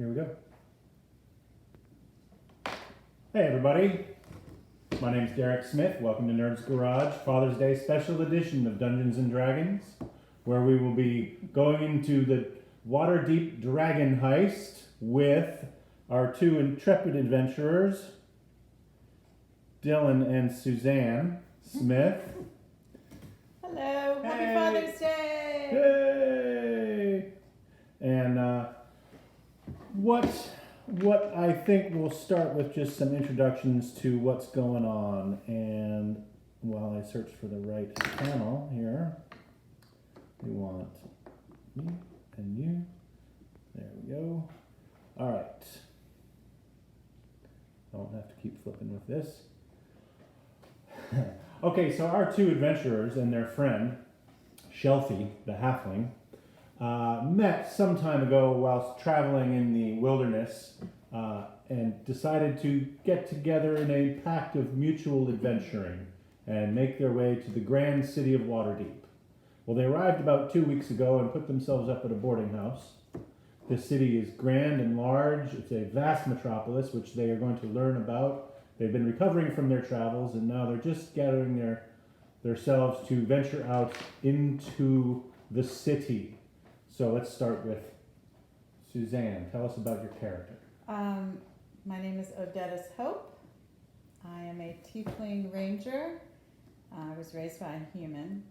Here we go. Hey everybody, my name's Derek Smith. Welcome to Nerdz Garage, Father's Day special edition of Dungeons & Dragons, where we will be going into the Waterdeep dragon heist with our two intrepid adventurers, Dylan and Suzanne Smith. Hello, Hey. Happy Father's Day! Yay! And what I think we'll start with just some introductions to what's going on. And while I search for the right panel here, we want you and you. There we go. All right. I won't have to keep flipping with this. Okay, so our two adventurers and their friend, Shelfie, the halfling, met some time ago whilst traveling in the wilderness and decided to get together in a pact of mutual adventuring and make their way to the grand city of Waterdeep. Well, they arrived about 2 weeks ago and put themselves up at a boarding house. This city is grand and large. It's a vast metropolis, which they are going to learn about. They've been recovering from their travels, and now they're just gathering themselves to venture out into the city. So let's start with Suzanne. Tell us about your character. My name is Odettis Hope. I am a tiefling ranger. I was raised by a human,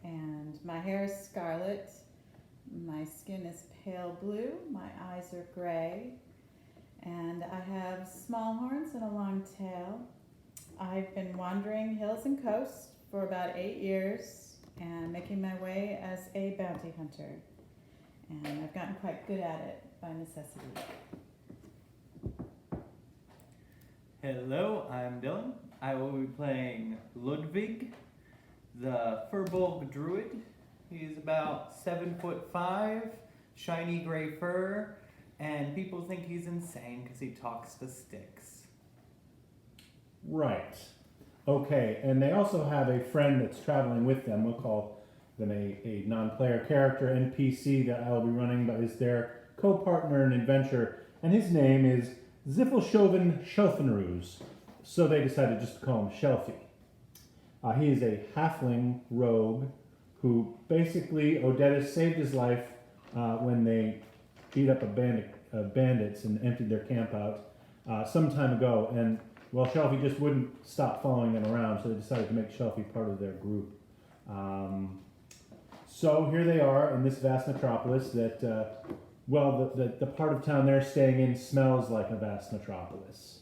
and my hair is scarlet. My skin is pale blue. My eyes are gray, and I have small horns and a long tail. I've been wandering hills and coasts for about 8 years and making my way as a bounty hunter. And I've gotten quite good at it by necessity. Hello, I'm Dylan. I will be playing Ludwig, the Furbolg druid. He's about 7'5", shiny gray fur, and people think he's insane because he talks to sticks. Right. Okay, and they also have a friend that's traveling with them. We'll call them a non-player character, NPC, that I will be running, but is their co-partner in adventure, and his name is Ziffelshoven Schelfenroos. So they decided just to call him Shelfie. He is a halfling rogue who basically, Odettis saved his life when they beat up a band of bandits and emptied their camp out some time ago. And well, Shelfie just wouldn't stop following them around, so they decided to make Shelfie part of their group. So here they are in this vast metropolis that, the part of town they're staying in smells like a vast metropolis.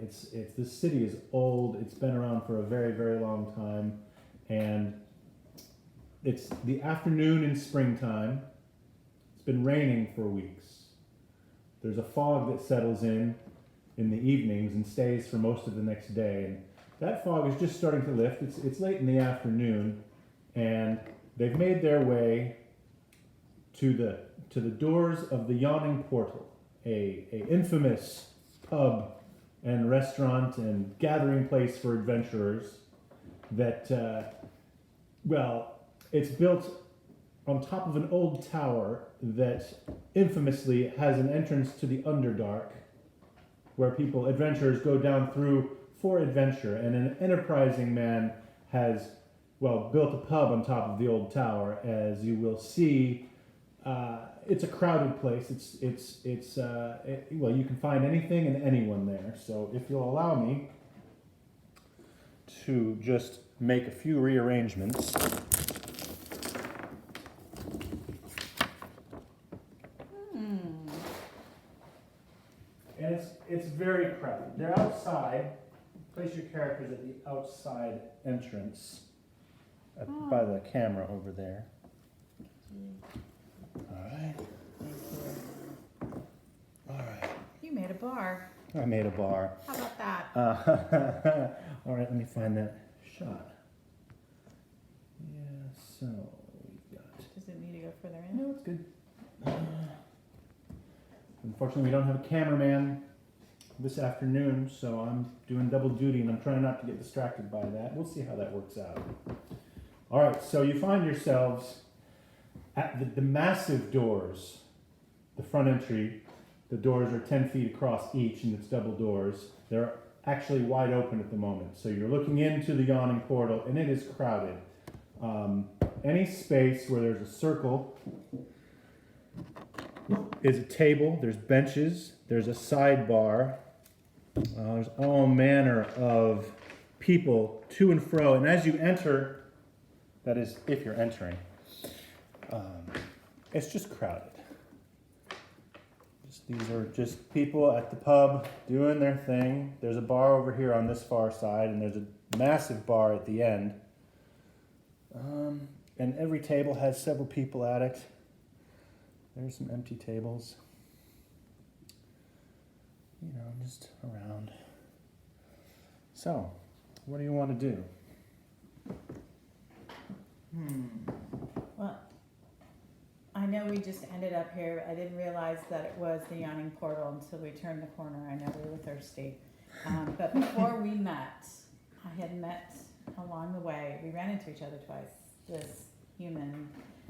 This city is old. It's been around for a very, very long time, and it's the afternoon in springtime. It's been raining for weeks. There's a fog that settles in the evenings and stays for most of the next day, and that fog is just starting to lift. It's late in the afternoon, and they've made their way to the doors of the Yawning Portal, a infamous pub and restaurant and gathering place for adventurers that, it's built on top of an old tower that infamously has an entrance to the Underdark, where adventurers go down through for adventure, and an enterprising man has, built a pub on top of the old tower. As you will see, it's a crowded place. You can find anything and anyone there. So if you'll allow me to just make a few rearrangements. And it's very crowded. They're outside. Place your characters at the outside entrance by the camera over there. All right. All right. You made a bar. I made a bar. How about that? All right, let me find that shot. Yeah, so we've got... Does it need to go further in? No, it's good. Unfortunately, we don't have a cameraman this afternoon, so I'm doing double duty, and I'm trying not to get distracted by that. We'll see how that works out. All right, so you find yourselves at the massive doors, the front entry The doors are 10 feet across each, and it's double doors. They're actually wide open at the moment. So you're looking into the Yawning Portal, and it is crowded. Any space where there's a circle is a table. There's benches. There's a sidebar. There's all manner of people to and fro. And as you enter, that is, if you're entering, it's just crowded. These are just people at the pub doing their thing. There's a bar over here on this far side, and there's a massive bar at the end. And every table has several people at it. There's some empty tables. You know, just around. So, what do you want to do? Well, I know we just ended up here. I didn't realize that it was the Yawning Portal until we turned the corner. I know we were thirsty. But before we met, I had met along the way. We ran into each other twice. This human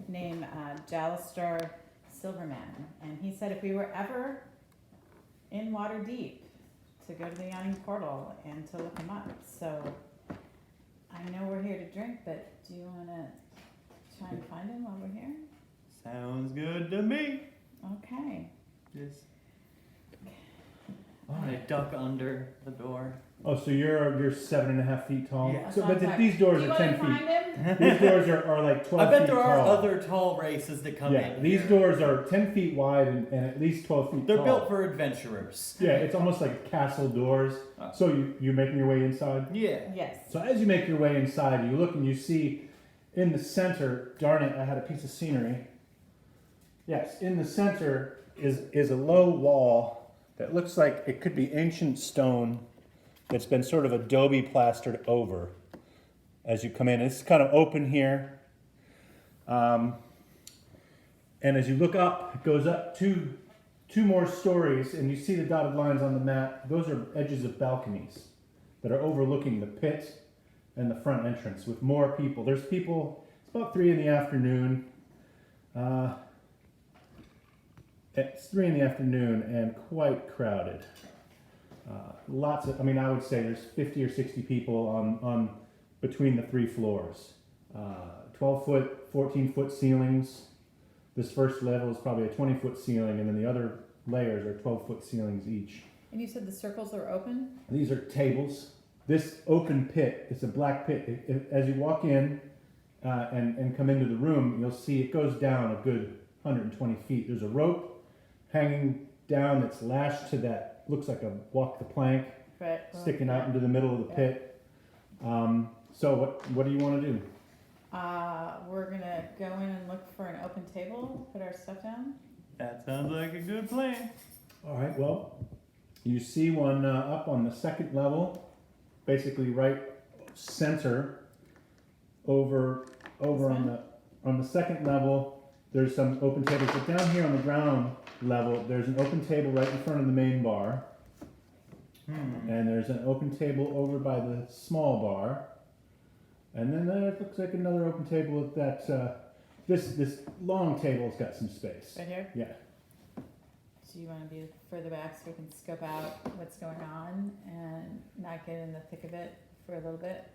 named Jalister Silverman. And he said if we were ever in Waterdeep, to go to the Yawning Portal and to look him up. So I know we're here to drink, but do you want to try and find him while we're here? Sounds good to me. Okay. Just I'm gonna duck under the door. Oh, so you're 7.5 feet tall? Yeah. So, but these doors do you are want 10 to feet. find him? These doors are like 12 I bet feet there are tall. other tall races that come Yeah, in. these here. doors are 10 feet wide and at least 12 feet They're tall. built for adventurers. Yeah, it's almost like castle doors. So you're making your way inside? Yeah. Yes. So as you make your way inside, you look and you see in the center, darn it, I had a piece of scenery. Yes, in the center is a low wall that looks like it could be ancient stone that's been sort of adobe plastered over as you come in. It's kind of open here. And as you look up, it goes up two more stories, and you see the dotted lines on the map. Those are edges of balconies that are overlooking the pit and the front entrance with more people. There's people, it's about 3 in the afternoon. It's 3 in the afternoon and quite crowded. Lots of, I would say there's 50 or 60 people on between the 3 floors. 12-foot, 14-foot ceilings. This first level is probably a 20-foot ceiling, and then the other layers are 12-foot ceilings each. And you said the circles are open? These are tables. This open pit, it's a black pit. As you walk in and come into the room, you'll see it goes down a good 120 feet. There's a rope hanging down that's lashed to that, looks like a walk the plank, Right. sticking out into the middle of the pit. So what do you want to do? We're gonna go in and look for an open table, put our stuff down. That sounds like a good plan. All right, well, you see one up on the second level, basically right center over on the second level. There's some open tables, but down here on the ground level, there's an open table right in front of the main bar, and there's an open table over by the small bar, and then it looks like another open table with that. This long table's got some space. Right here? Yeah. Do you want to be further back so we can scope out what's going on and not get in the thick of it for a little bit?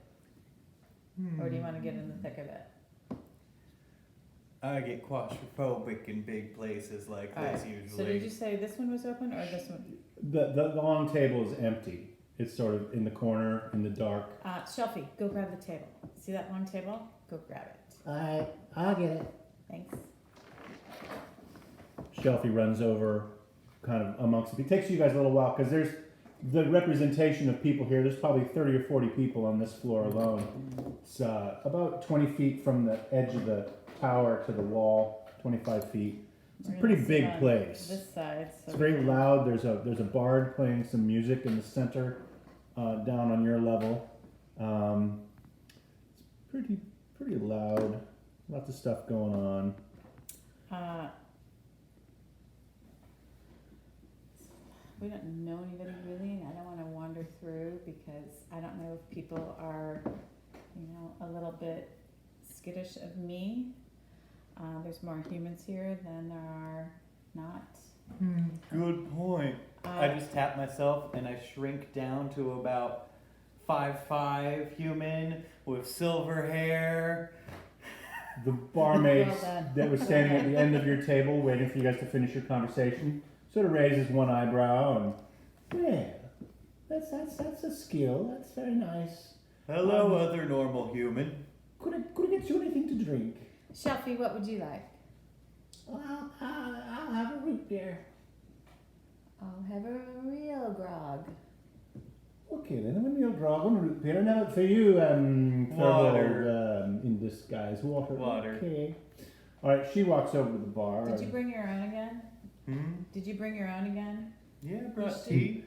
Or do you want to get in the thick of it? I get claustrophobic in big places like this usually. So did you say this one was open or this one? The long table is empty. It's sort of in the corner in the dark. Shelfie, go grab the table. See that long table? Go grab it. I'll get it. Thanks. Shelfie runs over kind of amongst it. It takes you guys a little while because there's the representation of people here. There's probably 30 or 40 people on this floor alone. It's about 20 feet from the edge of the tower to the wall, 25 feet. It's a We're pretty gonna sit big on place. This side. So It's very loud. There's a bard playing some music in the center, down on your level. It's pretty loud. Lots of stuff going on. We don't know anybody really, and I don't want to wander through because I don't know if people are, a little bit skittish of me. There's more humans here than there are not Good point. I just tap myself and I shrink down to about 5'5" human with silver hair. The barmaids Well done. that was standing at the end of your table waiting for you guys to finish your conversation sort of raises one eyebrow and, well, that's a skill. That's very nice. Hello, other normal human. Could I get you anything to drink? Shelfie, what would you like? Well, I'll have a root beer. I'll have a real grog. Okay, then I'm a real grog on a root beer. Now for you, Water. in disguise, water. Water. Okay. All right, she walks over to the bar. Did you bring your own again? Did you bring your own again? Yeah, I brought should- tea.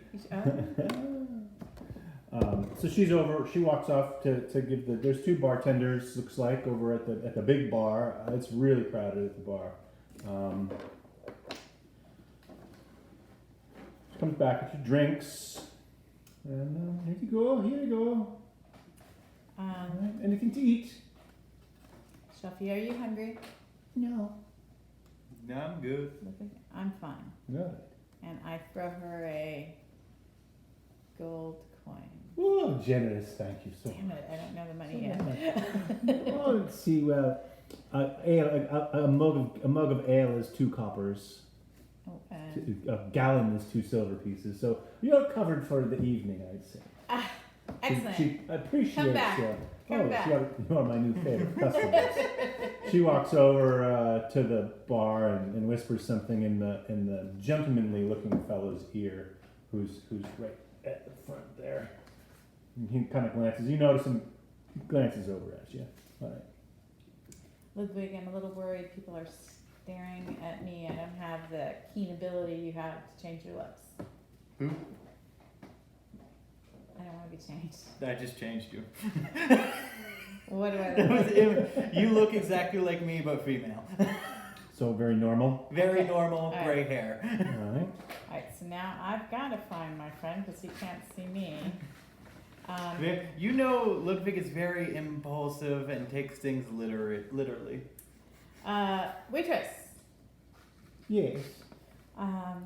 So she's over. She walks off to give the. There's two bartenders. Looks like over at the big bar. It's really crowded at the bar. She comes back with your drinks. And here you go. Here you go. All right, anything to eat? Shelfie, are you hungry? No. No, I'm good. I'm fine. No. And I throw her a gold coin. Oh, generous. Thank you so Damn much. it, I don't know the money So yet. much. Oh, let's see. Well, a mug of ale is 2 coppers. Oh, and A gallon is 2 silver pieces. So you're covered for the evening, I'd say. excellent. She appreciates. Come back. Come back. You are my new favorite customer. She walks over to the bar and whispers something in the gentlemanly looking fellow's ear, who's right at the front there. And he kind of glances. You notice him. He glances over at you. All right. Ludwig, I'm a little worried people are staring at me. I don't have the keen ability you have to change your looks. Who? I don't want to be changed. I just changed you. What do I That look was like? it. You look exactly like me, but female. So very normal. Very Okay. normal, All gray hair. All right. Alright, so now I've got to find my friend because he can't see me. You know, Ludwig is very impulsive and takes things literally. Waitress. Yes. Mark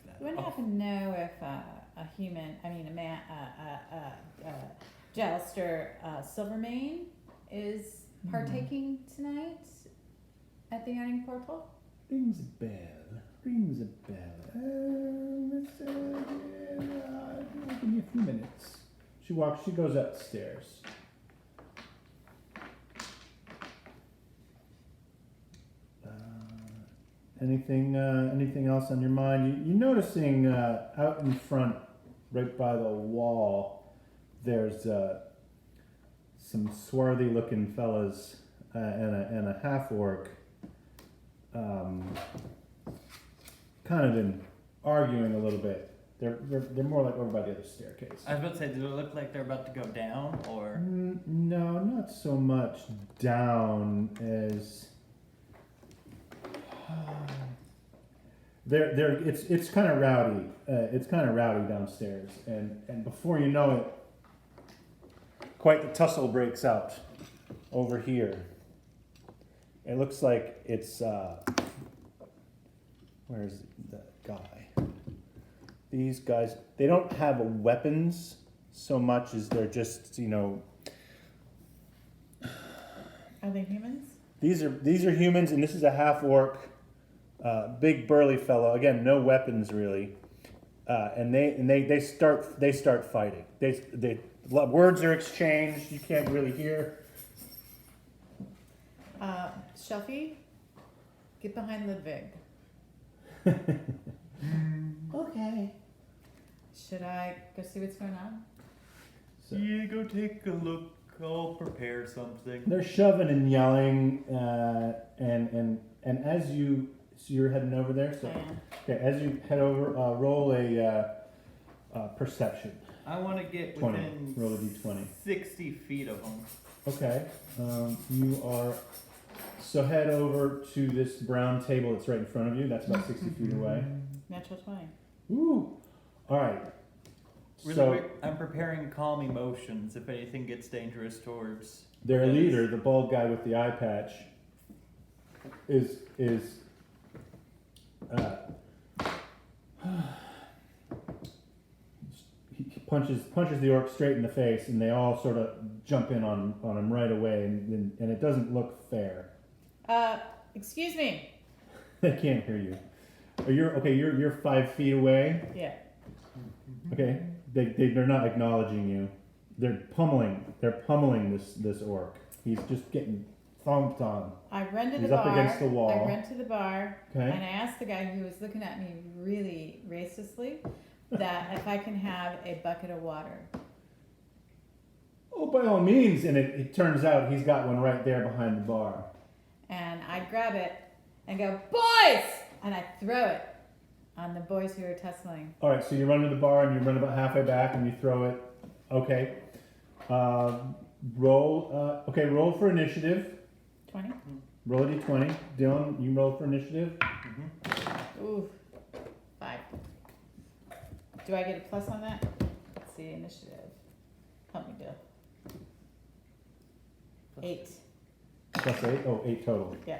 that. Do I happen to know if a human, I mean a man, Jalster Silvermane is partaking tonight at the Yawning Portal? Rings a bell. Rings a bell. Let's give me a few minutes. She goes upstairs. Anything else on your mind? You're noticing out in front, right by the wall, there's some swarthy looking fellas and a half orc kind of been arguing a little bit. They're more like over by the other staircase. I was about to say, do they look like they're about to go down, or? No, not so much down as it's kind of rowdy. It's kind of rowdy downstairs, and before you know it, quite the tussle breaks out over here. It looks like it's where's the guy? These guys, they don't have weapons so much as they're just, Are they humans? These are humans, and this is a half orc, big burly fellow. Again, no weapons really, and they start fighting. Words are exchanged. You can't really hear. Shelfie, get behind Ludwig. Okay. Should I go see what's going on? So Yeah, go take a look. I'll prepare something. they're shoving and yelling, and as you're heading over there. So I am. okay, as you head over, roll a perception. I want to get 20. within Roll a d20. 60 feet of them. Okay. You are. So head over to this brown table that's right in front of you. That's about 60 feet away. Natural 20. Ooh. All right. Really So quick, I'm preparing calm emotions if anything gets dangerous towards. their Yes. leader, the bald guy with the eye patch, is He punches the orc straight in the face, and they all sort of jump in on him right away, and it doesn't look fair. Excuse me. They can't hear you. You're 5 feet away. Yeah. Okay. They're not acknowledging you. They're pummeling this orc. He's just getting thumped on. I run to the He's bar. up against the wall. I run to the bar, Okay. and I asked the guy who was looking at me really racistly that if I can have a bucket of water. Oh, by all means. And it turns out he's got one right there behind the bar. And I grab it and go, boys! And I throw it on the boys who are tussling. All right. So you run to the bar and you run about halfway back and you throw it. Okay. Roll. Roll for initiative. 20? Roll a d20. Dylan, you roll for initiative. Ooh, 5. Do I get a plus on that? Let's see, initiative. Help me, Bill. 8. Plus 8. Oh, 8 total. Yeah.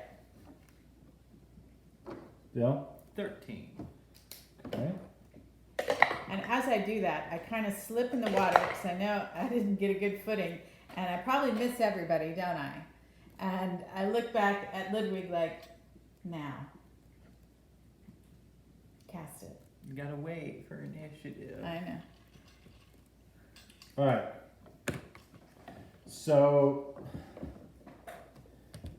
Dylan. 13. Okay. And as I do that, I kind of slip in the water because I know I didn't get a good footing. And I probably miss everybody, don't I? And I look back at Ludwig like, now. Cast it. You gotta wait for initiative. I know. All right. So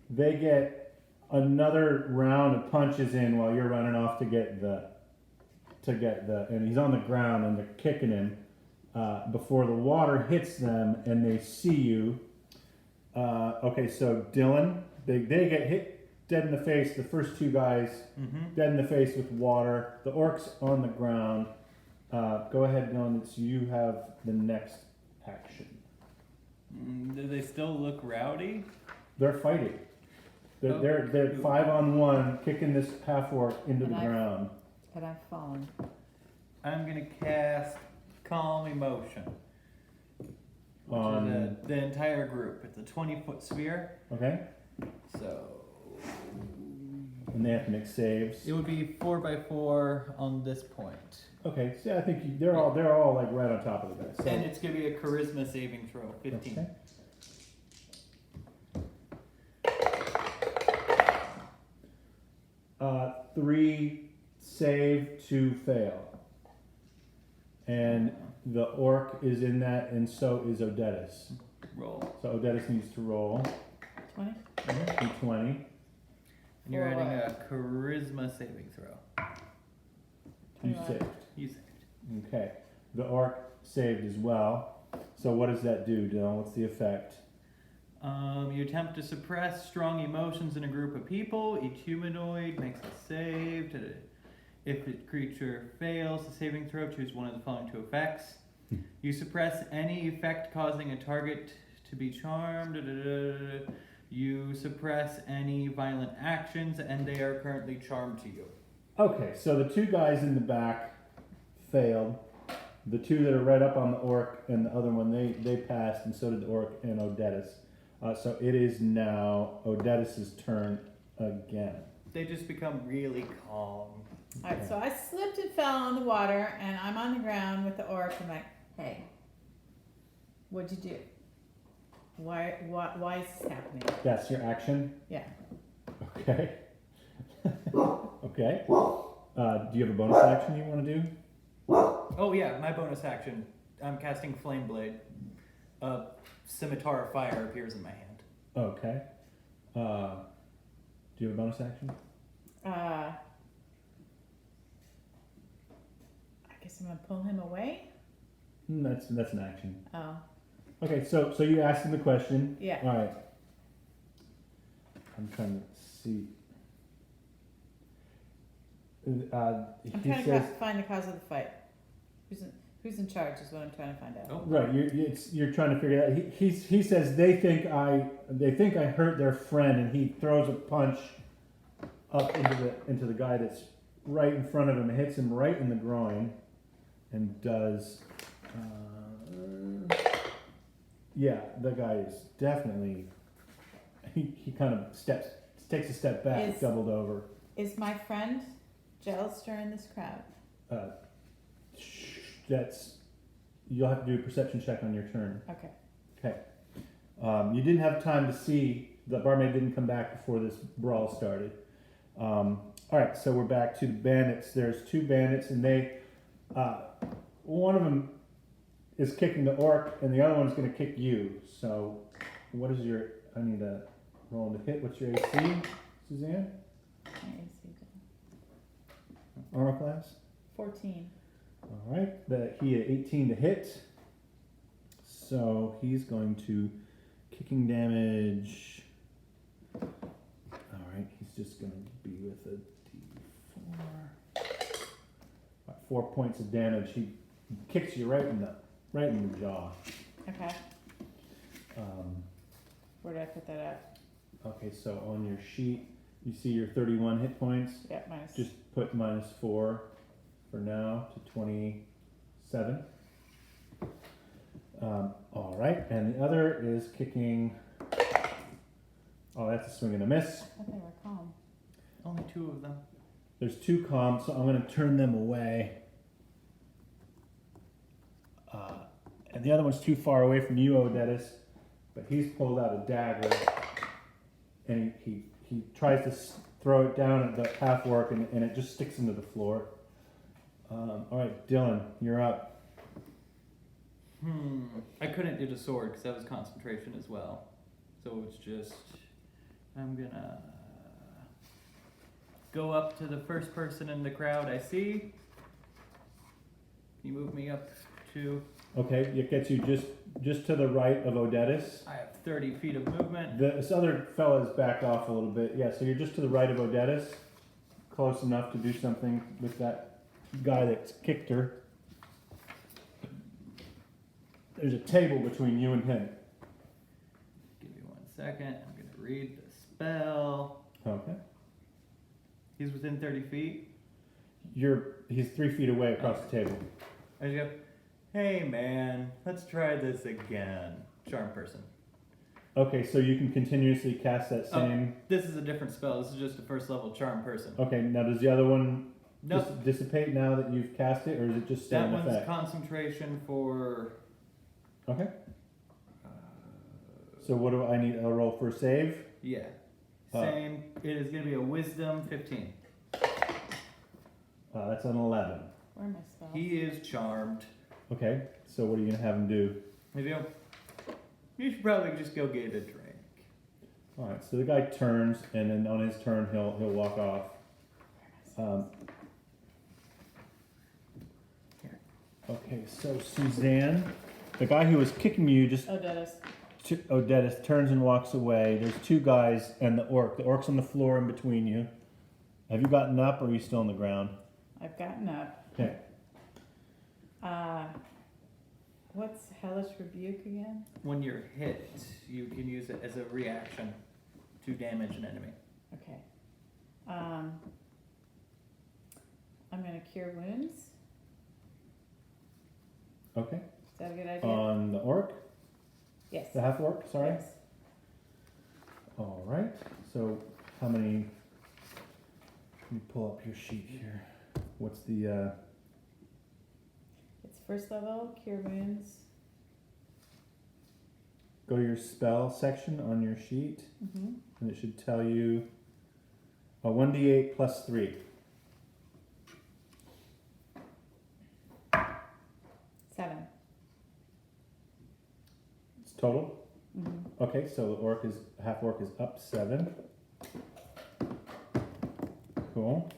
they get another round of punches in while you're running off to get the, and he's on the ground and they're kicking him before the water hits them and they see you. So Dylan, they get hit dead in the face. The first 2 guys dead in the face with water. The orc's on the ground. Go ahead, Dylan. You have the next action. Do they still look rowdy? They're fighting. They're 5-on-1, kicking this half orc into the ground. But I've fallen. I'm gonna cast Calm Emotion. Which On- is the entire group. It's a 20-foot sphere. Okay, So and they have to make saves. it would be 4x4 on this point. Okay, so I think they're all like right on top of the guy. So, And it's gonna be a charisma saving throw. 15. okay. 3 save, 2 fail. And the orc is in that, and so is Odettis. Roll. So Odettis needs to roll 20? d20. And you're For adding what? a charisma saving throw. You 21. saved. You saved. Okay. The orc saved as well. So what does that do, Dylan? What's the effect? You attempt to suppress strong emotions in a group of people. Each humanoid makes a save. If the creature fails the saving throw, choose one of the following 2 effects. You suppress any effect causing a target to be charmed. You suppress any violent actions, and they are currently charmed to you. Okay, so the 2 guys in the back failed. The 2 that are right up on the orc and the other one, they passed, and so did the orc and Odettis. So it is now Odettis' turn again. They just become really calm. Alright, so I slipped and fell on the water, and I'm on the ground with the orc. I'm like, hey, what'd you do? Why is this happening? That's your action? Yeah. Okay. Okay. Do you have a bonus action you want to do? Oh yeah, my bonus action. I'm casting Flame Blade. A scimitar of fire appears in my hand. Okay. Do you have a bonus action? I guess I'm gonna pull him away. That's an action. Oh, Okay, so you asked him the question. yeah. All right. I'm trying to see. I'm He trying says, to find the cause of the fight. Who's in charge is what I'm trying to find out. Oh. right. You're trying to figure it out. He says they think I hurt their friend, and he throws a punch up into the guy that's right in front of him, hits him right in the groin, and does. Yeah, the guy is definitely. He kind of takes a step back, Is- doubled over. Is my friend Gels stirring this crowd? That's you'll have to do a perception check on your turn. Okay. Okay. You didn't have time to see the barmaid didn't come back before this brawl started. All right, so we're back to the bandits. There's two bandits, and they one of them is kicking the orc, and the other one's going to kick you. So, what is your? I need a roll to hit. What's your AC, Suzanne? My AC Armor class. 14. All right, he had 18 to hit, so he's going to kicking damage. All right, he's just going to be with a D4. 4 points of damage. He kicks you right in the jaw. Okay. Where did I put that at? Okay, so on your sheet, you see your 31 hit points. Yeah, minus. Just put -4 for now to 27. All right, and the other is kicking. Oh, that's a swing and a miss. I thought they were calm. Only 2 of them. There's 2 comms, so I'm going to turn them away. And the other one's too far away from you, Odettis, but he's pulled out a dagger, and he tries to throw it down at the half orc, and it just sticks into the floor. All right, Dylan, you're up. I couldn't do the sword because that was concentration as well. So it's just, I'm gonna go up to the first person in the crowd I see. Can you move me up to? Okay, it gets you just to the right of Odettis. I have 30 feet of movement. This other fella's backed off a little bit. Yeah, so you're just to the right of Odettis. Close enough to do something with that guy that kicked her. There's a table between you and him. Give me 1 second. I'm gonna read the spell. Okay. He's within 30 feet. He's 3 feet away across the table. I just go, hey man, let's try this again. Charm person. Okay, so you can continuously cast that same. This is a different spell. This is just a first level charm person. Okay, now does the other one Nope. dissipate now that you've cast it, or is it just stay That in one's effect? concentration for. Okay. So what do I need? A roll for a save? Yeah. Oh. Same. It is going to be a wisdom 15. That's an 11. Where are my spells? He is charmed. Okay, so what are you gonna have him do? Maybe you should probably just go get a drink. All right, so the guy turns, and then on his turn, he'll walk off. Okay, so Suzanne, the guy who was kicking you just Odettis. Odettis turns and walks away. There's 2 guys and the orc. The orc's on the floor in between you. Have you gotten up, or are you still on the ground? I've gotten up. Okay. What's Hellish Rebuke again? When you're hit, you can use it as a reaction to damage an enemy. Okay. I'm gonna cure wounds. Okay. Is that a good idea? On the orc, Yes. the half orc. Sorry. Yes. All right. So how many? Let me pull up your sheet here. What's the? It's first level, cure wounds. Go to your spell section on your sheet, Mm-hmm. and it should tell you a 1d8 plus 3. 7. It's total. Mm-hmm. Okay, so the half orc is up 7. Cool.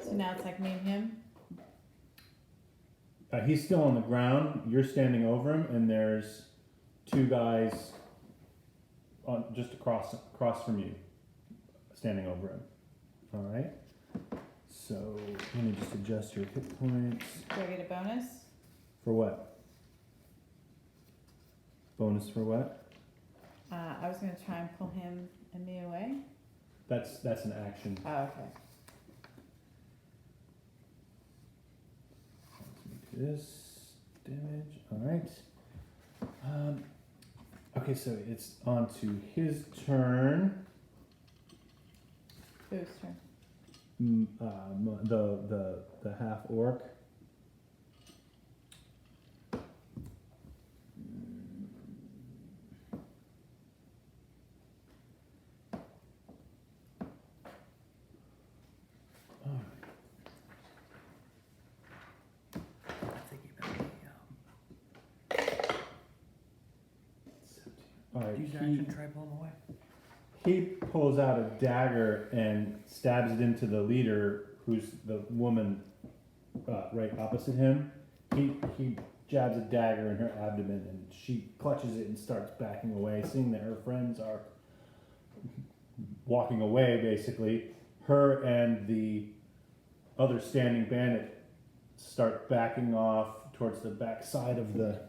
So now it's like me and him. He's still on the ground. You're standing over him, and there's 2 guys on just across from you, standing over him. All right. So let me just adjust your hit points. Do I get a bonus? For what? Bonus for what? I was gonna try and pull him and me away. That's an action. Oh, okay. This damage. All right. Okay, so it's on to his turn. Whose turn? the half orc. All right. Use action, try pull him away. He pulls out a dagger and stabs it into the leader, who's the woman right opposite him. He jabs a dagger in her abdomen, and she clutches it and starts backing away, seeing that her friends are walking away, basically. Her and the other standing bandit start backing off towards the back side of the...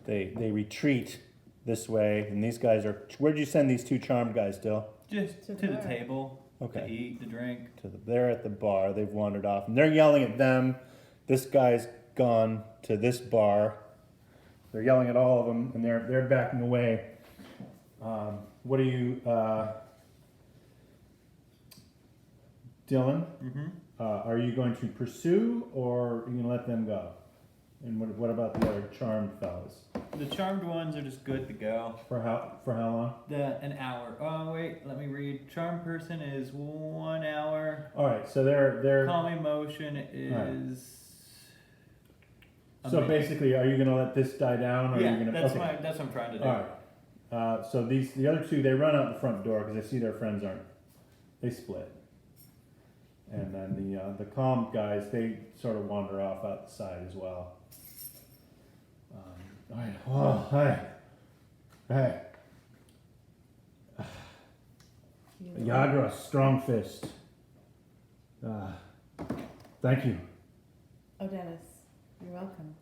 They retreat this way, and these guys are... Where'd you send these two charmed guys, Dill? Just to the table. Okay. To eat, to drink. They're at the bar. They've wandered off, and they're yelling at them. This guy's gone to this bar. They're yelling at all of them, and they're backing away. What do you, Dylan? Mm-hmm. Are you going to pursue, or are you going to let them go? And what about the other charmed fellas? The charmed ones are just good to go. For how long? An hour. Oh wait, let me read. Charmed person is 1 hour. All right, so they're Calming motion is. a so minute. basically, are you going to let this die down, or are Yeah, you going to? that's what I'm trying to do. All right. So the other two, they run out the front door because they see their friends aren't. They split. And then the calm guys, they sort of wander off outside as well. All right. Oh, hey. Yagra, strong fist. Thank you. Oh, Dennis, you're welcome.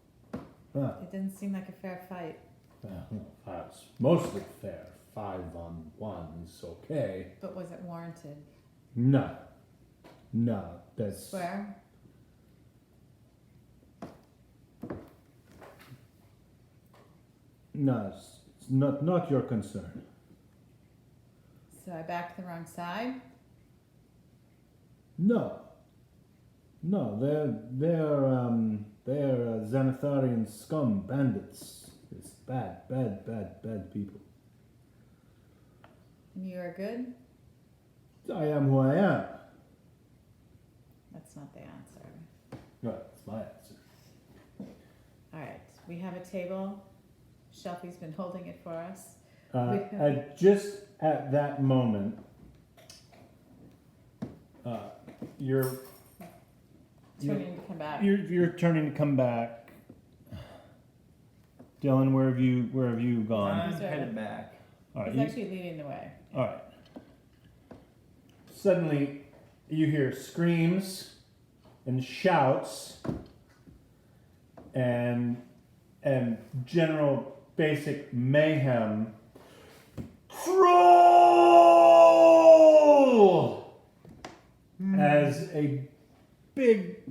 Ah, It didn't seem like a fair fight, it's mostly fair. 5-on-1 is okay. but was it warranted? No, that's... Swear? No, it's not your concern. So I backed the wrong side? No, they're Xanatharian scum bandits. It's bad people. And you are good? I am who I am. That's not the answer. No, that's my answer. Alright, we have a table. Shelfie's been holding it for us. Just at that moment, you're Turning to come back. You're turning to come back. Dylan, where have you gone? I'm He's right. headed back. All right. He's actually leading the way. All right. Suddenly, you hear screams and shouts and general basic mayhem. Troll! As a big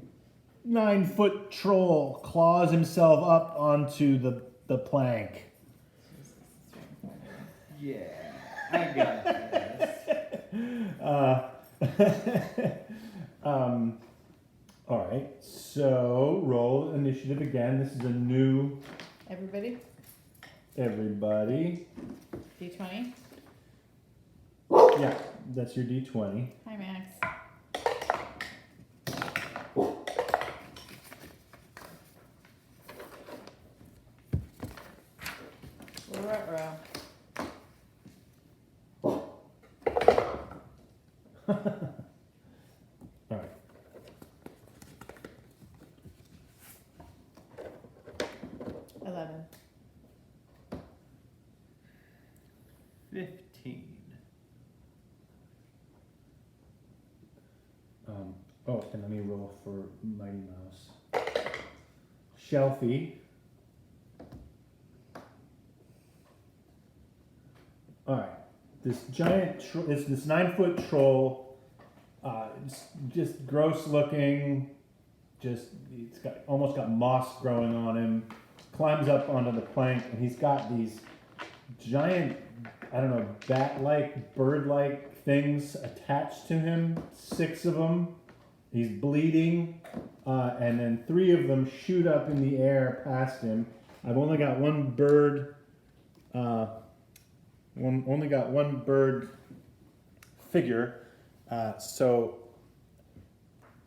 9-foot troll claws himself up onto the plank. Yeah, I got this. All right, so roll initiative again. This is a new Everybody? everybody. D20? Yeah, that's your D20. Hi, Max. Ruh-roh. All right. $11. 15. Oh, and let me roll for Mighty Mouse. Shelfie. All right. This giant, this 9-foot troll, just gross looking. It's almost got moss growing on him. Climbs up onto the plank, and he's got these giant I don't know, bat-like, bird-like things attached to him. 6 of them. He's bleeding, and then 3 of them shoot up in the air past him. I've only got one bird. Only got one bird figure, so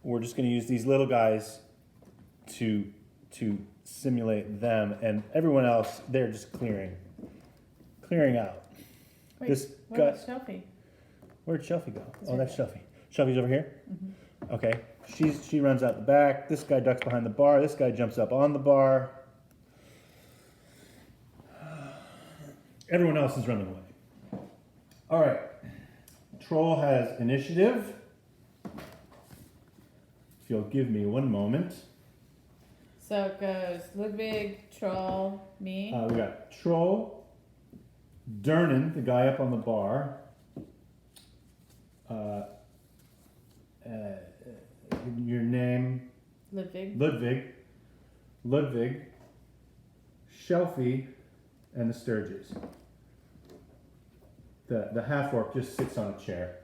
we're just going to use these little guys to simulate them, and everyone else they're just clearing out. Wait, This what guy. about Shelfie? Where'd Shelfie go? He's Oh, right that's Shelfie. Shelfie's over here? Okay. She runs out the back. This guy ducks behind the bar. This guy jumps up on the bar. Everyone else is running away. All right. Troll has initiative. If you'll give me one moment. So it goes Ludwig, Troll, me. We got Troll, Dernan, the guy up on the bar. Your name? Ludwig. Ludwig, Shelfie, and the Sturges. The half orc just sits on a chair.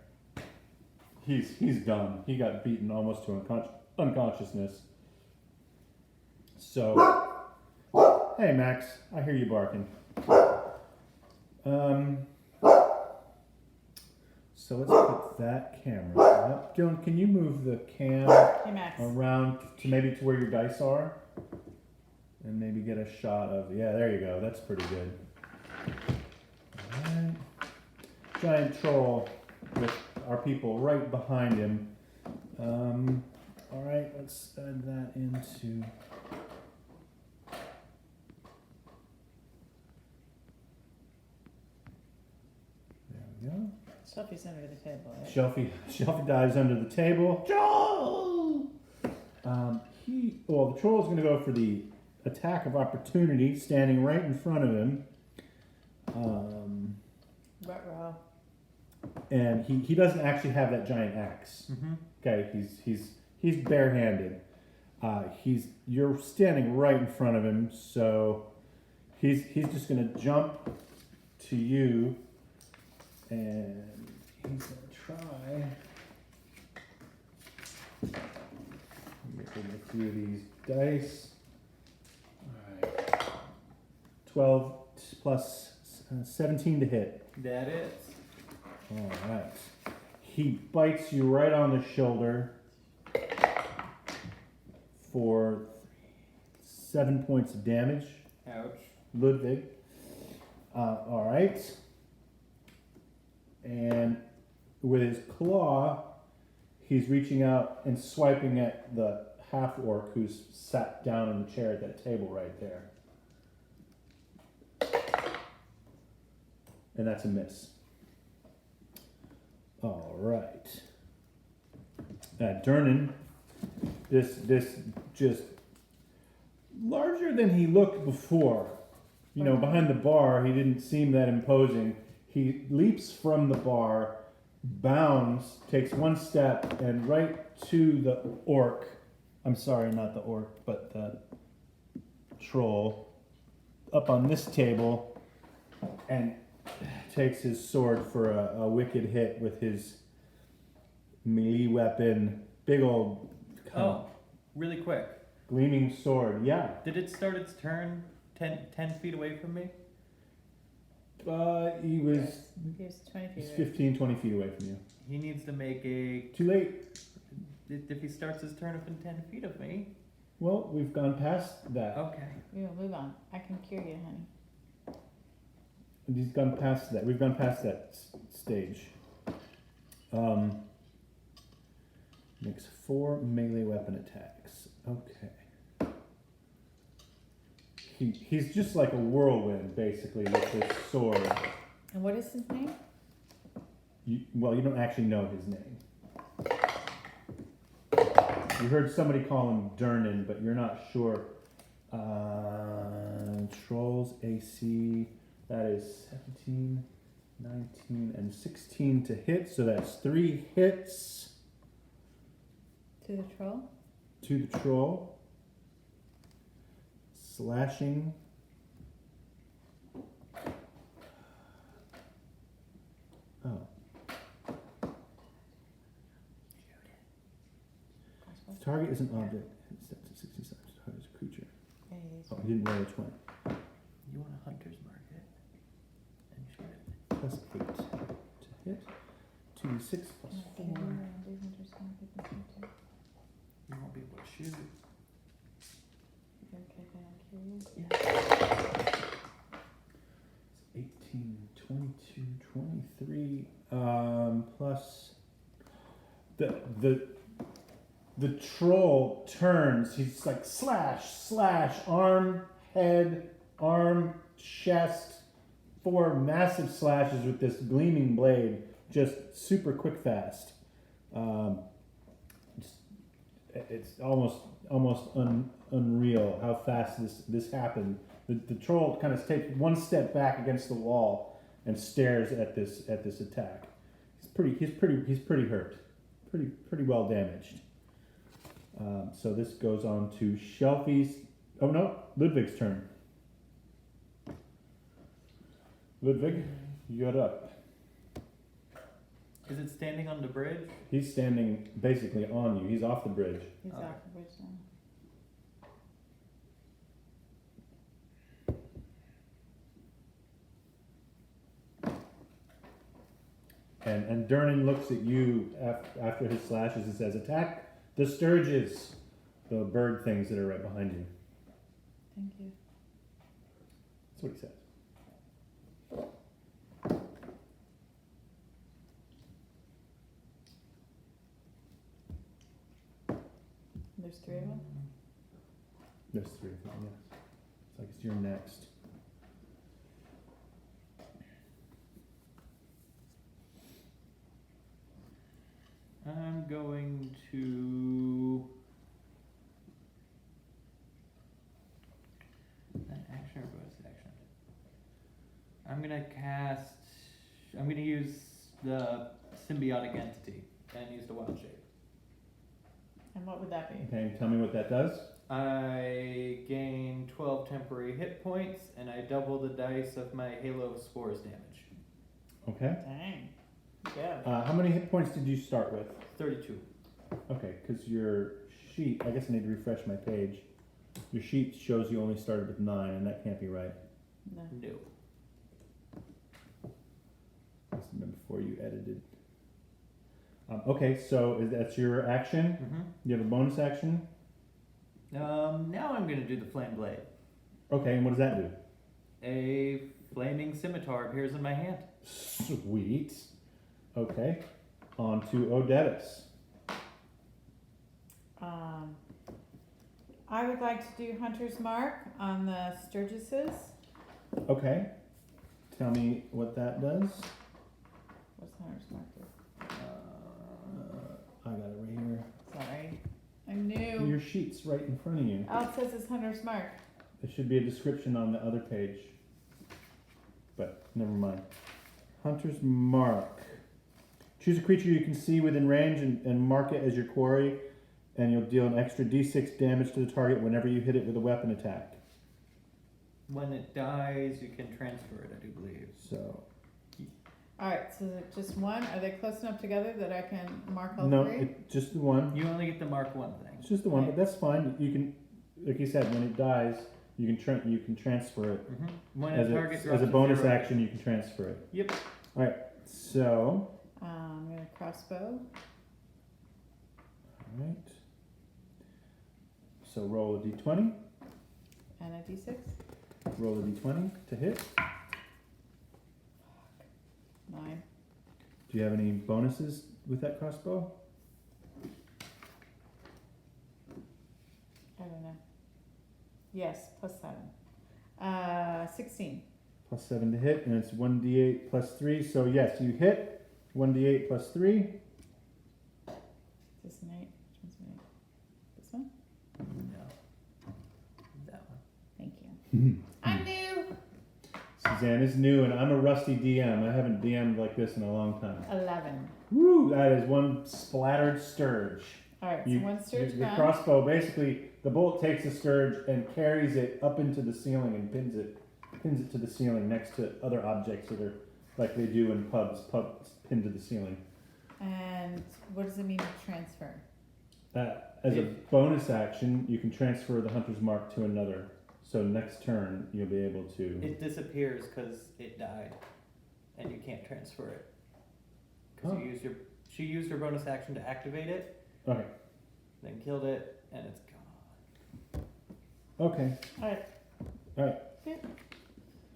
He's done. He got beaten almost to unconsciousness. So, hey Max, I hear you barking. So let's put that camera up. Dylan, can you move the cam Hey, Max. around to maybe to where your dice are? And maybe get a shot of, yeah, there you go. That's pretty good. Alright. Giant troll with our people right behind him. Alright, let's add that into... There we go. Shelfie's under the table, right? Shelfie dives under the table. Troll! The troll's going to go for the attack of opportunity, standing right in front of him. Ruh-roh. And he doesn't actually have that giant axe. Okay, he's barehanded. You're standing right in front of him, so he's just going to jump to you, and he's going to try. Get rid of a few of these dice. Alright. 12 plus 17 to hit. That is. Alright. He bites you right on the shoulder for 7 points of damage. Ouch. Ludwig. Alright. And with his claw, he's reaching out and swiping at the half-orc who's sat down in the chair at that table right there. And that's a miss. Alright. Dernan, this just larger than he looked before. You know, behind the bar, he didn't seem that imposing. He leaps from the bar, bounds, takes one step, and right to the orc. I'm sorry, not the orc, but the troll. Up on this table, and takes his sword for a wicked hit with his melee weapon. Big old Really quick. gleaming sword. Yeah. Did it start its turn 10 feet away from me? He was He was 20 feet he's away. 15, 20 feet away from you. He needs to make a... Too late. If he starts his turn within 10 feet of me. Well, we've gone past that. Okay. We will move on. I can cure you, honey. He's gone past that. We've gone past that stage. Makes 4 melee weapon attacks. Okay. He's just like a whirlwind, basically, with his sword. And what is his name? You don't actually know his name. You heard somebody call him Dernan, but you're not sure. Trolls AC, that is 17, 19, and 16 to hit, so that's 3 hits To the troll? to the troll. Slashing. is an object. It steps to 60 sides. Target is a creature. Any of these. Oh, I didn't roll a 20. You want a hunter's market and shoot it. Plus 8 to hit. 2d6 plus 4. You won't be able to shoot. Okay, I'm curious. Yeah. 18, 22, 23. Plus the troll turns. He's like slash, arm, head, arm, chest. 4 massive slashes with this gleaming blade, just super quick fast. It's almost unreal how fast this happened. The troll kind of takes one step back against the wall and stares at this attack. He's pretty hurt, pretty well damaged. So this goes on to Shelfie's. Oh no, Ludwig's turn. Ludwig, you got up. Is it standing on the bridge? He's standing basically on you. He's off the bridge. He's Okay. off the bridge now. And Durnan looks at you after his slashes and says, "Attack the sturges," the bird things that are right behind you. Thank you. That's what he says. There's 3 of them. There's 3 of them, yes. It's like you're next. I'm going to. An action or bonus action? I'm gonna use the symbiotic entity and use the wild shape. And what would that be? Okay, tell me what that does. I gain 12 temporary hit points and I double the dice of my Halo of Spores damage. Okay. Dang. Good. How many hit points did you start with? 32. Okay, because your sheet, I guess I need to refresh my page. Your sheet shows you only started with 9, and that can't be right. No. No. Must have been before you edited. Okay, so that's your action. Mm-hmm. You have a bonus action. Now I'm gonna do the flame blade. Okay, and what does that do? A flaming scimitar appears in my hand. Sweet. Okay, on to Odettus. I would like to do Hunter's Mark on the Sturgises. Okay, tell me what that does. What's Hunter's Mark do? I got it right here. Sorry. I'm new. Your sheet's right in front of you. All it says is Hunter's Mark. There should be a description on the other page. But never mind. Hunter's Mark. Choose a creature you can see within range and mark it as your quarry, and you'll deal an extra d6 damage to the target whenever you hit it with a weapon attack. When it dies, you can transfer it, I do believe. So, Alright, so is it just one? Are they close enough together that I can mark all no, 3? it's just the one. You only get to mark one thing. It's just the one, but that's fine. You can, like you said, when it dies, you can transfer it. Mm-hmm. When As a target a drops to bonus 0. action, you can transfer it. Yep. Alright, so, I'm gonna crossbow. alright. So roll a d20. And a d6. Roll a d20 to hit. 9. Do you have any bonuses with that crossbow? I don't know. Yes, plus 7. 16. Plus 7 to hit, and it's 1d8 plus 3. So yes, you hit. 1d8 plus 3. Is this an 8? Which one's an 8? This one? No. That one. Thank you. I'm new! Suzanne is new, and I'm a rusty DM. I haven't DM'd like this in a long time. 11. Woo! That is one splattered scourge. Alright, so You- one sturge Your gone. crossbow, basically, the bolt takes a scourge and carries it up into the ceiling and pins it to the ceiling next to other objects that are like they do in pubs pinned to the ceiling. And what does it mean to transfer? As a bonus action, you can transfer the Hunter's Mark to another. So next turn, you'll be able to. It disappears because it died, and you can't transfer it. Because she used her bonus action to activate it, Okay. then killed it, and it's gone. Okay. All right. Good.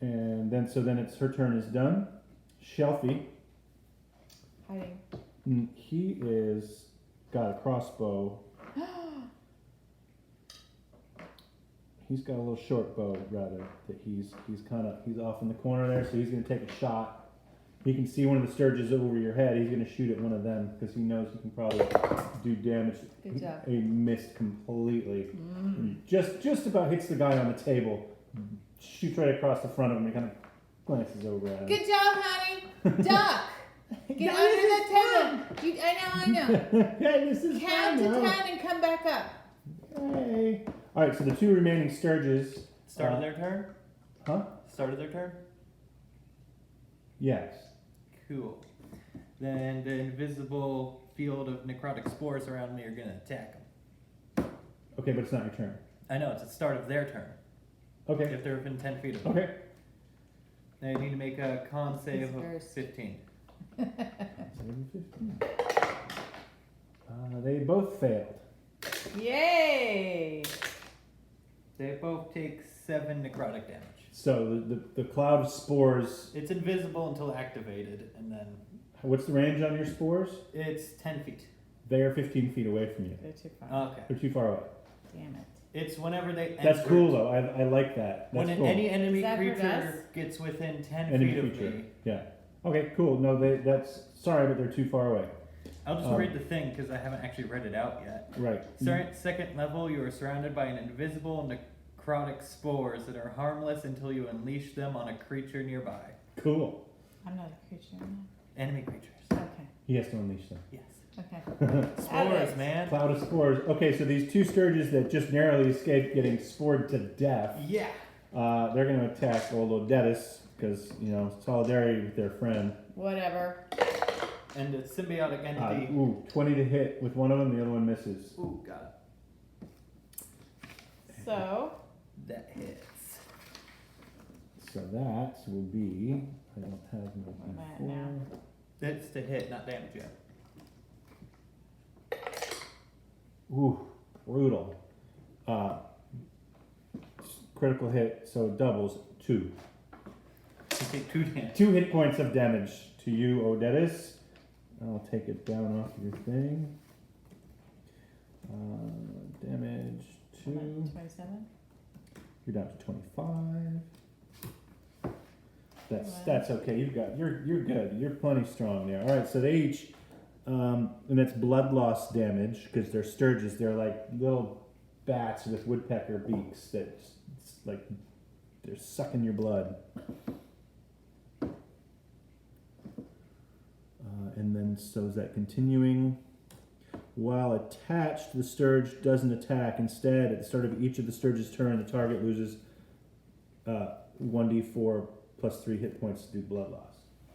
And then it's her turn is done. Shelfie. Hiding. He is got a crossbow. He's got a little short bow rather that he's off in the corner there, so he's gonna take a shot. He can see one of the sturges over your head. He's gonna shoot at one of them because he knows he can probably do damage. Good job. He missed completely. Just about hits the guy on the table. Shoots right across the front of him. He kind of glances over at him. Good job, honey. Duck. Get under the table. I know. Hey, this is Count fun, to huh? 10 and come back up. Hey. All right, so the two remaining sturges. Started their turn? Huh? Started their turn? Yes. Cool. Then the invisible field of necrotic spores around me are going to attack them. Okay, but it's not your turn. I know, it's the start of their turn. Okay. If they're within 10 feet of me. Okay. They need to make a con save He's of first. 15. 15. They both failed. Yay! They both take 7 necrotic damage. So the cloud of spores. It's invisible until activated, and then What's the range on your spores? it's 10 feet. They are 15 feet away from you. They're too far. Okay. They're too far away. Damn it. It's whenever they enter. That's cool though. I like that. That's When cool. any enemy Is that for creature us? gets within 10 Enemy feet of creature. me, Yeah. Okay. Cool. No, that's sorry, but they're too far away. I'll just read the thing because I haven't actually read it out yet. Right. Second level, you are surrounded by an invisible necrotic spores that are harmless until you unleash them on a creature nearby. Cool. I'm not a creature. am Enemy creatures. I? Okay. He has to unleash them. Yes. Okay. Spores, man. Cloud of spores. Okay, so these two sturges that just narrowly escaped getting spored to death, Yeah. they're going to attack old Odettis because, solidarity with their friend. Whatever. And the symbiotic entity. 20 to hit with one of them, the other one misses. Ooh, got So, it. That hits. So that will be, I don't have my What am I at D4. now? That's to hit, not damage yet. Ooh, brutal. Critical hit, so it doubles 2. You take 2 damage. 2 hit points of damage to you, Odettis. I'll take it down off your thing. Damage 2. 27? You're down to 25. That's okay. You're good. You're plenty strong there. All right, so they each, and that's blood loss damage because they're sturges. They're like little bats with woodpecker beaks that like they're sucking your blood. And then so is that continuing? While attached, the sturge doesn't attack. Instead, at the start of each of the sturge's turn, the target loses 1d4 plus 3 hit points to do blood loss.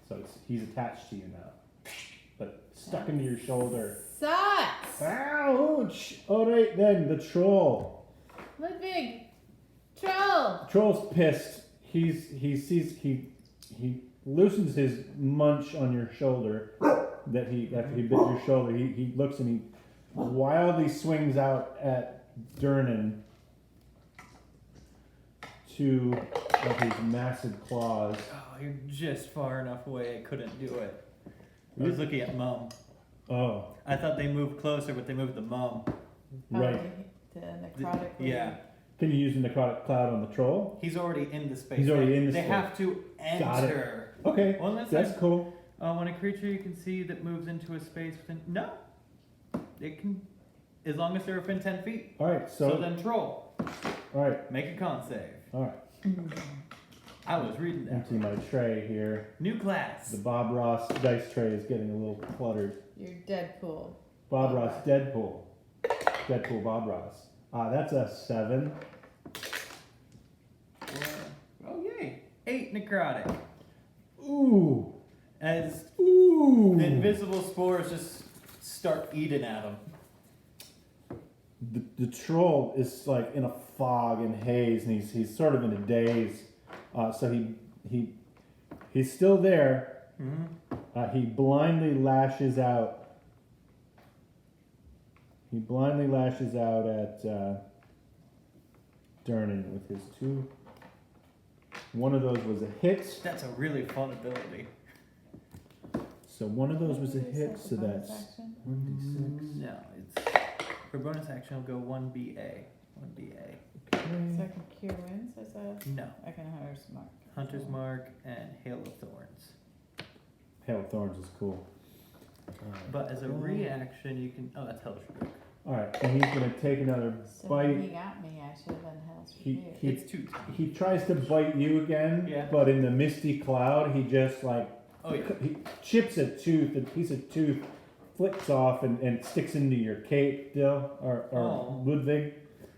So he's attached to you now, but stuck into your shoulder. Sucks! Ouch! All right then, the troll. Ludwig! Troll! Troll's pissed. He loosens his munch on your shoulder. That after he bit your shoulder, he looks and he wildly swings out at Durnan. 2 of his massive claws. Oh, you're just far enough away I couldn't do it. I was looking at Mum. Oh, I thought they moved closer, but they moved the Mum. right. The necrotic. Yeah. Can you use the necrotic cloud on the troll? He's already in the space. He's already in the They space. have to Got it. enter. Okay, One last that's time. cool. When a creature you can see that moves into a space within... No. It can... As long as they're within 10 feet. All right, So so then troll. all right, Make a con save. all right. I was reading that. Empty my tray here. New class. The Bob Ross dice tray is getting a little cluttered. You're Deadpool. Bob Ross, Deadpool. Deadpool, Bob Ross. That's a 7. Oh, yay. 8 necrotic. Ooh. As Ooh. the invisible spores just start eating at him. the troll is like in a fog and haze, and he's sort of in a daze. So he's still there. Mm-hmm. He blindly lashes out. He blindly lashes out at Durnan with his 2. One of those was a hit. That's a really fun ability. So one of those was a hit. Is So that the bonus that's action? 1d6. No, it's for bonus action. I'll go 1BA. 1BA. So I Okay. can cure wounds as a. No. I can hunter's mark. Hunter's Mark and Hail of Thorns. Hail of Thorns is cool. But as a reaction, you can. Oh, that's Hellish Rebuke. All right, and he's gonna take another So when he bite. got me, I should have done Hell's He- Rebuke. he- It's 2. He tries to bite you again, Yeah. but in the misty cloud, he just like Oh yeah. he chips a tooth. A piece of tooth flicks off and sticks into your cape, Dill or Oh. Ludwig.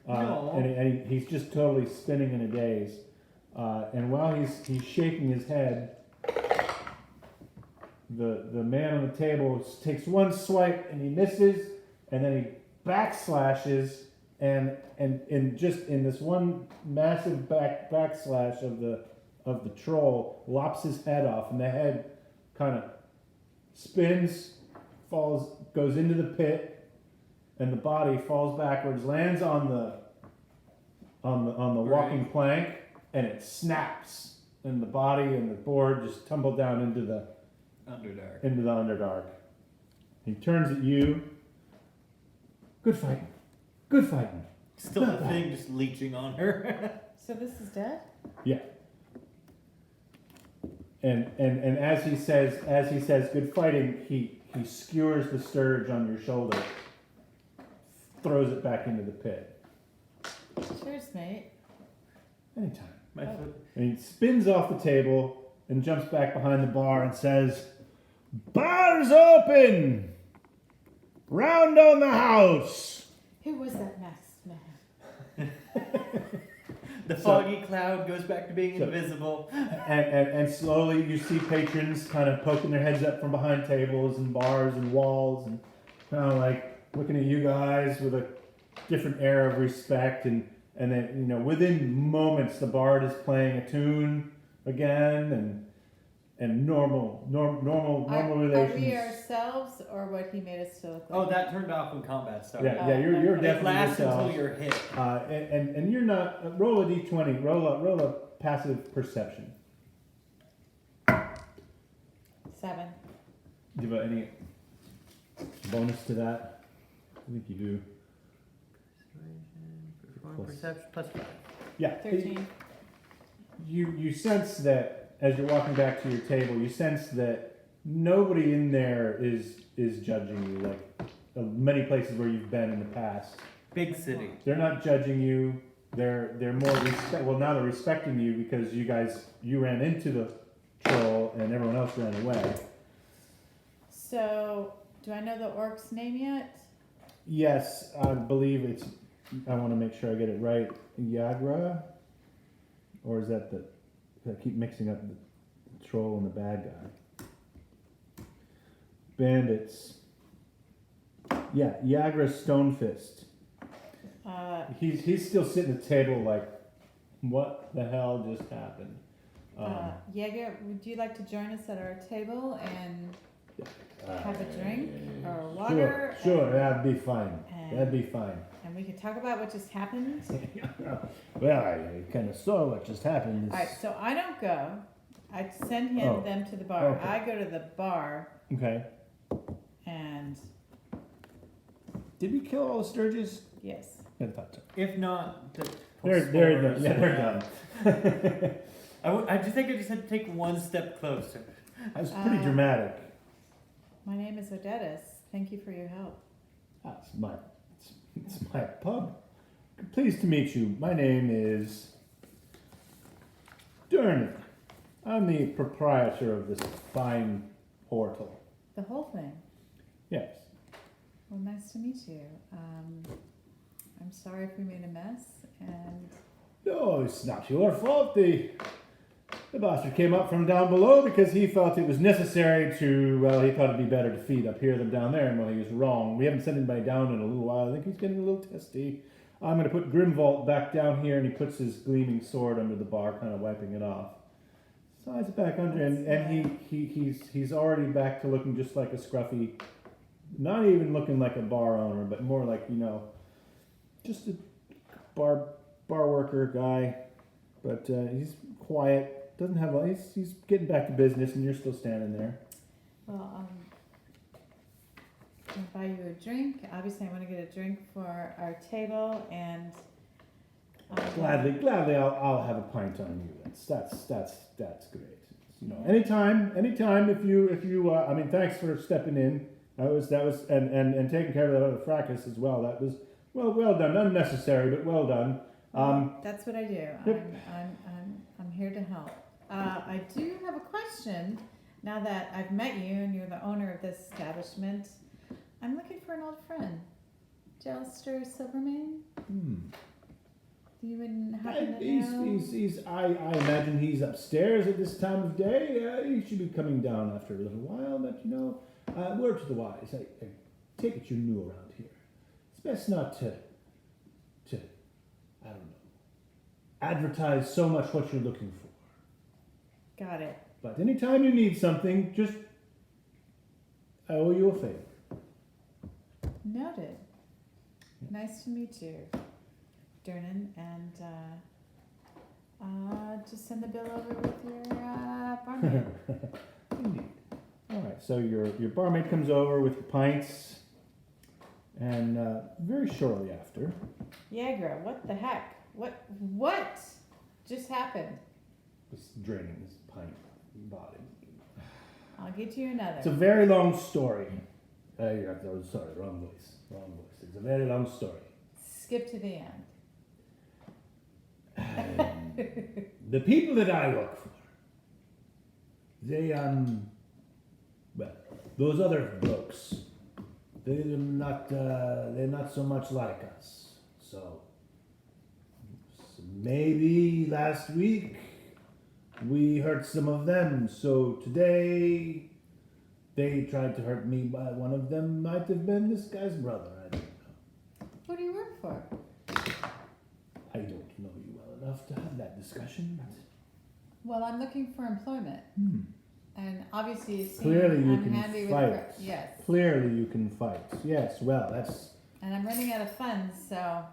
No. And he's just totally spinning in a daze. And while he's shaking his head, the man on the table takes one swipe and he misses, and then he backslashes and just in this one massive backslash of the troll lops his head off, and the head kind of spins, goes into the pit, and the body falls backwards, lands on the walking plank, and it snaps, and the body and the board just tumble down into the Underdark. Underdark. He turns at you. Good fighting. Good fighting. Still the thing just leeching on her. So this is dead? Yeah. And as he says good fighting, he skewers the scourge on your shoulder, throws it back into the pit. Cheers, mate. Anytime. My foot. And he spins off the table and jumps back behind the bar and says, "Bar's open! Round on the house!" Who was that masked man? The foggy cloud goes back to being So- invisible. And slowly you see patrons kind of poking their heads up from behind tables and bars and walls and kind of like looking at you guys with a different air of respect. And then, within moments, the bard is playing a tune again, and normal Are relations. we ourselves or what he made us to look like? Oh, that turned off when combat started. Yeah, you're It definitely lasts yourself. until you're hit. And you're not. Roll a d20. Roll a passive perception. 7. Do you have any bonus to that? I think you do. Perception plus 5. Yeah. 13. You sense that as you're walking back to your table, you sense that nobody in there is judging you like many places where you've been in the past. Big city. They're not judging you. They're more now they're respecting you because you ran into the troll and everyone else ran away. So, do I know the orc's name yet? Yes, I believe it's. I want to make sure I get it right. Yagra, or is that I keep mixing up the troll and the bad guy. Bandits. Yeah, Yagra Stonefist. He's still sitting at the table like, what the hell just happened? Jaeger, would you like to join us at our table and have a drink or water? Sure, that'd be fine. and- That'd be fine. And we could talk about what just happened. Well, I kind of saw what just happened. Alright, so I don't go. I send Oh, them to the bar. okay. I go to the bar Okay. and Did we kill all the sturges? yes. I thought so. If not, They're done. Yeah, they're done. I just think I just had to take one step closer. That was pretty dramatic. My name is Odettis. Thank you for your help. It's my pub. Pleased to meet you. My name is Durnan. I'm the proprietor of this fine portal. The whole thing. Yes. Well, nice to meet you. I'm sorry if we made a mess, and No, it's not your fault. The The bastard came up from down below because he felt it was necessary to, well, he thought it'd be better to feed up here than down there, and well, he was wrong. We haven't sent anybody down in a little while. I think he's getting a little testy. I'm going to put Grimvault back down here, and he puts his gleaming sword under the bar, kind of wiping it off. Slides it back under, and he's already back to looking just like a scruffy, not even looking like a bar owner, but more like, you know, just a bar worker guy. But he's quiet. Doesn't have. He's getting back to business, and you're still standing there. Well, I'll buy you a drink. Obviously, I want to get a drink for our table, and Gladly, I'll have a pint on you. That's great. You know, anytime. If you, I mean, thanks for stepping in. That was, and taking care of that other fracas as well. That was well done. Unnecessary, but well done. that's what I do. Yep. I'm here to help. I do have a question. Now that I've met you and you're the owner of this establishment, I'm looking for an old friend. Jalester Silvermane? Do you even happen to know? I imagine he's upstairs at this time of day. He should be coming down after a little while, but you know, word to the wise. I take it you're new around here. It's best not to I don't know, advertise so much what you're looking for. Got it. But anytime you need something, just I owe you a favor. Noted. Nice to meet you, Durnan, and just send the bill over with your barmaid. Indeed. All right. So your barmaid comes over with your pints, and very shortly after. Jaeger, what the heck? What just happened? Was draining his pint body. I'll get you another. It's a very long story. Sorry, wrong voice. It's a very long story. Skip to the end. The people that I work for, they well, those other blokes, they're not so much like us. So maybe last week we hurt some of them. So today they tried to hurt me. But one of them might have been this guy's brother. I don't know. Who do you work for? I don't know you well enough to have that discussion. But Well, I'm looking for employment, and obviously you've seen clearly you I'm can handy fight. with yes, Clearly you can fight. Yes. Well, that's. and I'm running out of funds, so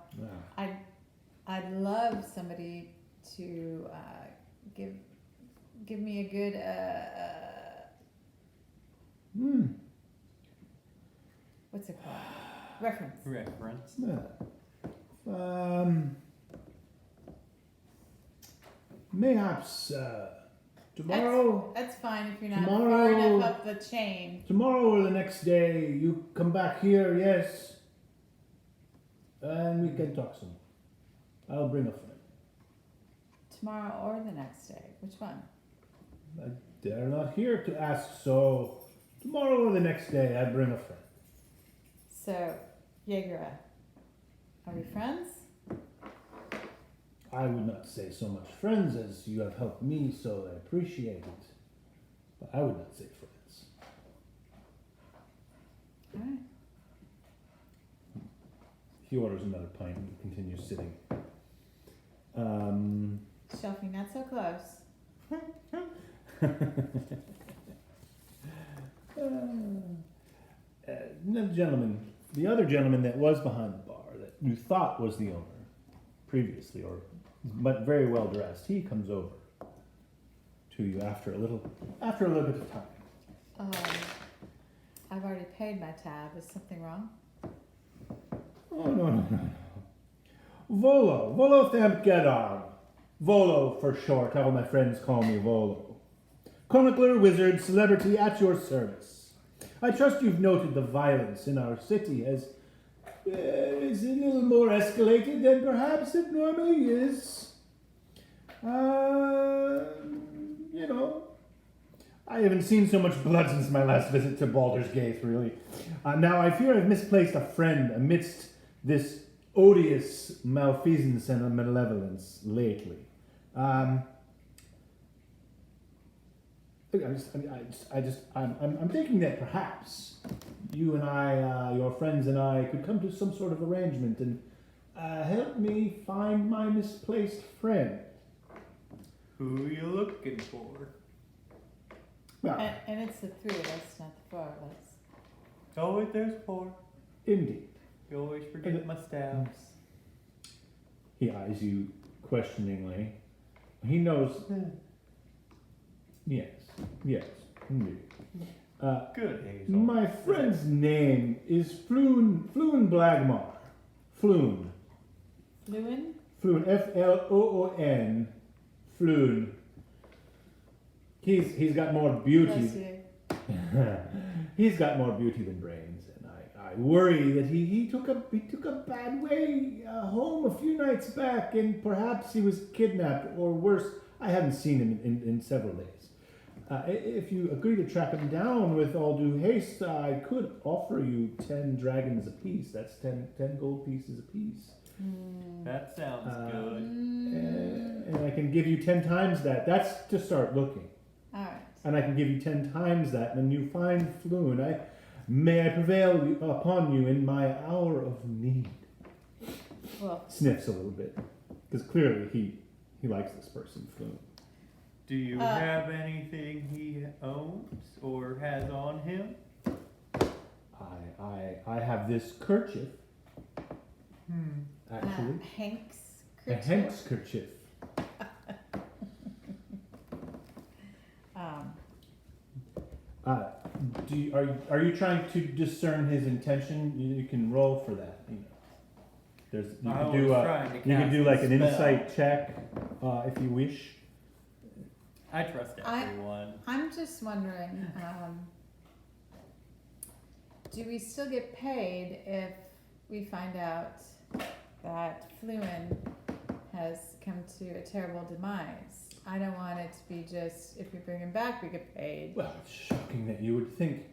I'd love somebody to give me a good what's it called? Reference. Mayhaps tomorrow. That's fine if you're not Tomorrow- far enough up the chain. Tomorrow or the next day, you come back here, yes, and we can talk some. I'll bring a friend. Tomorrow or the next day. Which one? They're not here to ask, so tomorrow or the next day, I bring a friend. So, Jaeger, are we friends? I would not say so much friends as you have helped me, so I appreciate it. But I would not say friends. All right. He orders another pint and continues sitting. Shelfie, not so close. The other gentleman that was behind the bar, that you thought was the owner previously, but very well dressed, he comes over to you after a little bit of time. I've already paid my tab. Is something wrong? Oh, no. Volo Thamkedar. Volo for short, all my friends call me Volo. Chronicler, wizard, celebrity at your service. I trust you've noted the violence in our city as is a little more escalated than perhaps it normally is. You know, I haven't seen so much blood since my last visit to Baldur's Gate, really. Now, I fear I've misplaced a friend amidst this odious malfeasance and malevolence lately. I'm thinking that perhaps you and I, your friends and I, could come to some sort of arrangement and help me find my misplaced friend. Who are you looking for? Well, And it's the three of us, not the four of us. Oh, wait, there's 4. indeed. You always forget my stabs. He eyes you questioningly. He knows. Yes, indeed. Good, Hazel. My friend's name is Floon Blagmar. Floon. Fluin? Floon. Floon. Floon. He's got more beauty. Bless you. He's got more beauty than brains, and I worry that he took a bad way home a few nights back, and perhaps he was kidnapped, or worse, I haven't seen him in several days. If you agree to track him down with all due haste, I could offer you 10 dragons apiece. That's 10 gold pieces apiece. That sounds good. And I can give you 10 times that. That's to start looking. Alright. And I can give you 10 times that. And when you find Floon, may I prevail upon you in my hour of need. Well, Sniffs a little bit. Because clearly he likes this person, Floon. Do you have anything he owns or has on him? I have this kerchief, actually. Hank's A kerchief. Hank's kerchief. Are you trying to discern his intention? You can roll for that. You can do like an insight check if you wish. I trust everyone. I'm just wondering, do we still get paid if we find out that Fluin has come to a terrible demise? I don't want it to be just, if we bring him back, we get paid. Well, it's shocking that you would think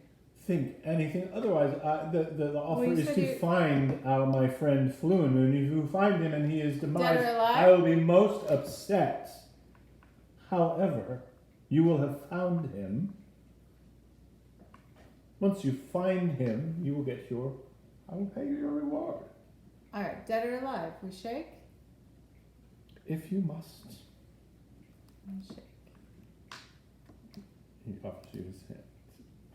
anything otherwise. The offer Well, you is said to you- find my friend Floon. And if you find him and he is demised, Dead or alive? I will be most upset. However, you will have found him. Once you find him, you will get I will pay you your reward. Alright, dead or alive? We shake? If you must. We shake. He offers you his hand.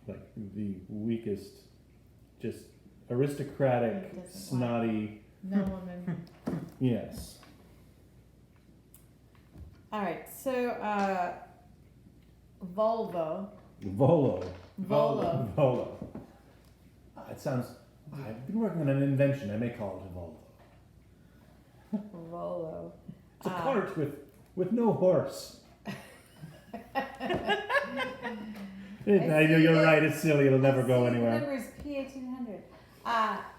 Like the weakest, just aristocratic, He doesn't snotty. No woman. Yes. Alright, so, Volvo. Volo. It sounds. I've been working on an invention. I may call it a Volvo. Volo. It's a cart with no horse. I know you're right. It's silly. It'll never go The anywhere. number is P1800.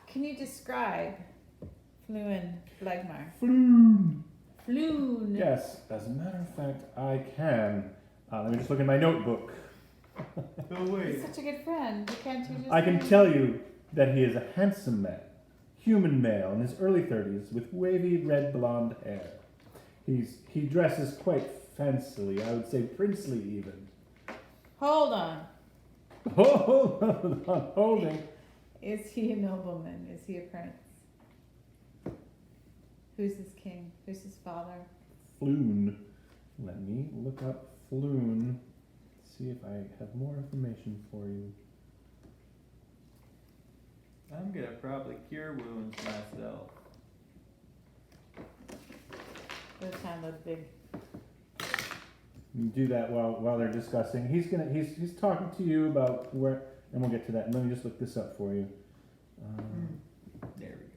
Can you describe Fluin Blagmar? Floon. Yes, as a matter of fact, I can. Let me just look in my notebook. Oh, He's wait. such a good friend. Can't you just I can tell you that he is a handsome man, human male in his early 30s with wavy red blonde hair. He dresses quite fancily, I would say princely even. Hold on. Hold on, holding. Is he a nobleman? Is he a prince? Who's his king? Who's his father? Floon. Let me look up Floon. See if I have more information for you. I'm gonna probably cure wounds myself. Those sound look big. You do that while they're discussing. He's talking to you about where, and we'll get to that. And let me just look this up for you. There we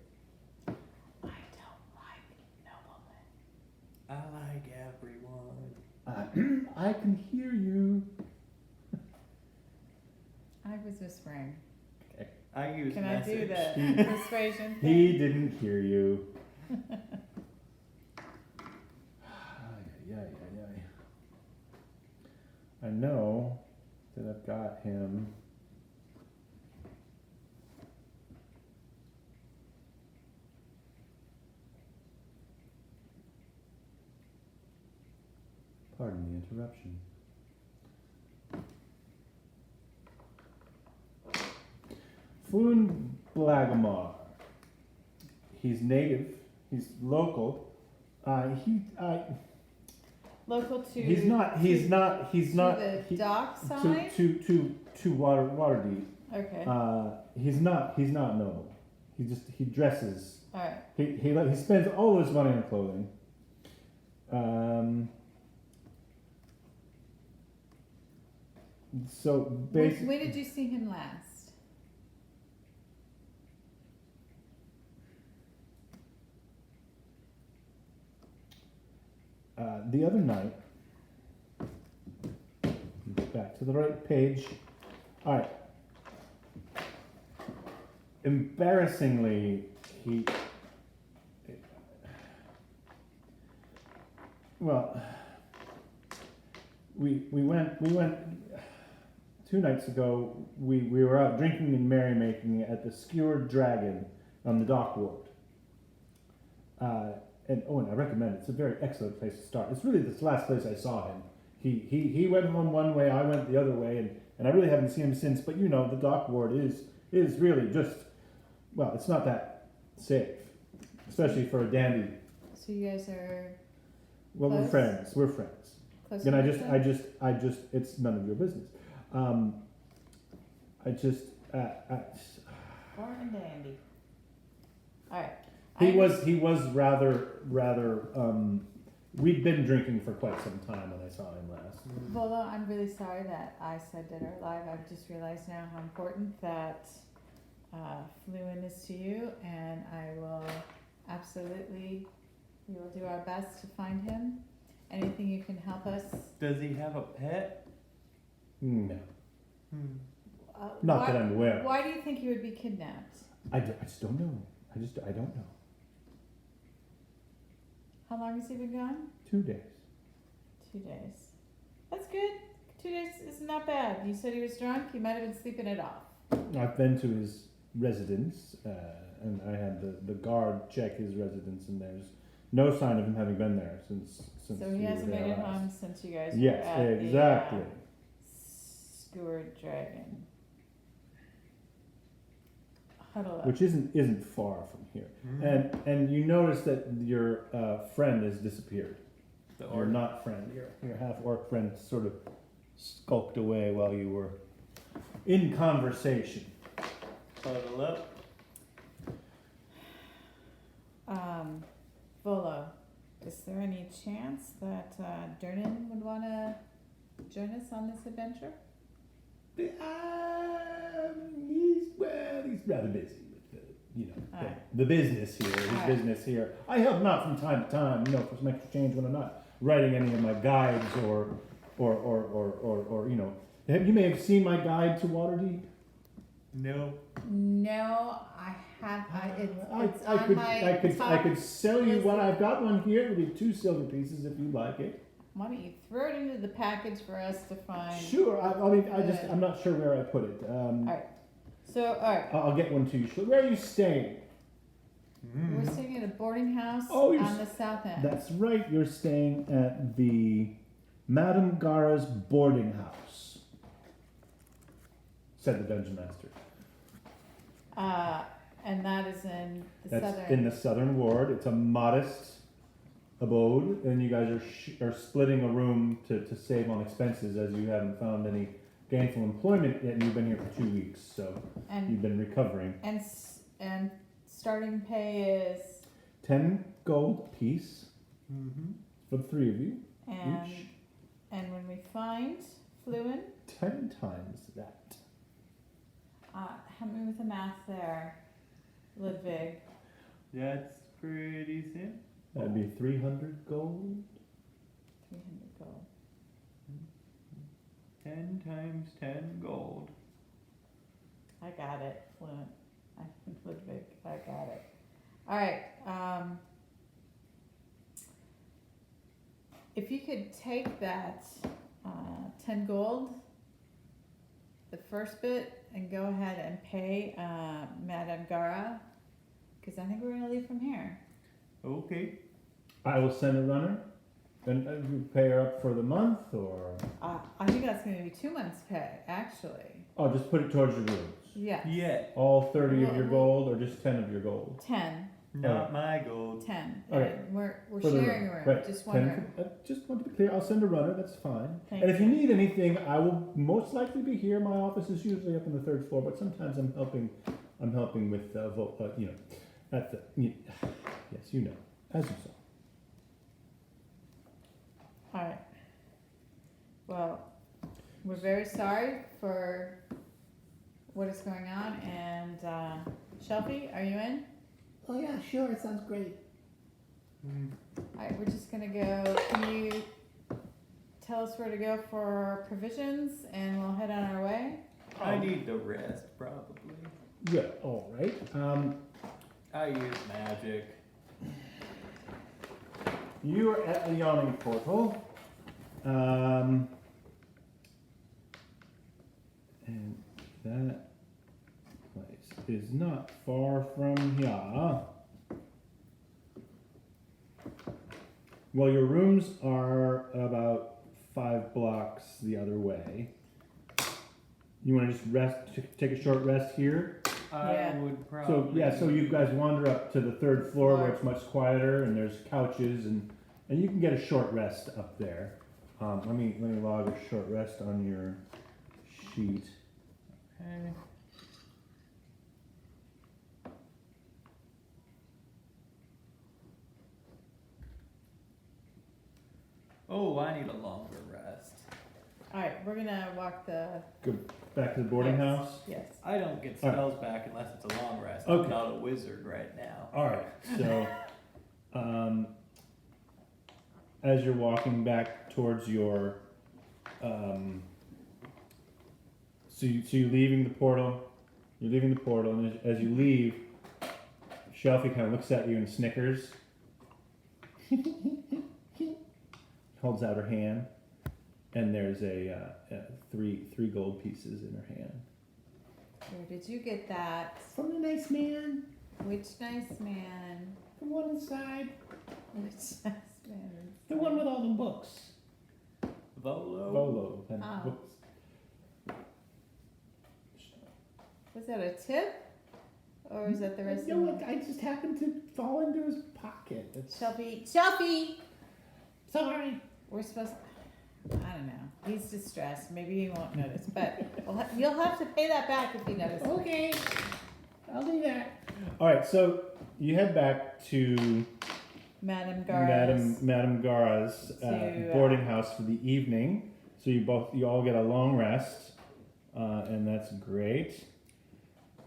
go. I don't like noblemen. I like everyone. I can hear you. I was whispering. I use Can message. I do the persuasion thing? He didn't hear you. I know that I've got him. Pardon the interruption. Fluin Blagamar. He's native. He's local. Local to. He's not. He's not. He's to not. the dock side. To Waterdeep. Okay. He's not noble. He dresses. All right. He spends all his money on clothing. So basically, When did you see him last? the other night. Back to the right page. All right. Embarrassingly, well, we went 2 nights ago. We were out drinking and merrymaking at the Skewered Dragon on the dock ward. And Owen, I recommend it. It's a very excellent place to start. It's really the last place I saw him. He went home one way, I went the other way, and I really haven't seen him since. But you know, the dock ward is really just, well, it's not that safe, especially for a dandy. So you guys are. Well, Close? we're friends. Close And I friends just, it's none of your business. Born and dandy. All right. He was rather, we'd been drinking for quite some time when I saw him last. Volo, I'm really sorry that I said dinner live. I've just realized now how important that Fluin is to you, and I will absolutely, we will do our best to find him. Anything you can help us. Does he have a pet? No, Uh, not why, that I'm aware of. Why do you think he would be kidnapped? I just don't know. I don't know. How long has he been gone? 2 days. 2 days. That's good. 2 days is not bad. You said he was drunk. He might have been sleeping it off. I've been to his residence, and I had the guard check his residence, and there's no sign of him having been there since So he we hasn't were there made it last. home since you guys Yes, were at exactly. the Skewered Dragon. Huddle up. Which isn't far from here. And you notice that your friend has disappeared. The Or orc. not friend, your half-orc friend sort of skulked away while you were in conversation. Huddle up. Volo, is there any chance that Durnan would want to join us on this adventure? He's rather busy with Alright. the business here, his Alright. business here. I help him out from time to time, for some extra change when I'm not writing any of my guides or you may have seen my guide to Waterdeep. No. No, I have. It's I on could, my I could, I top could sell you list. one. I've got one here. It'll be 2 silver pieces if you'd like it. Why don't you throw it into the package for us to find? Sure. I'm not sure where I put it. Alright. So, alright. I'll get one to you. Where are you staying? We're staying at a boarding house Oh, on the south end. That's right. You're staying at the Madame Gara's boarding house, said the dungeon master. And that is in the That's southern. in the southern ward. It's a modest abode, and you guys are splitting a room to save on expenses, as you haven't found any gainful employment yet, and you've been here for 2 weeks, so and you've been recovering. and starting pay is 10 gold piece for the 3 of you. and Each. and when we find Fluin, 10 times that. help me with the math there, Ludwig. That's pretty simple. That'd be 300 gold. 300 gold. 10 times 10 gold. I got it, Fluent. Ludwig, I got it. All right. If you could take that 10 gold, the first bit, and go ahead and pay Madame Gara, because I think we're going to leave from here. Okay. I will send a runner. And you pay her up for the month, or I think that's going to be 2 months' pay, actually. oh, just put it towards your rooms. Yes. Yeah. All 30 of your Well, gold, or just 10 of your gold? 10. Not my gold. 10. Okay. And we're For the sharing a room, Right. just one 10 room. just want to be clear. I'll send a runner. That's fine. Thank and if you you. need anything, I will most likely be here. My office is usually up on the 3rd floor, but sometimes I'm helping. I'm helping with at the yes, you know, as you saw. All right. Well, we're very sorry for what is going on. And Shelby, are you in? Oh yeah, sure. It sounds great. All right, we're just gonna go. Can you tell us where to go for provisions, and we'll head on our way? I need the rest, probably. Yeah. All right. I use magic. You are at the Yawning Portal. And that place is not far from here. Well, your rooms are about 5 blocks the other way. You want to just rest, take a short rest here? Yeah. I would probably. So you guys wander up to the 3rd floor where it's much quieter and there's couches and you can get a short rest up there. Let me log a short rest on your sheet. Okay. Oh, I need a longer rest. All right, we're gonna walk the. Go back to the boarding Yes. house. Yes. I don't get All right. spells back unless it's a long rest. Okay. I'm not a wizard right now. All right. So, as you're walking back towards your, so you're leaving the portal. You're leaving the portal, and as you leave, Shelfie kind of looks at you and snickers. Holds out her hand, and there's three gold pieces in her hand. Where did you get that? From the nice man, Which nice man? the one inside, Which nice man? the one with all the books. Volo? Volo. And Oh. books. Was that a tip? Or is that the rest No, of I just happened to fall into his pocket. It's Shelby? Shelby! sorry. We're supposed I don't know. He's distressed. Maybe he won't notice. But you'll have to pay that back if you notice. Okay, I'll do that. All right, so you head back to Madame Garras. Madame Gara's To, boarding house for the evening. So you all get a long rest, and that's great.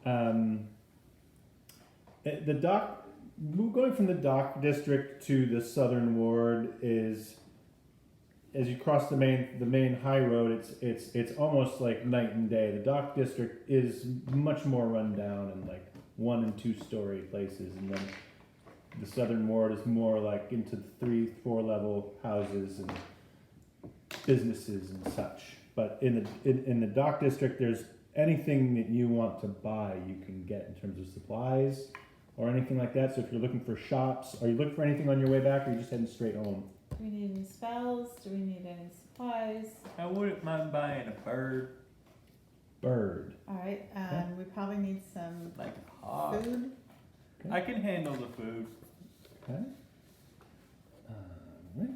The dock, going from the dock district to the southern ward is, as you cross the main high road, it's almost like night and day. The dock district is much more run down and like 1 and 2 story places, and then the southern ward is more like into the 3-4 level houses and businesses and such. But in the dock district, there's anything that you want to buy, you can get in terms of supplies or anything like that. So if you're looking for shops, are you looking for anything on your way back, or are you just heading straight home? Do we need any spells? Do we need any supplies? I wouldn't mind buying a bird, Bird. All right. Okay. We probably need some like a hawk. food. I can handle the food. Okay. Right.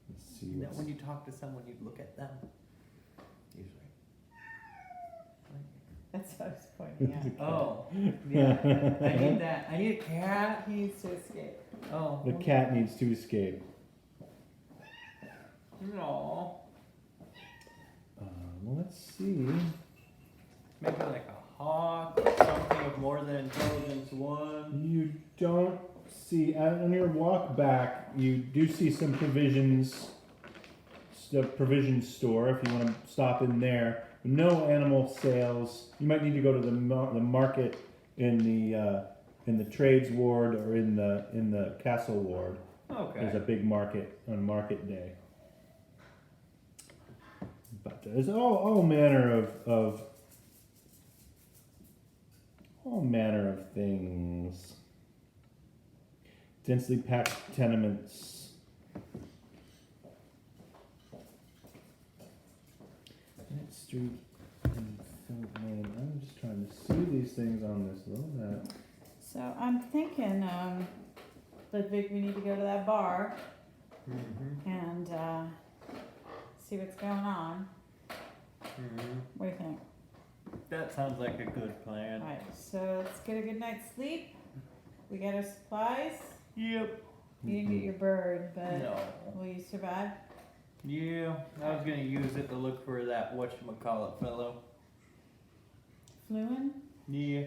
Let's see. Now, What's... when you talk to someone, you look at them. Usually. That's what I was pointing out. Oh, yeah. I need that. I need a cat. He needs to escape. Oh. The cat needs to escape. No. Well, let's see. Maybe like a hawk, something of more than intelligence 1. You don't see, on your walk back, you do see some provisions, the provision store, if you want to stop in there. No animal sales. You might need to go to the market in the trades ward or in the castle ward. Okay. There's a big market on market day. But there's all manner of things. Densely packed tenements. Street and Philip Main. I'm just trying to see these things on this little map. So I'm thinking, Ludwig, we need to go to that bar Mm-hmm. and see what's going on. Mm-hmm. What do you think? That sounds like a good plan. Alright, so let's get a good night's sleep. We got our supplies. Yep. You didn't get your bird, but No. will you survive? Yeah, I was gonna use it to look for that whatchamacallit fellow. Fluin? Yeah.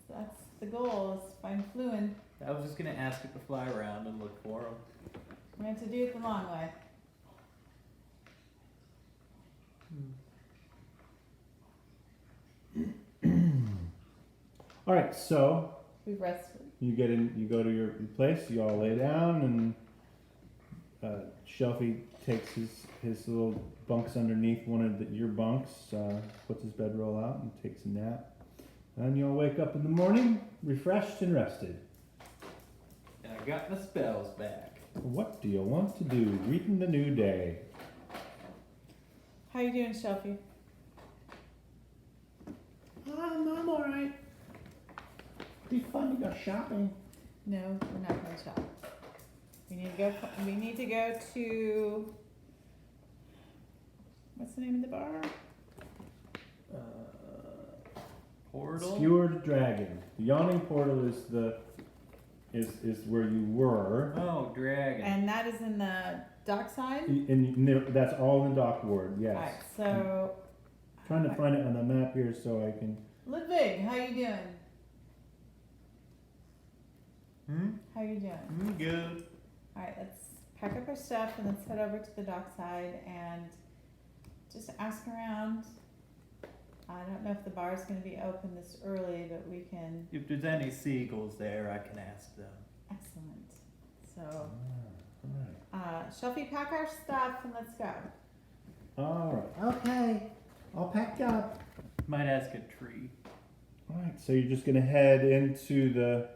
That's the goal, is to find Fluin. I was just gonna ask it to fly around and look for him. We're going to do it the long way. All right, so We've rested. you get in, you go to your place, you all lay down, and Shelfie takes his little bunks underneath one of your bunks, puts his bedroll out, and takes a nap. And you all wake up in the morning, refreshed and rested. And I got my spells back. What do you want to do? Greeting the new day. How you doing, Shelfie? I'm alright. Be fun to go shopping. No, we're not going to shop. We need to go. We need to go to. What's the name of the bar? Portal? Skewered Dragon. The Yawning Portal is where you were. Oh, dragon. And that is in the dockside. And that's all in Dock Ward, yes. Alright, so Trying to find it on the map here so I can. Ludwig, how you doing? Hmm? How you doing? Good. Alright, let's pack up our stuff and let's head over to the dockside and just ask around. I don't know if the bar's gonna be open this early, but we can. If there's any seagulls there, I can ask them. Excellent. So, Alright. Shelfie, pack our stuff and let's go. Alright. Okay, all packed up. Might ask a tree. Alright, so you're just gonna head into the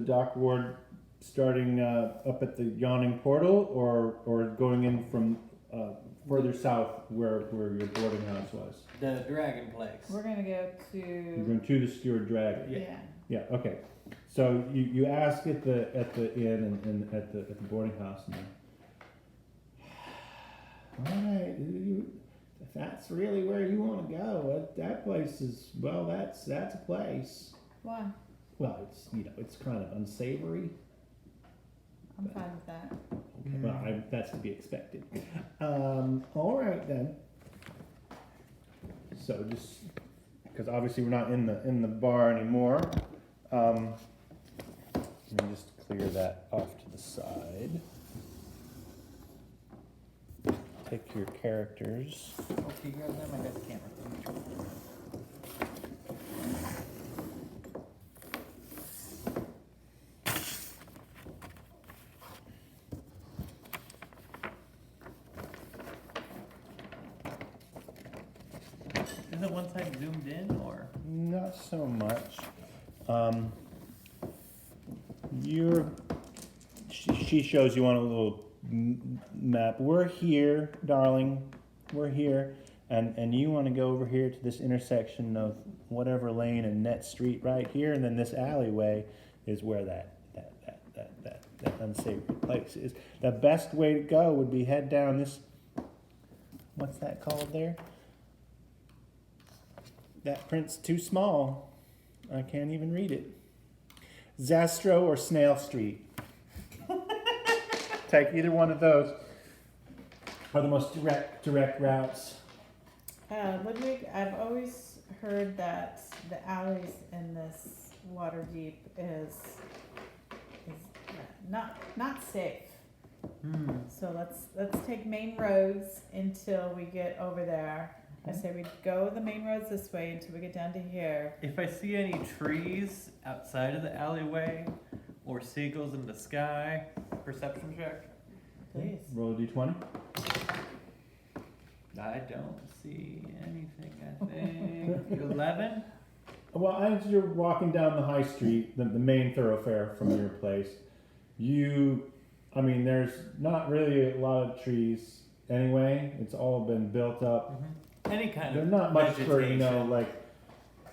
Dock Ward, starting up at the Yawning Portal, or going in from further south where your boarding house was. The dragon place. We're gonna go You're to. going to the Skewered Dragon. Yeah. Yeah. Okay. So you ask at the inn and at the boarding house, and Alright, if that's really where you want to go, that place is, well, that's a place. Why? well, it's it's kind of unsavory. I'm fine with that. Okay, well, that's to be expected. All right then. So just because obviously we're not in the bar anymore, let me just clear that off to the side. Take your characters. Okay, grab them. I got the camera. Is it one side zoomed in or? Not so much. She shows you on a little map. We're here, darling. We're here, and you want to go over here to this intersection of whatever lane and Net Street right here, and then this alleyway is where that unsavory place is. The best way to go would be head down this. What's that called there? That print's too small. I can't even read it. Zastro or Snail Street. Take either one of those. Are the most direct routes. Ludwig, I've always heard that the alleys in this Waterdeep is not safe. So let's take main roads until we get over there. I say we go the main roads this way until we get down to here. If I see any trees outside of the alleyway or seagulls in the sky, perception check. Please. Roll a d20. I don't see anything, I think. 11? Well, as you're walking down the high street, the main thoroughfare from your place, there's not really a lot of trees anyway. It's all been built up. Any kind There's of not much for, vegetation. like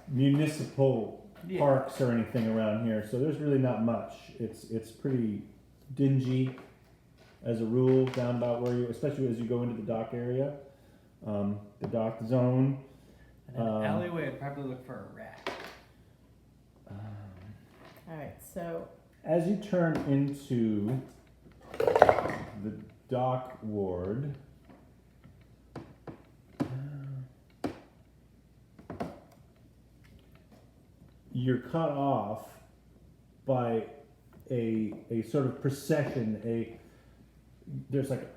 municipal Yeah. parks or anything around here, so there's really not much. It's pretty dingy as a rule down about where you, especially as you go into the dock area, the dock zone. And an alleyway, I'd probably look for a rat. Alright, so As you turn into the dock ward, you're cut off by a sort of procession. There's like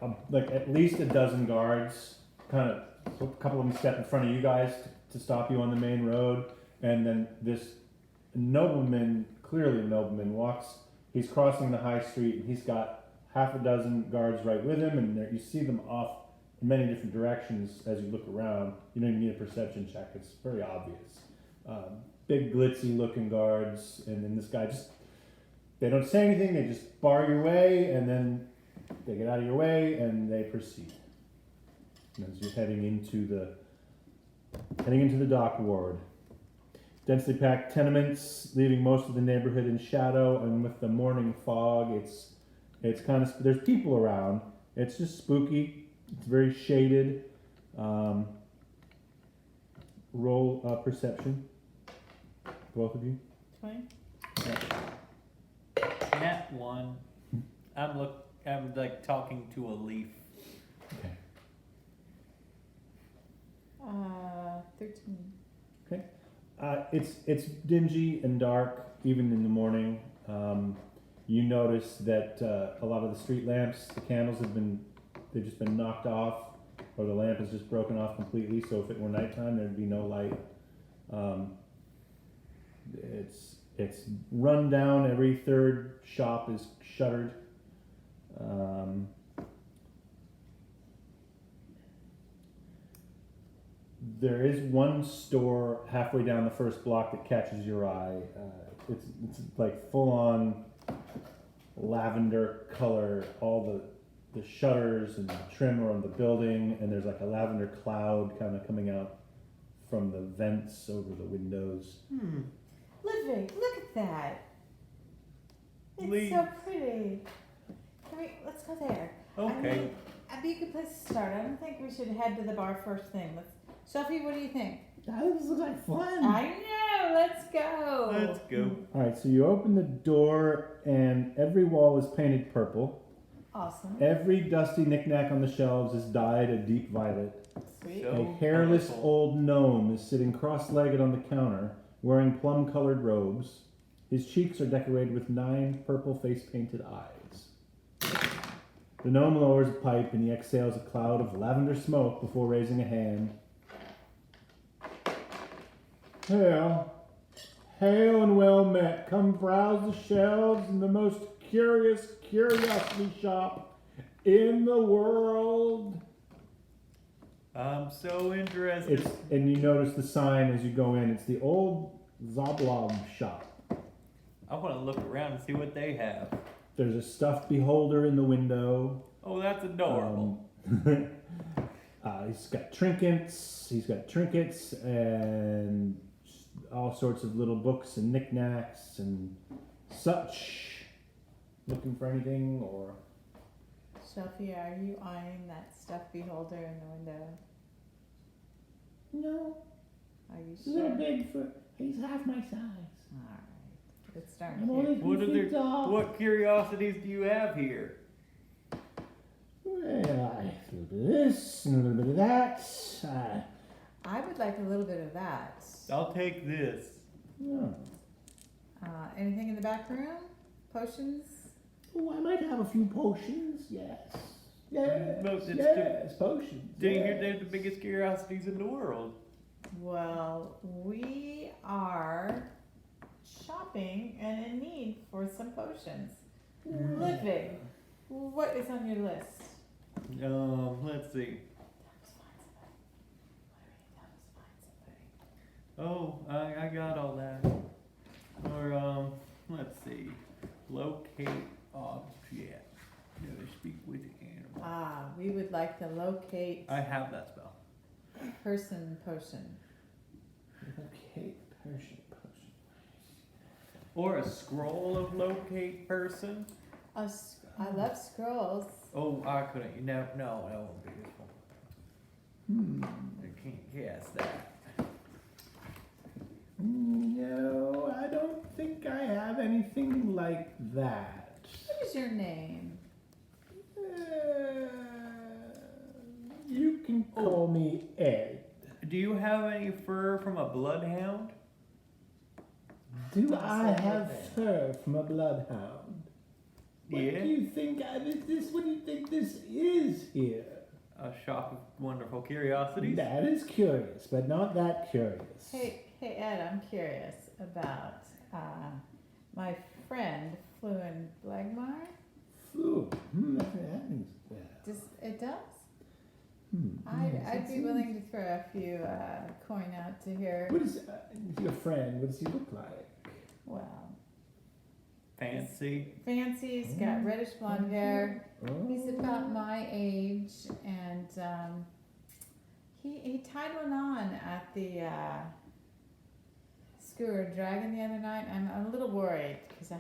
at least a dozen guards, kind of a couple of them step in front of you guys to stop you on the main road, and then this nobleman, clearly a nobleman, walks. He's crossing the high street, and he's got half a dozen guards right with him, and you see them off in many different directions as you look around. You don't even need a perception check; it's very obvious. Big glitzy looking guards, and then this guy they don't say anything, they just bar your way, and then they get out of your way and they proceed. And as you're heading into the dock ward. Densely packed tenements, leaving most of the neighborhood in shadow, and with the morning fog, it's kind of, there's people around. It's just spooky. It's very shaded. Roll perception, both of you. 20. Nat 1. I'm like talking to a leaf. Okay. 13. It's dingy and dark, even in the morning. You notice that a lot of the street lamps, the candles they've just been knocked off, or the lamp is just broken off completely. So if it were nighttime, there'd be no light. It's run down. Every third shop is shuttered. There is one store halfway down the first block that catches your eye. It's like full on lavender color. All the shutters and the trim are on the building, and there's like a lavender cloud kind of coming out from the vents over the windows. Ludwig, look at that. It's Leave. so pretty. Let's go there. Okay. I mean, that'd be a good place to start. I don't think we should head to the bar first thing. Sophie, what do you think? This looks like fun. I know. Let's go. Let's go. All right, so you open the door, and every wall is painted purple. Awesome. Every dusty knickknack on the shelves is dyed a deep violet. Sweet. So- A hairless colorful. old gnome is sitting cross-legged on the counter, wearing plum-colored robes. His cheeks are decorated with 9 purple face-painted eyes. The gnome lowers a pipe and he exhales a cloud of lavender smoke before raising a hand. Hail and well met. Come browse the shelves in the most curious curiosity shop in the world. I'm so interested. And you notice the sign as you go in. It's the old Zablob shop. I want to look around and see what they have. There's a stuffed beholder in the window. Oh, that's adorable. He's got trinkets. And all sorts of little books and knickknacks and such. Looking for anything or? Sophie, are you eyeing that stuffed beholder in the window? No, Are you he's a little sure? big for. He's half my size. Alright. It's starting I'm to only get... What 2 are there? feet tall. What curiosities do you have here? Well, a little bit of this and a little bit of that. I would like a little bit of that. I'll take this. Oh, Anything in the back room? Potions? I might have a few potions. Yes. Most it's Yes, potions. Do you hear yes. they're the biggest curiosities in the world? Well, we are shopping and in need for some potions. Ludwig, what is on your list? Let's see. Oh, I got all that. Or, let's see. Locate object. Never speak with animal. We would like to locate I have that spell. person potion. Okay, Persian. Or a scroll of locate person. I love scrolls. Oh, I couldn't. No, that won't be useful. I can't guess that. No, I don't think I have anything like that. What is your name? You can call me Ed. Do you have any fur from a bloodhound? Do I have fur from a bloodhound? What Yeah. do you think what do you think this is here? A shop of wonderful curiosities. That is curious, but not that curious. Hey Ed, I'm curious about my friend Fluin Blagmar. Ooh, that rings a bell. It does? Yes, I'd it be seems- willing to throw a few coin out to hear. What is your friend? What does he look like? Well, Fancy. fancy. He's got reddish blonde hair. Oh. He's about my age, and he tied one on at the Skewer Dragon the other night. I'm a little worried because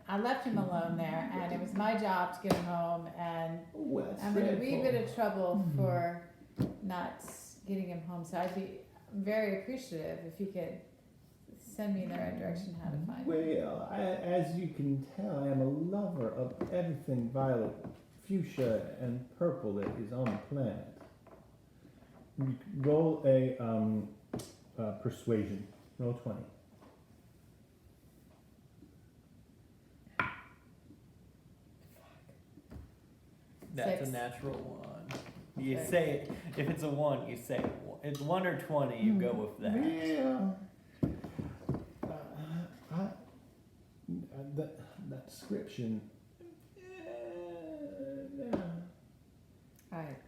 I left him alone there, and it was my job to get him home, and Oh, that's I'm in a wee dreadful. bit of trouble for not getting him home. So I'd be very appreciative if you could send me in the right direction how to find him. Well, as you can tell, I am a lover of everything violet, fuchsia, and purple that is on the planet. You can roll a persuasion. Roll 20. That's 6. a natural one. You 6. say it. If it's a 1, you say it. It's 1 or 20, you go with that. Yeah. That description. No. All right.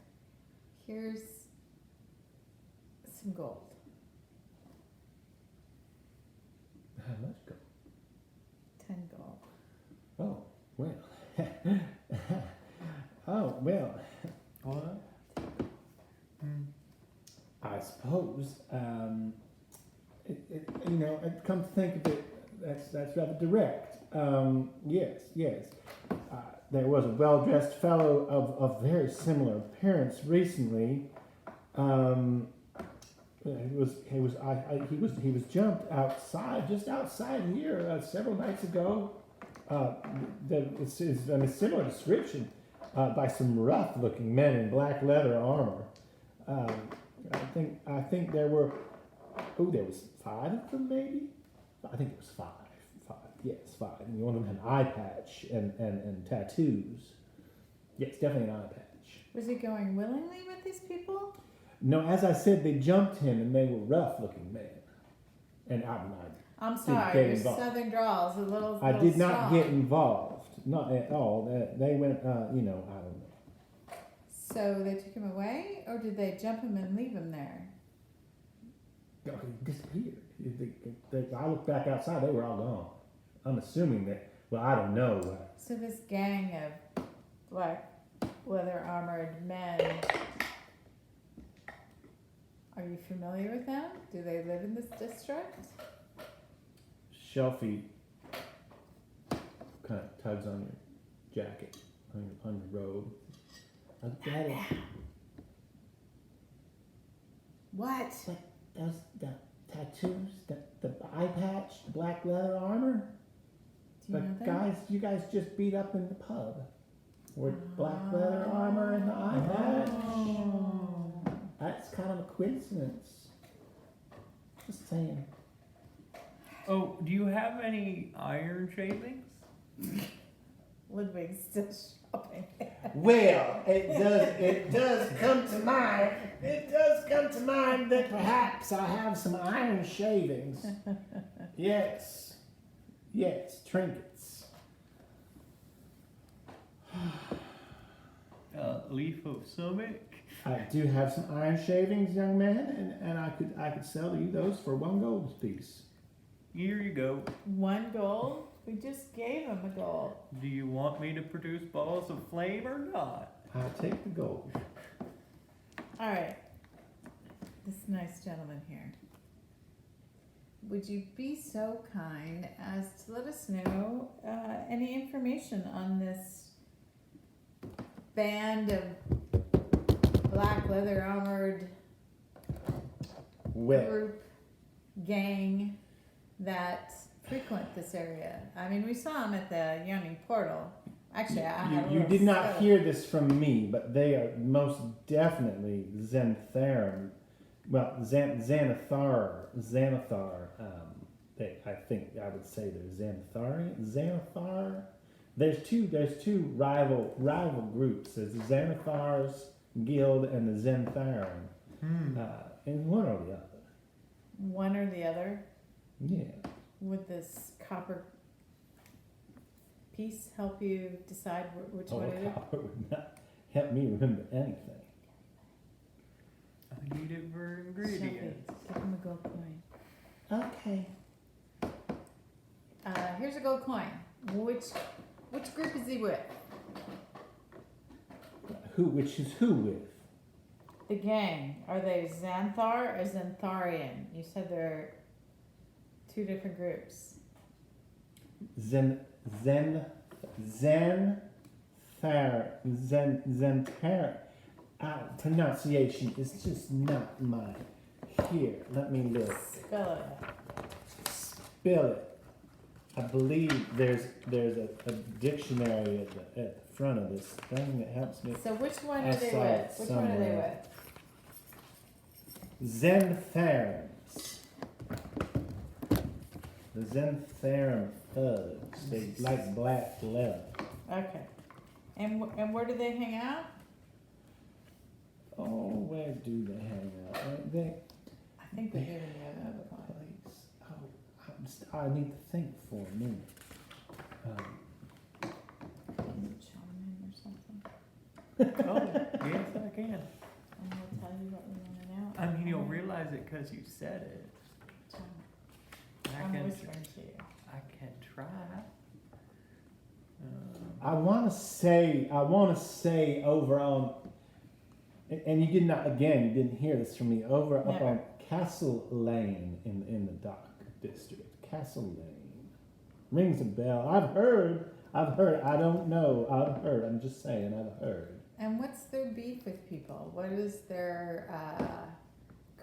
Here's some gold. How much gold? 10 gold. Oh, well. Oh, well. What? I suppose, come to think of it, that's rather direct. Yes. There was a well-dressed fellow of very similar appearance recently. He was jumped outside, just outside here, several nights ago. It's a similar description by some rough-looking men in black leather armor. I think there was 5 of them, maybe. I think it was 5. Yes, 5. And one of them had an eye patch and tattoos. Yes, definitely an eye patch. Was he going willingly with these people? No, as I said, they jumped him, and they were rough-looking men. And I'm Didn't sorry, get your involved. southern drawl's a little. I little did not strong. get involved, not at all. They went, I don't know. So they took him away, or did they jump him and leave him there? He disappeared. I looked back outside; they were all gone. I'm assuming that. Well, I don't know. So this gang of black leather armored men. Are you familiar with them? Do they live in this district? Shelfie kind of tugs on your jacket, on your robe. I looked at it. What? Those the tattoos, the eye patch, the black leather armor. Do you know them? You guys just beat up in the pub. With black leather armor and the eye patch. Oh. That's kind of a coincidence. Just saying. Oh, do you have any iron shavings? Ludwig's still shopping. Well, it does come to mind. It does come to mind that perhaps I have some iron shavings. Yes, trinkets. Leaf of Summit. I do have some iron shavings, young man, and I could sell you those for 1 gold piece. Here you go. 1 gold? We just gave him a gold. Do you want me to produce balls of flame or not? I take the gold. All right. This nice gentleman here. Would you be so kind as to let us know any information on this band of black leather armored Well, group, gang that frequent this area? I mean, we saw them at the Yawning Portal. Actually, I had a you little did not scope. hear this from me, but they are most definitely Xantharum. Well, Xanathar. I think I would say they're Xanathar. There's two rival groups. There's the Xanathar's Guild and the Xantharum. And one or the other. One or the other. Yeah. Would this copper piece help you decide which one it is? Copper would not help me remember anything. I need it for Shelby, ingredients. give him a gold coin. Okay. Here's a gold coin. Which group is he with? Which is who with? The gang. Are they Xanthar or Xantharian? You said they're two different groups. Xanthar. Pronunciation is just not mine. Here, let me look. Spell it. Spell it. I believe there's a dictionary at the front of this thing that helps me. So which one I are they saw it with? Which one are they somewhere. with? Xantharums. The Xantharum thugs. They like black leather. Okay. And where do they hang out? Oh, where do they hang out? They I think they're giving you another coin. place. Oh, I need to think for a minute. Charmin or something. Oh, yes, I can. And we'll tell you what we want to know. I mean, you'll realize it because you said it. I'm whispering to you. I can try. I want to say over on, and you didn't hear this from me, over up Never. on Castle Lane in the Dock District. Castle Lane. Rings a bell. I've heard, I don't know, I've heard, I'm just saying, I've heard. And what's their beef with people? What is their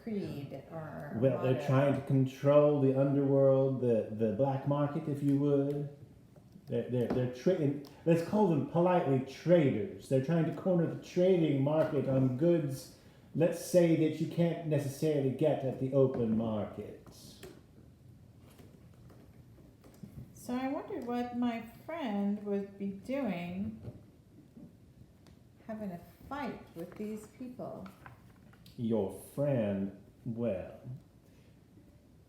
creed or Well, they're motto? trying to control the underworld, the black market, if you would. Let's call them politely traders. They're trying to corner the trading market on goods, let's say, that you can't necessarily get at the open markets. So I wondered what my friend would be doing, having a fight with these people. Your friend, well,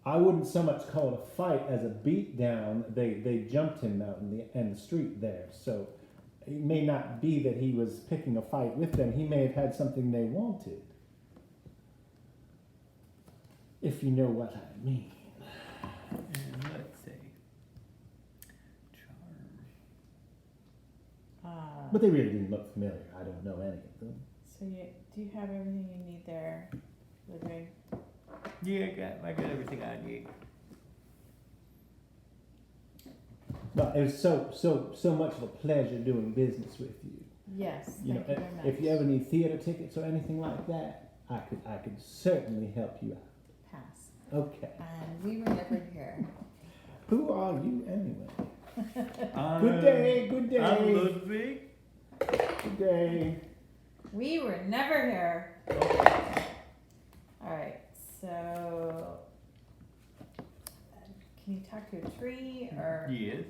I wouldn't so much call it a fight as a beatdown. They jumped him out in the street there. So it may not be that he was picking a fight with them. He may have had something they wanted. If you know what I mean. And let's see. Charm. But they really didn't look familiar. I don't know any of them. So do you have everything you need there, Ludwig? Yeah, I got everything I need. Well, it was so much of a pleasure doing business with you. Yes, You thank know, you very much. if you ever need theater tickets or anything like that, I could certainly help you out. Pass. Okay. And we were never here. Who are you anyway? I'm Good day, good day. I'm Ludwig. Good day. We were never here. All right, so can you talk to a tree or Yes.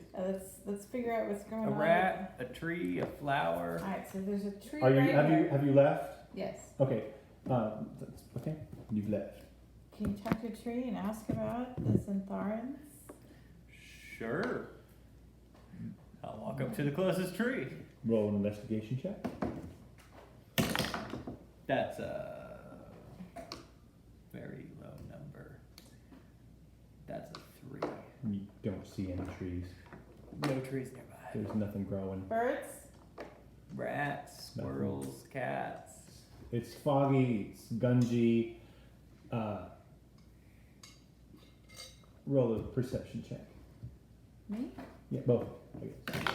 let's figure out what's going A on. rat, a tree, a flower. All right, so there's a tree Are you right here. have you left? Yes. Okay. Okay. You've left. Can you talk to a tree and ask about the Xantharans? Sure. I'll walk up to the closest tree. Roll an investigation check. That's a very low number. That's a 3. You don't see any trees. No trees nearby. There's nothing growing. Birds? Rats, squirrels, cats. It's foggy, it's gungy. Roll a perception check. Me? Yeah, both. I guess.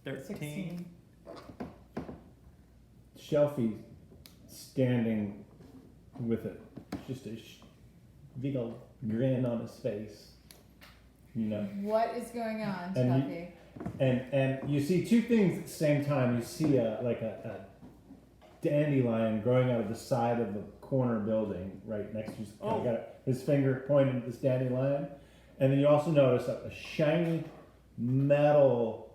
13. Shelfie standing with just a big old grin on his face. You know. What is going on, And Tuffy? And you see two things at the same time. You see a dandelion growing out of the side of the corner building right next to his, got his finger pointed at this dandelion. And then you also notice a shiny metal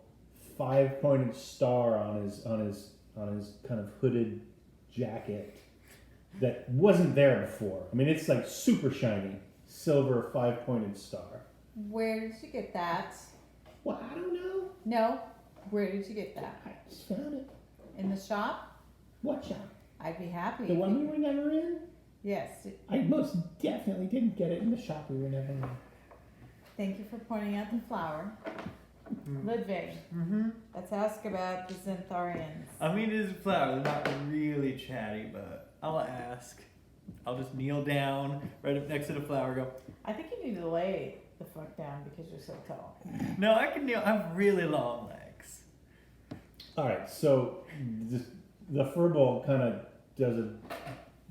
5-pointed star on his kind of hooded jacket that wasn't there before. I mean, it's like super shiny, silver 5-pointed star. Where did you get that? Well, I don't know. No. Where did you get that? I just found it. In the shop? What shop? I'd be happy. The if one you- we were never in? Yes. I most definitely didn't get it in the shop we were never in. Thank you for pointing out the flower. Ludwig, Mm-hmm. let's ask about the Zentharians. I mean, it is a flower. They're not really chatty, but I'll ask. I'll just kneel down right up next to the flower. Go. I think you need to lay the fuck down because you're so tall. No, I can kneel. I have really long legs. All right, so the furball kind of does a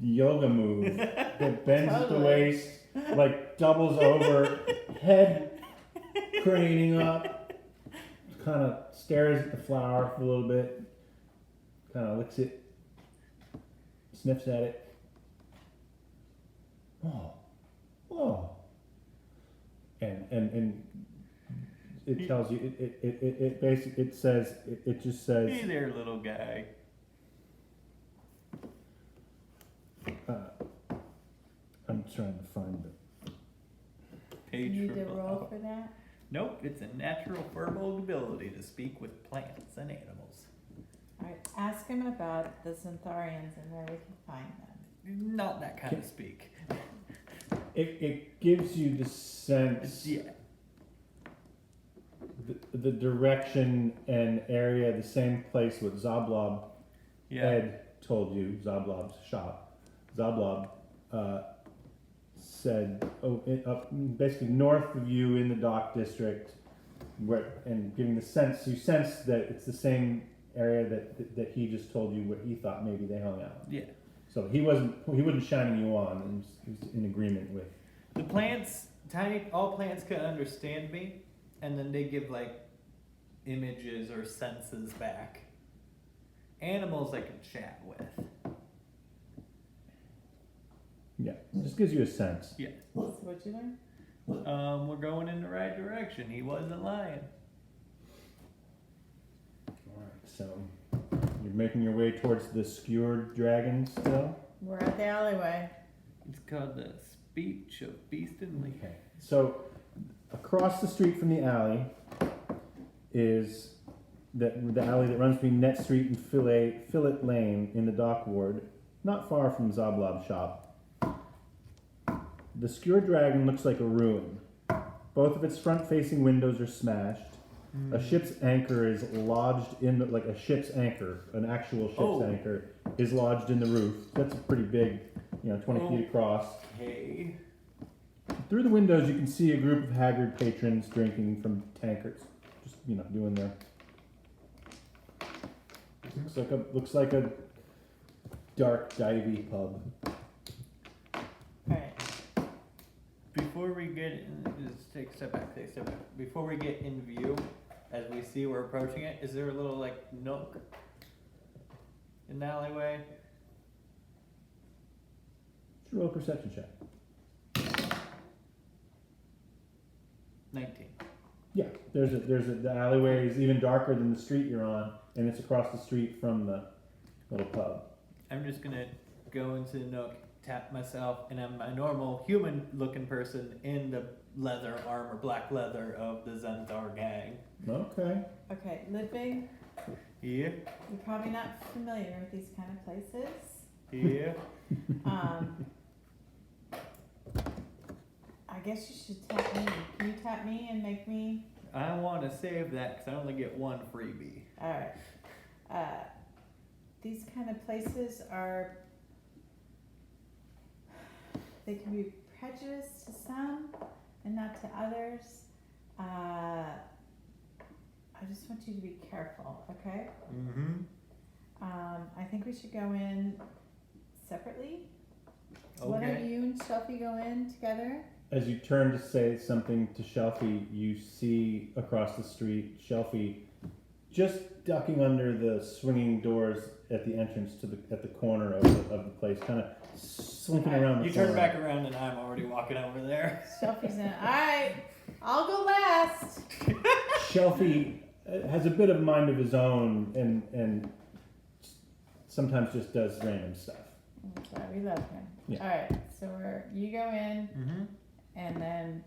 yoga move that bends at the Totally. waist, like doubles over, head craning up, kind of stares at the flower for a little bit, kind of licks it, sniffs at it. Oh. And it tells you, it basically, it says, it just says, Hey there, little guy. I'm trying to find the, Page You need to for roll for that? Nope, it's a natural furball ability to speak with plants and animals. Alright, ask him about the Zentharians and where we can find them. Not that kind of speak. it gives you the sense, Yeah. the direction and area, the same place what Zoblob Yeah. Ed told you, Zoblob's shop. Zoblob said, basically north of you in the dock district, and giving the sense, you sense that it's the same area that he just told you where he thought maybe they hung out. Yeah. So he wasn't shining you on, and he was in agreement with. The plants, all plants can understand me, and then they give like images or senses back. Animals I can chat with. Yeah, it just gives you a sense. Yeah. So what'd you learn? We're going in the right direction. He wasn't lying. Alright, so you're making your way towards the skewered dragon still? We're at the alleyway. It's called the Speech of Beast and Leaf. Okay. So across the street from the alley is the alley that runs between Net Street and Fillet Lane in the dock ward, not far from Zoblob's shop. The skewered dragon looks like a ruin. Both of its front-facing windows are smashed. A ship's anchor is lodged in like a ship's anchor, an actual ship's anchor is lodged in the roof. That's a pretty big, 20 feet across. Hey. Through the windows, you can see a group of haggard patrons drinking from tankards, just doing their. Looks like a dark, divey pub. Alright. Before we get in, just take a step back. Before we get in view, as we see we're approaching it, is there a little like nook in the alleyway? Just roll a perception check. 19. Yeah, the alleyway is even darker than the street you're on, and it's across the street from the little pub. I'm just gonna go into the nook, tap myself, and I'm a normal human-looking person in the leather armor, black leather of the Zenthar gang. Okay. Okay, Ludwig, Yeah, you're probably not familiar with these kind of places. yeah. I guess you should tap me. Can you tap me and make me I want to save that because I only get one freebie. All right. These kind of places are, they can be prejudiced to some and not to others. I just want you to be careful, okay? Mm-hmm. I think we should go in separately. Okay. Why don't you and Shelfie go in together? As you turn to say something to Shelfie, you see across the street Shelfie just ducking under the swinging doors at the entrance to at the corner of the place, kind of slinking around the You corner. turn back around and I'm already walking over there. Shelfie's in. All right, I'll go last. Shelfie has a bit of mind of his own and sometimes just does random stuff. That's why we love him. Yeah. All right, so you go in, Mm-hmm. and then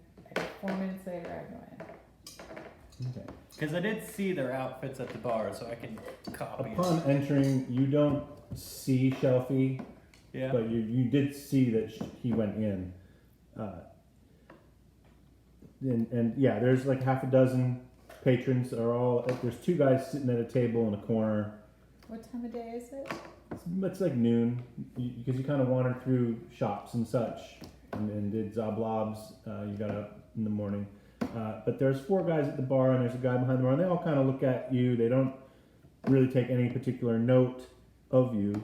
4 minutes later I go in. Okay. Because I did see their outfits at the bar, so I can copy Upon it. entering, you don't see Shelfie, Yeah. but you did see that he went in. And yeah, there's like half a dozen patrons are all. There's two guys sitting at a table in a corner. What time of day is it? It's like noon because you kind of wandered through shops and such and did Zablobs. You got up in the morning. But there's four guys at the bar and there's a guy behind the bar and they all kind of look at you. They don't really take any particular note of you.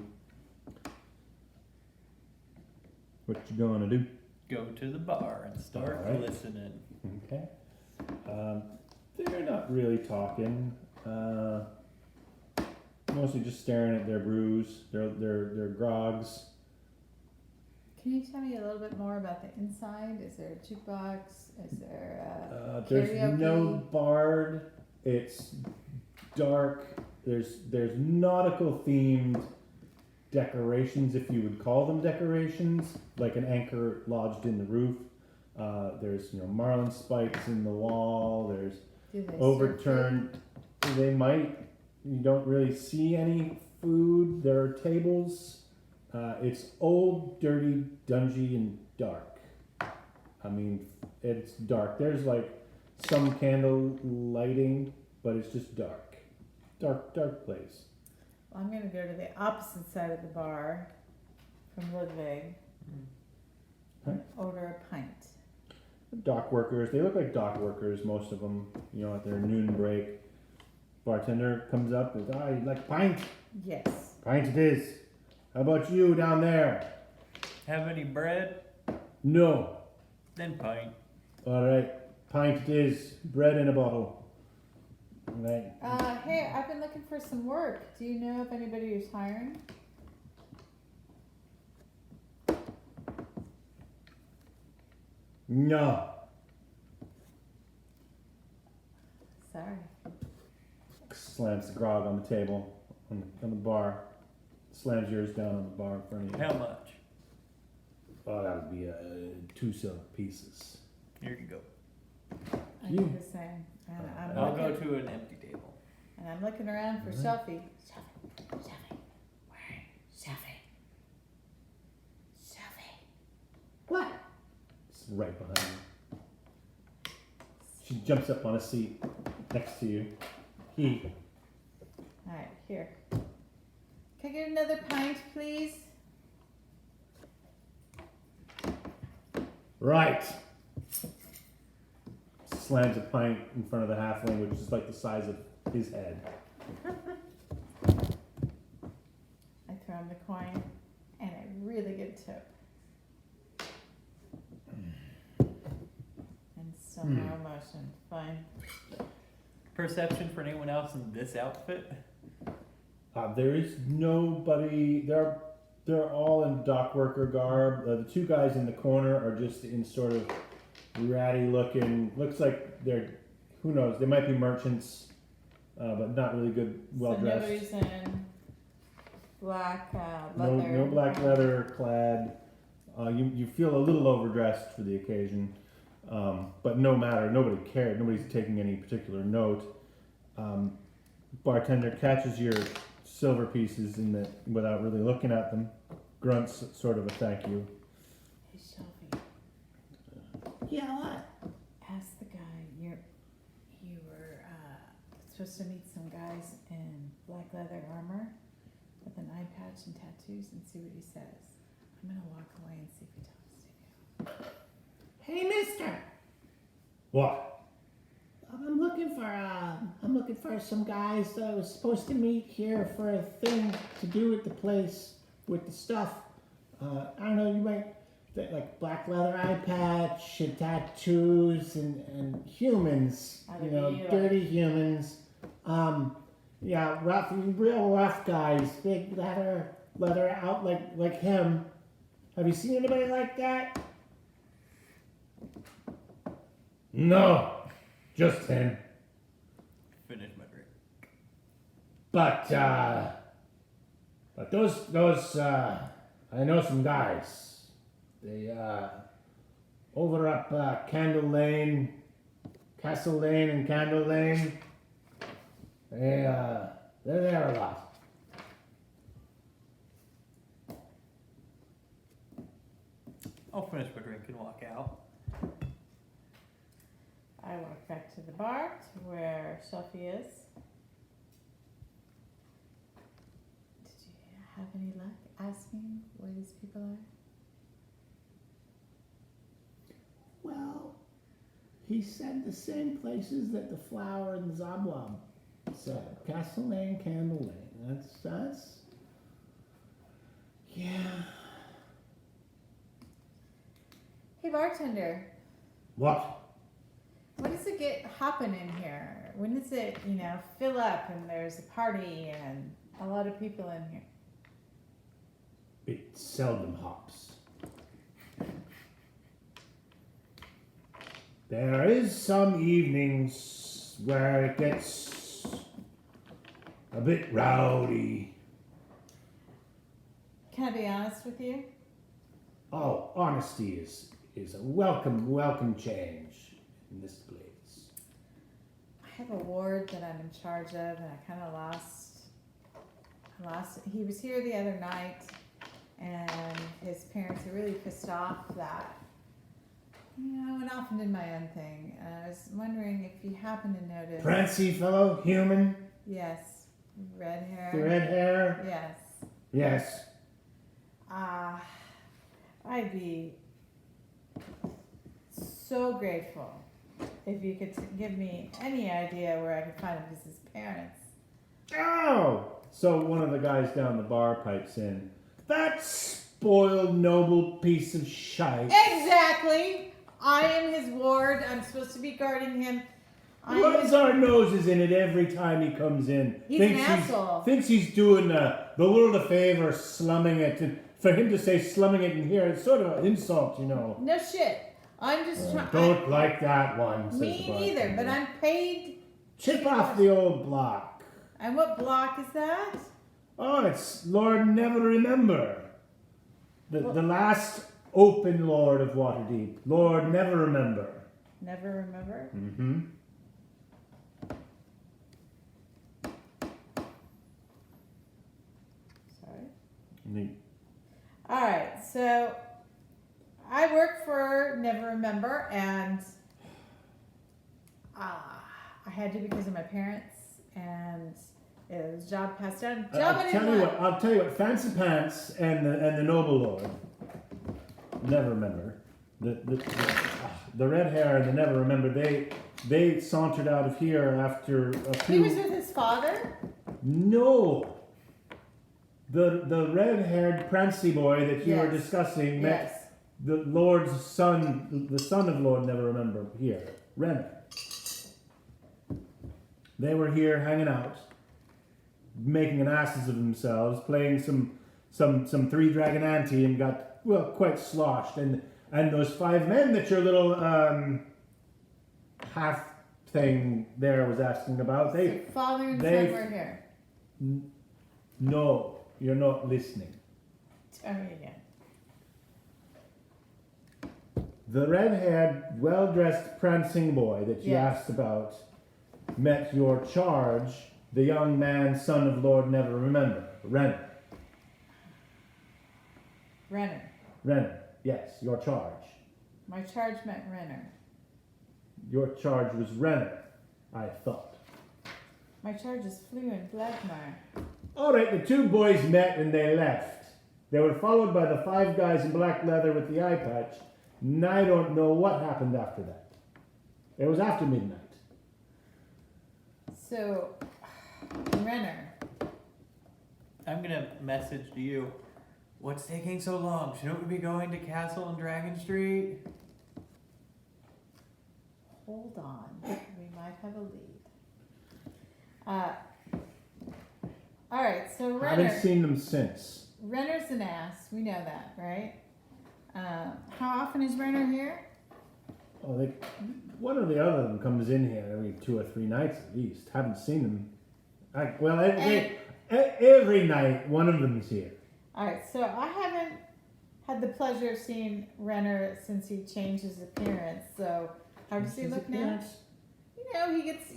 What you gonna do? Go to the bar and start Alright. listening. Okay. They're not really talking. Mostly just staring at their brews, their grogs. Can you tell me a little bit more about the inside? Is there a jukebox? Is there There's karaoke? no bard. It's dark. There's nautical themed decorations, if you would call them decorations, like an anchor lodged in the roof. There's marlin spikes in the wall. There's Do they overturned. They might. You don't really see any food. There are tables. It's old, dirty, dungy, and dark. I mean, it's dark. There's like some candle lighting, but it's just dark. Dark place. Well, I'm going to go to the opposite side of the bar from Ludwig and order a pint. Dock workers. They look like dock workers, most of them, at their noon break. Bartender comes up and says, you'd like a pint? Yes. Pint it is. How about you down there? Have any bread? No. Then pint. All right. Pint it is. Bread in a bottle. All right. Hey, I've been looking for some work. Do you know if anybody is hiring? No. Sorry. Slams the grog on the table, on the bar. Slams yours down on the bar in front of you. How much? Oh, that would be 2 silver pieces. Here you go. I do the same. And I'm I'll go looking, to an empty table. and I'm looking around for Mhm. Shelfie. Shelfie. Where? Shelfie. What? It's right behind you. She jumps up on a seat next to you. All right, here. Can I get another pint, please? Right. Slams a pint in front of the halfling, which is like the size of his head. I throw him the coin and a really good tip. And still no emotion. Fine. Perception for anyone else in this outfit? There is nobody. They're all in dock worker garb. The two guys in the corner are just in sort of ratty looking. Looks like they're, who knows? They might be merchants, but not really good, well So dressed. nobody's in black leather. No black leather clad. You feel a little overdressed for the occasion, but no matter. Nobody cared. Nobody's taking any particular note. Bartender catches your silver pieces without really looking at them. Grunts sort of a thank you. Hey, Shelfie. Yeah, what? Ask the guy you supposed to meet some guys in black leather armor with an eye patch and tattoos and see what he says. I'm gonna walk away and see if he talks to you. Hey, mister. What? I'm looking for some guys that I was supposed to meet here for a thing to do at the place with the stuff. I don't know, you might, like black leather eye patch and tattoos and humans, How you do know, you like- dirty humans. Yeah, real rough guys, big leather out like him. Have you seen anybody like that? No, just him. Finish my drink. But those I know some guys. They over up Candle Lane, Castle Lane, and Candle Lane. They're there a lot. I'll finish my drink and walk out. I walk back to the bar to where Shelfie is. Did you have any luck asking where these people are? Well, he said the same places that the flower and the Zoblob said. Castle Lane, Candle Lane. That's yeah. Hey bartender, What? when does it get hopping in here? When does it, fill up and there's a party and a lot of people in here? It seldom hops. There is some evenings where it gets a bit rowdy. Can I be honest with you? Oh, honesty is a welcome change in this place. I have a ward that I'm in charge of and I kind of lost. He was here the other night and his parents are really pissed off that, I went off and did my own thing. And I was wondering if you happen to notice. Prancy fellow, human, Yes. Red hair. the red hair. Yes. Yes. I'd be so grateful if you could give me any idea where I could find him as his parents. Oh! So one of the guys down the bar pipes in. That spoiled noble piece of shite. Exactly! I am his ward. I'm supposed to be guarding him. Rubs our noses in it every time he comes in. He's an asshole. Thinks he's doing the world a favor, slumming it. And for him to say slumming it in here, it's sort of an insult, No shit. I'm just trying. Don't like that one, says the Me bartender. neither, but I'm paid. Chip off the old block. And what block is that? Oh, it's Lord Never Remember. The last open Lord of Waterdeep. Lord Never Remember. Never remember. Mm-hmm. Sorry. All right, so I work for Never Remember, and I had to because of my parents, and it was job passed down. Job I didn't want. I'll tell you what. Fancy Pants and the Noble Lord. Never Remember. The red hair and the Never Remember. They sauntered out of here after a few. He was with his father. No. The red-haired prancy boy that you were Yes. discussing Yes. met the Lord's son, the son of Lord Never Remember here, Renner. They were here hanging out, making an asses of themselves, playing some Three Dragon Ante, and got quite sloshed. And those five men that your little half thing there was asking about, So father and they- son were here. No, you're not listening. Tell me again. The red-haired, well-dressed, prancing boy that you Yes. asked about met your charge, the young man, son of Lord Never Remember, Renner. Renner. Yes, your charge. My charge meant Renner. Your charge was Renner, I thought. My charge is fluent Vladimir. All right, the two boys met and they left. They were followed by the 5 guys in black leather with the eye patch, and I don't know what happened after that. It was after midnight. So, Renner. I'm gonna message to you. What's taking so long? Shouldn't we be going to Castle and Dragon Street? Hold on. We might have a lead. Alright, so I haven't Renner. seen them since. Renner's an ass. We know that, right? How often is Renner here? Oh, one or the other of them comes in here every 2 or 3 nights at least. Haven't seen them. Every night one of them's here. Alright, so I haven't had the pleasure of seeing Renner since he changed his appearance. So how does he look now? He gets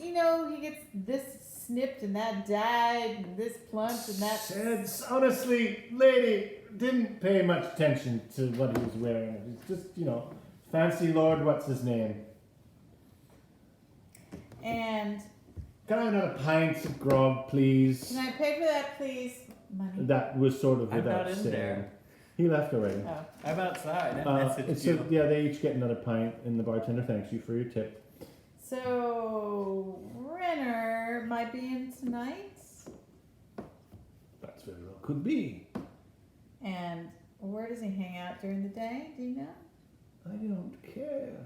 this snipped and that dyed and this plumped and that. It's honestly, lady, didn't pay much attention to what he was wearing. It's just, fancy lord, what's his name? And Can I have another pint of grog, please? can I pay for that, please? Money. That was sort of I'm without not in saying. there. He left already. Oh. I'm outside. I messaged So, you. yeah, they each get another pint, and the bartender thanks you for your tip. So Renner might be in tonight. That's very well could be. And where does he hang out during the day? Do you know? I don't care.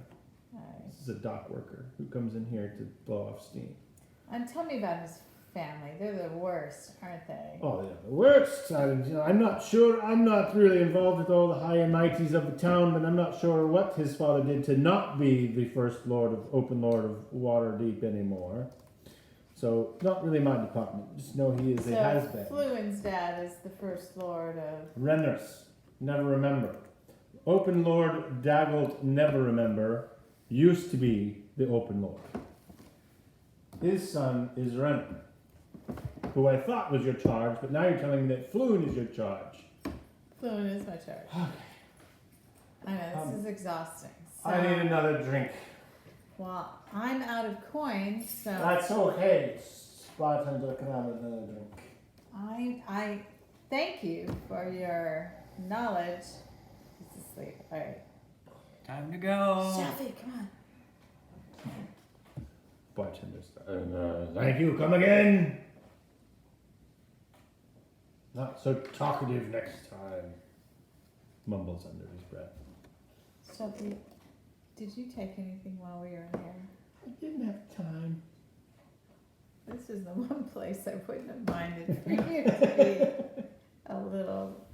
Alright. This is a dock worker who comes in here to blow off steam. And tell me about his family. They're the worst, aren't they? Oh, they're the worst. I'm not sure. I'm not really involved with all the high and mighties of the town, but I'm not sure what his father did to not be the first open lord of Waterdeep anymore. So, not really my department. Just know he is a has-been. Fluen's dad is the first lord of. Renners, never remember. Open Lord Daggled, never remember, used to be the Open Lord. His son is Renner, who I thought was your charge, but now you're telling me that Fluen is your charge. Fluen is my charge. I know, this is exhausting. So, I need another drink. well, I'm out of coins, so That's okay. Bartender, can I have another drink? I thank you for your knowledge. He's asleep. Alright. Time to go. Shafi, come on. Bartender, thank you. Come again. Not so talkative next time. Mumbles under his breath. Shafi, did you take anything while we were in here? I didn't have time. This is the one place I wouldn't have minded for you to be a little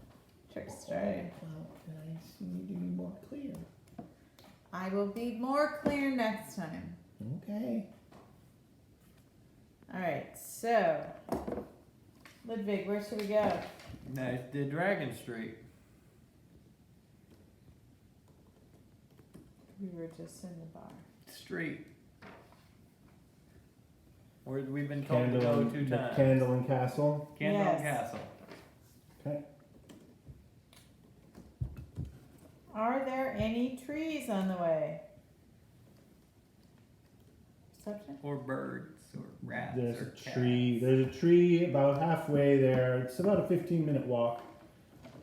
trickster. Well, then I just need to be more clear. I will be more clear next time. Okay. Alright, so Ludwig, where should we go? Nice. The Dragon Street. We were just in the bar. Street. Where we've been told to go 2 the times. Candle and Castle. Candle Yes. Castle. Okay. Are there any trees on the way? Perception? Or birds. Or rats. There's or a tree. There's a tree about halfway there. It's about a 15-minute walk.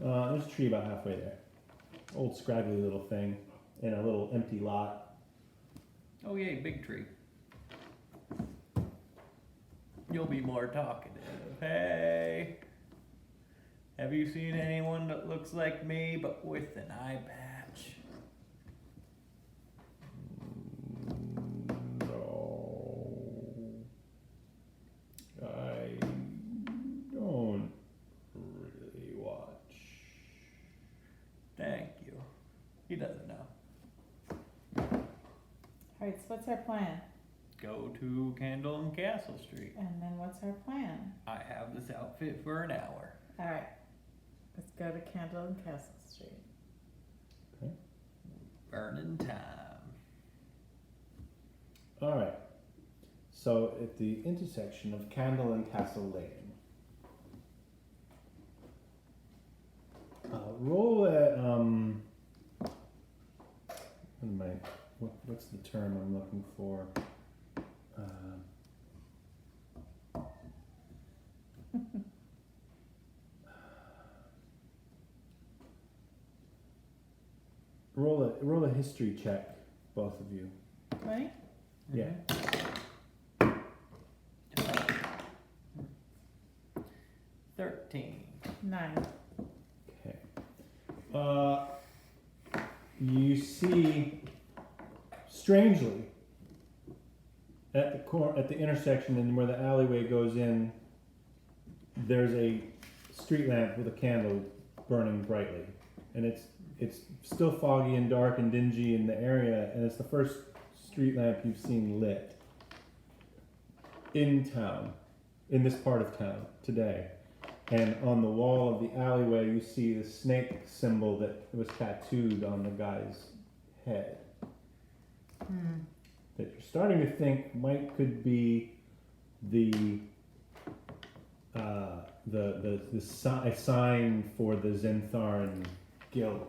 There's a tree about halfway there. Old scraggly little thing in a little empty lot. Oh yay, big tree. You'll be more talkative. Hey. Have you seen anyone that looks like me but with an eye patch? No. I don't really watch. Thank you. He doesn't know. Alright, so what's our plan? Go to Candle and Castle Street. And then what's our plan? I have this outfit for an hour. Alright, let's go to Candle and Castle Street. Burning time. All right. So at the intersection of Candle and Castle Lane, roll a what's the term I'm looking for? roll a history check, both of you. 20? Yeah. 13. 9. Okay. You see, strangely, at the intersection and where the alleyway goes in, there's a street lamp with a candle burning brightly, and it's still foggy and dark and dingy in the area, and it's the first street lamp you've seen lit in town, in this part of town today. And on the wall of the alleyway, you see the snake symbol that was tattooed on the guy's head. That you're starting to think could be a sign for the Zentharan guild.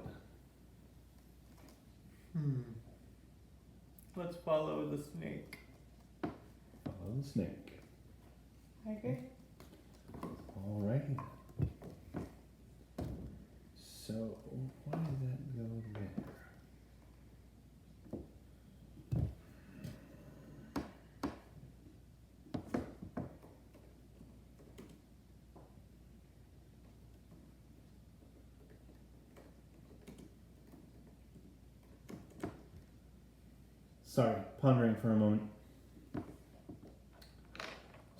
Let's follow the snake. Follow the snake. I agree. Alrighty. So why did that go there? Sorry, pondering for a moment.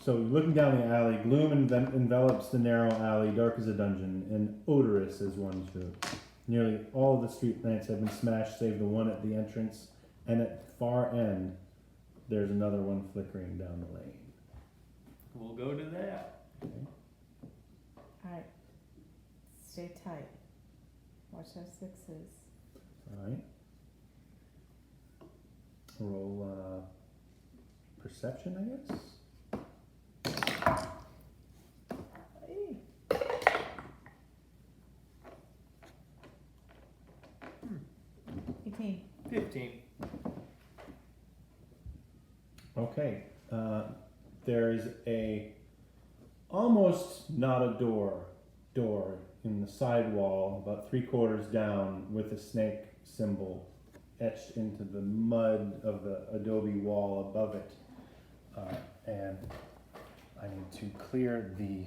So looking down the alley, gloom envelops the narrow alley, dark as a dungeon, and odorous as one's room. Nearly all of the street lamps have been smashed save the one at the entrance, and at the far end, there's another one flickering down the lane. We'll go to that. Okay. Alright. Stay tight. Watch our sixes. Alright. Roll perception, I guess? Hey. 18. 15. Okay. There's almost not a door in the side wall, about 3/4 down, with a snake symbol etched into the mud of the adobe wall above it. And I need to clear the...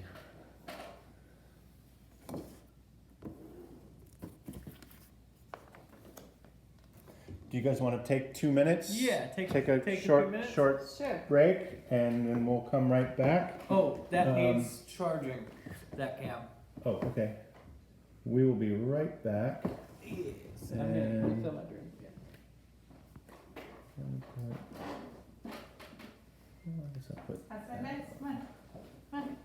Do you guys want to take 2 minutes? Yeah, take a a few short minutes. short Sure. break, and then we'll come right back. Oh, that Um, needs charging. That cam. Oh, okay. We will be right back. Yes. And- I'm gonna refill my drink. Yeah. I guess I'll put Outside minutes. Come on. Come on.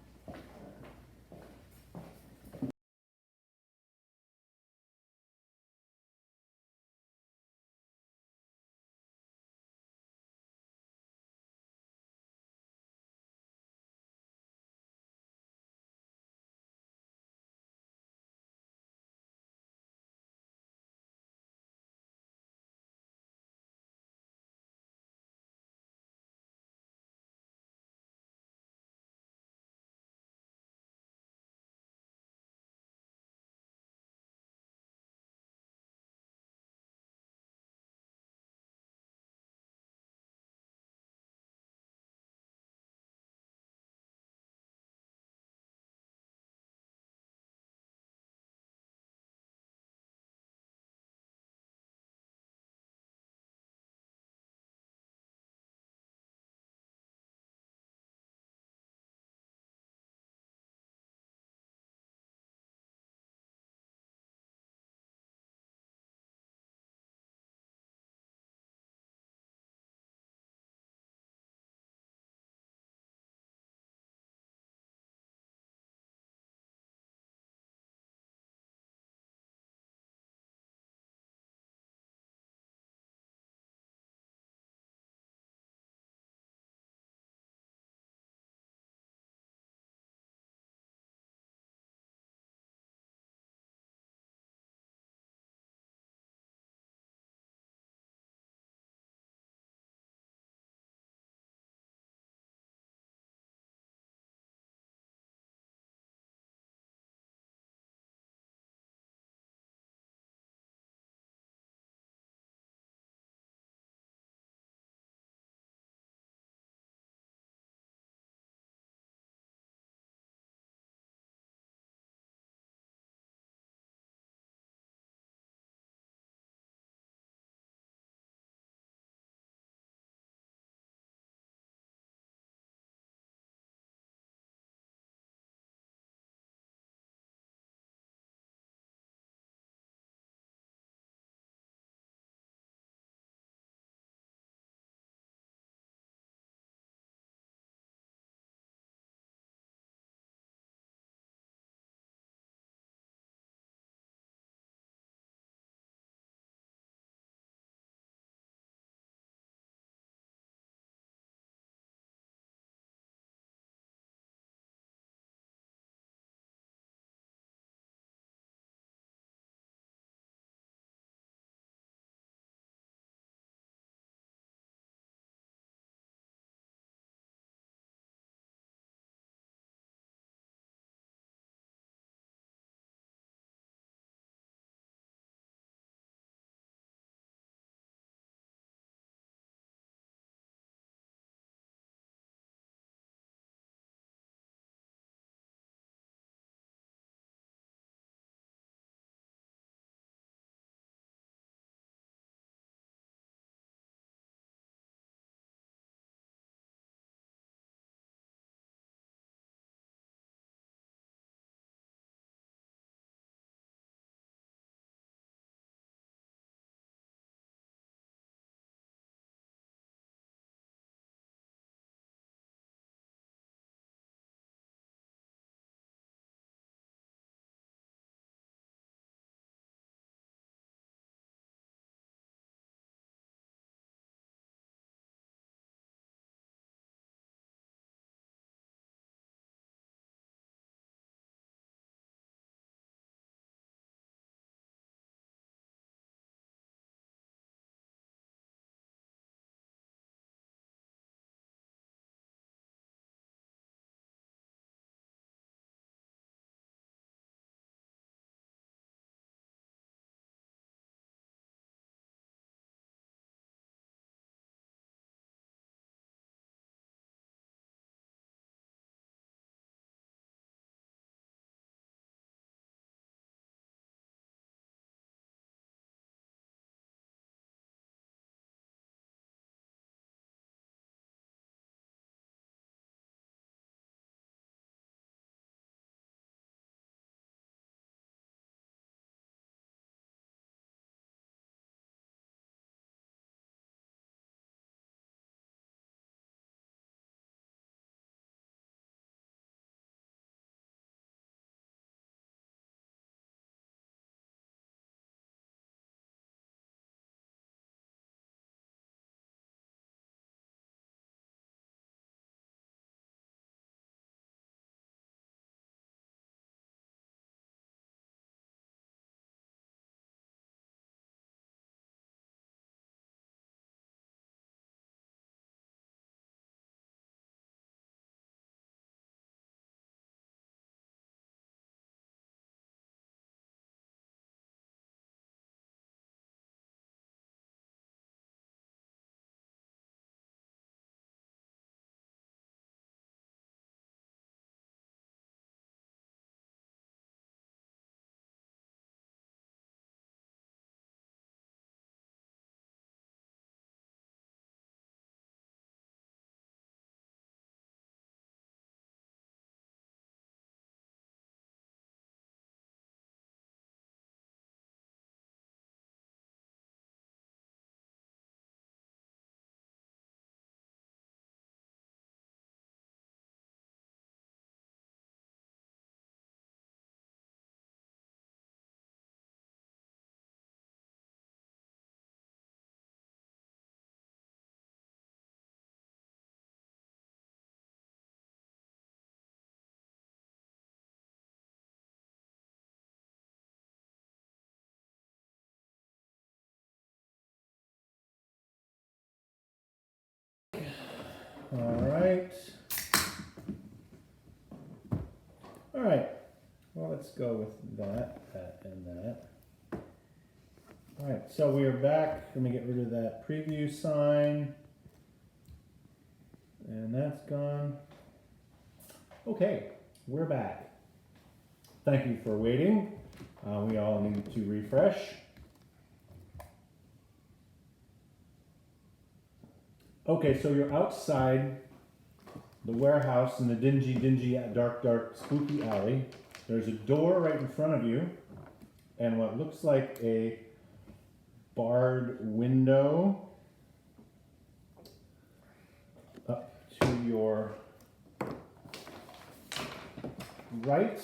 Alright. Alright. Well, let's go with that, that, and that. Alright, so we are back. Let me get rid of that preview sign. And that's gone. Okay, we're back. Thank you for waiting. We all need to refresh. Okay, so you're outside the warehouse in the dingy, dark, spooky alley. There's a door right in front of you, and what looks like a barred window up to your right,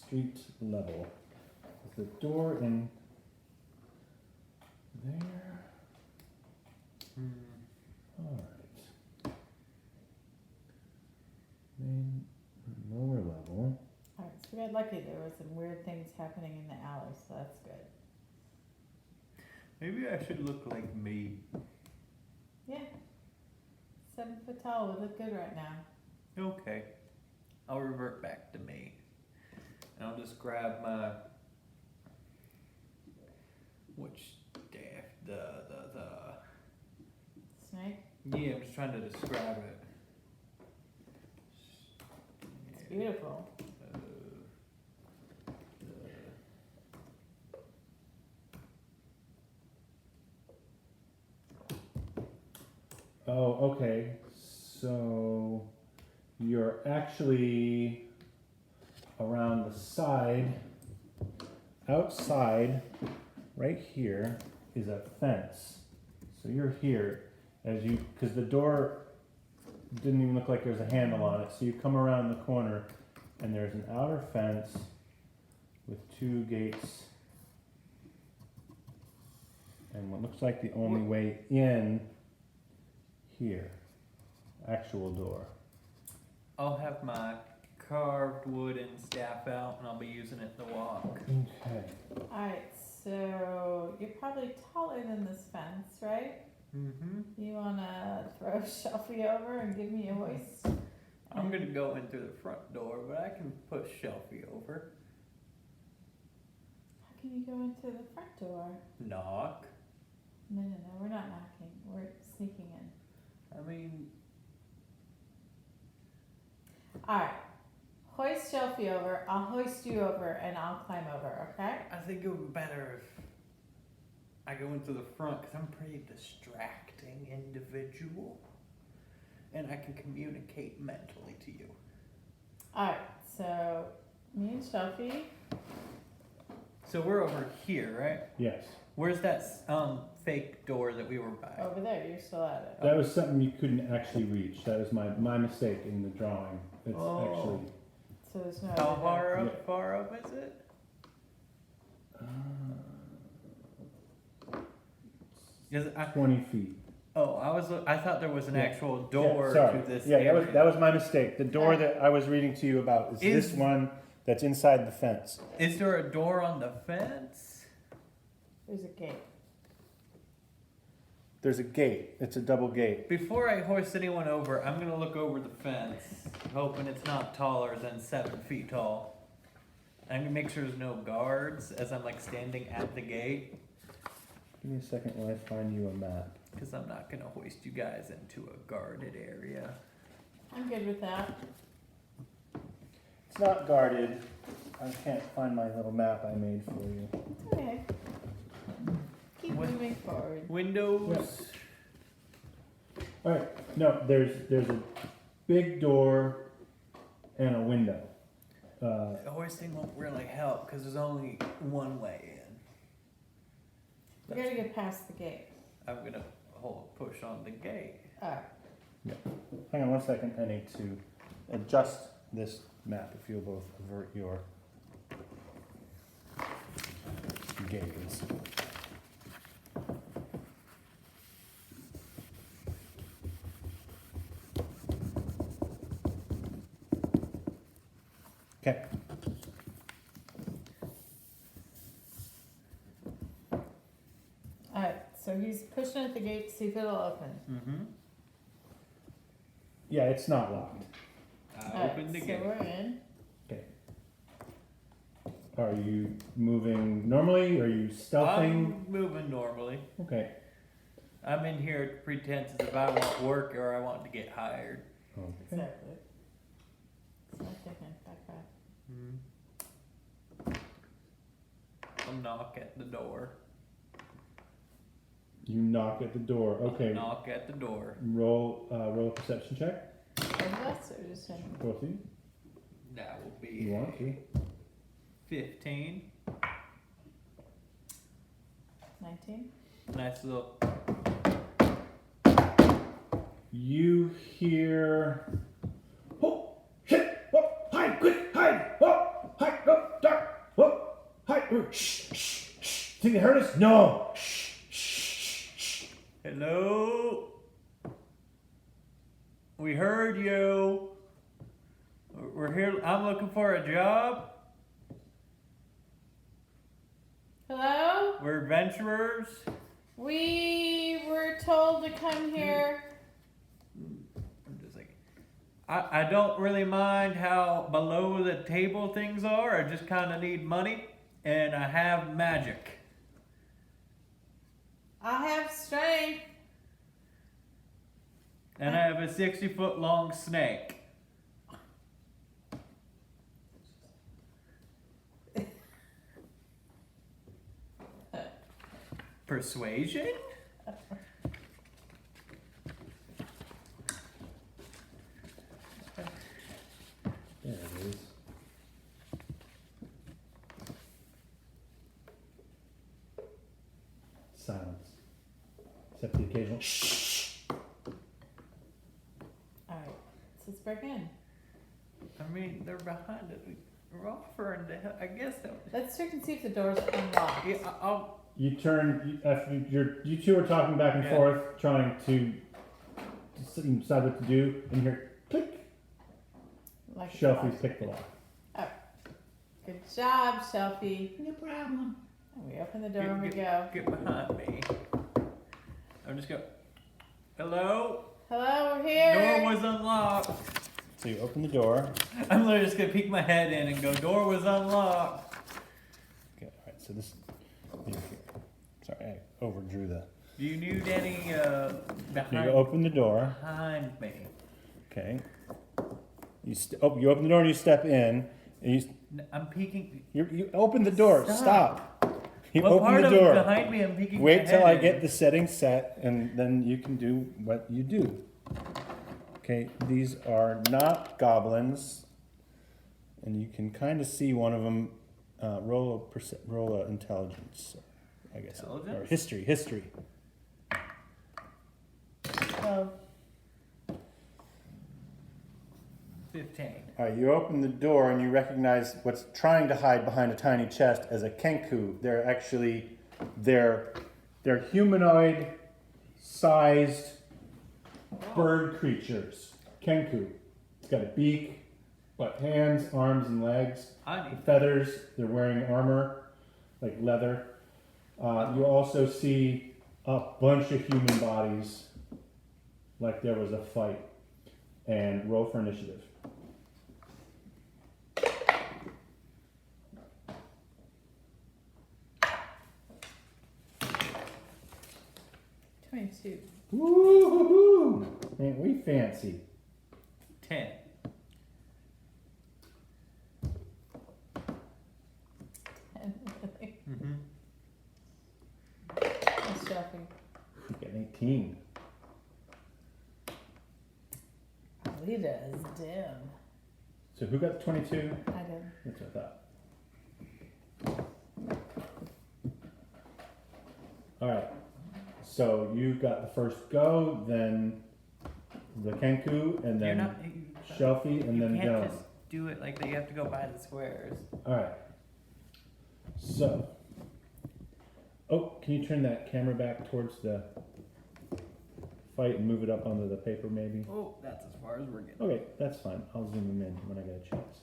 street level. There's a door in there. Alright. Main lower level. Alright, so we got lucky. There were some weird things happening in the alley, so that's good. Maybe I should look like me. Yeah. 7 foot tall would look good right now. Okay. I'll revert back to me. And I'll just grab my which staff the Snake? yeah, I'm just trying to describe it. It's beautiful. Oh, okay. So you're actually around the side. Outside, right here, is a fence. So you're here as you, because the door didn't even look like there was a handle on it. So you come around the corner and there's an outer fence with 2 gates and what looks like the only way in here. Actual door. I'll have my carved wooden staff out and I'll be using it to walk. Okay. Alright, so you're probably taller than this fence, right? Mm-hmm. You wanna throw Shelfie over and give me a hoist? I'm gonna go in through the front door, but I can push Shelfie over. How can you go into the front door? Knock. No, we're not knocking. We're sneaking in. I mean, Alright. Hoist Shelfie over, I'll hoist you over, and I'll climb over, okay? I think it would be better if I go into the front because I'm a pretty distracting individual. And I can communicate mentally to you. Alright, so me and Shelfie. So we're over here, right? Yes. Where's that fake door that we were by? Over there, you're still at it. That was something you couldn't actually reach. That was my mistake in the drawing. It's Oh. So there's no How other far Yeah. up? Far up is it? Is it 20 feet. I thought there was an Yeah. actual door Yeah, sorry. to this Yeah, area. that was my mistake. The door that I was reading to you about is this one that's inside the fence. Is there a door on the fence? There's a gate. There's a gate. It's a double gate. Before I hoist anyone over, I'm gonna look over the fence, hoping it's not taller than 7 feet tall. I'm gonna make sure there's no guards as I'm like standing at the gate, Give me a second while I find you a map. because I'm not gonna hoist you guys into a guarded area. I'm good with that. It's not guarded. I can't find my little map I made for you. Okay. Keep What? moving forward. Windows. All right. No, there's a big door and a window. Hoisting won't really help because there's only one way in. We gotta get past the gate. I'm gonna push on the gate. Alright. Hang on one second. I need to adjust this map if you'll both avert your gaze. Okay. Alright, so he's pushing at the gate to see if it'll open. Mm-hmm. Yeah, it's not locked. I Alright, opened the so gate. we're in. Are you moving normally? Are you stealthing? I'm moving normally. Okay. I'm in here at pretense as if I want work or I want to get hired. Okay. Exactly. It's not different. Back. I'll knock at the door. You knock at the door. Okay. Knock at the door. Roll a perception check. Both of us or just him? Both of you. That will be You want to? 15. 19? Nice little. You hear. Oh shit! Oh, hide! Quick! Hide! Oh, hide! Oh, dark! Oh, hide! Oh, shh! Shh! Shh! Think they heard us? No! Shh! Shh! Shh! Hello? We heard you. We're here. I'm looking for a job. Hello? We're adventurers. We were told to come here. I'm just like, I don't really mind how below the table things are. I just kind of need money, and I have magic. I have strength. And I have a 60-foot long snake. Persuasion? There it is. Silence. Except the occasional shh. Alright, so let's break in. I mean, they're behind it. We're offering to help. I guess that. Let's check and see if the door's unlocked. Yeah, I'll. You turn after you two are talking back and Yeah. forth, trying to decide what to do, and you hear click. Like it's Shelfie's locked. picked the lock. Good job, Shelfie. No problem. And we open the door and we go. Get behind me. I'm just go. Hello? Hello, we're here. Door was unlocked. So you open the door. I'm literally just gonna peek my head in and go, door was unlocked. Okay, all right. So this. Sorry, I overdrew the. Do you need any You behind, open the door. behind me? Okay. You you open the door and you step in. And I'm peeking. you open the door. Stop. You What open part the of door. behind me I'm peeking my Wait head till I in? get the settings set, and then you can do what you do. Okay, these are not goblins, and you can kind of see one of them. Roll a intelligence, I guess, or Intelligence? history. Oh, 15. All right, you open the door and you recognize what's trying to hide behind a tiny chest as a kenku. They're actually they're humanoid-sized bird creatures. Kenku. It's got a beak, but hands, arms, and legs. I The need. feathers. They're wearing armor, like leather. You also see a bunch of human bodies, like there was a fight. And roll for initiative. 22. Woo-hoo-hoo! Ain't we fancy? 10. Really? Mm-hmm. That's Shelfie. You get an 18. Alita is dim. So who got the 22? I did. That's what I thought. Alright. So you got the first go, then the Kenku, and You're then not. Shelfie, and You then can't Dylan. just do it like that. You have to go by the squares. Alright. So. Oh, can you turn that camera back towards the fight and move it up onto the paper maybe? Oh, that's as far as we're getting. Okay, that's fine. I'll zoom them in when I get a chance.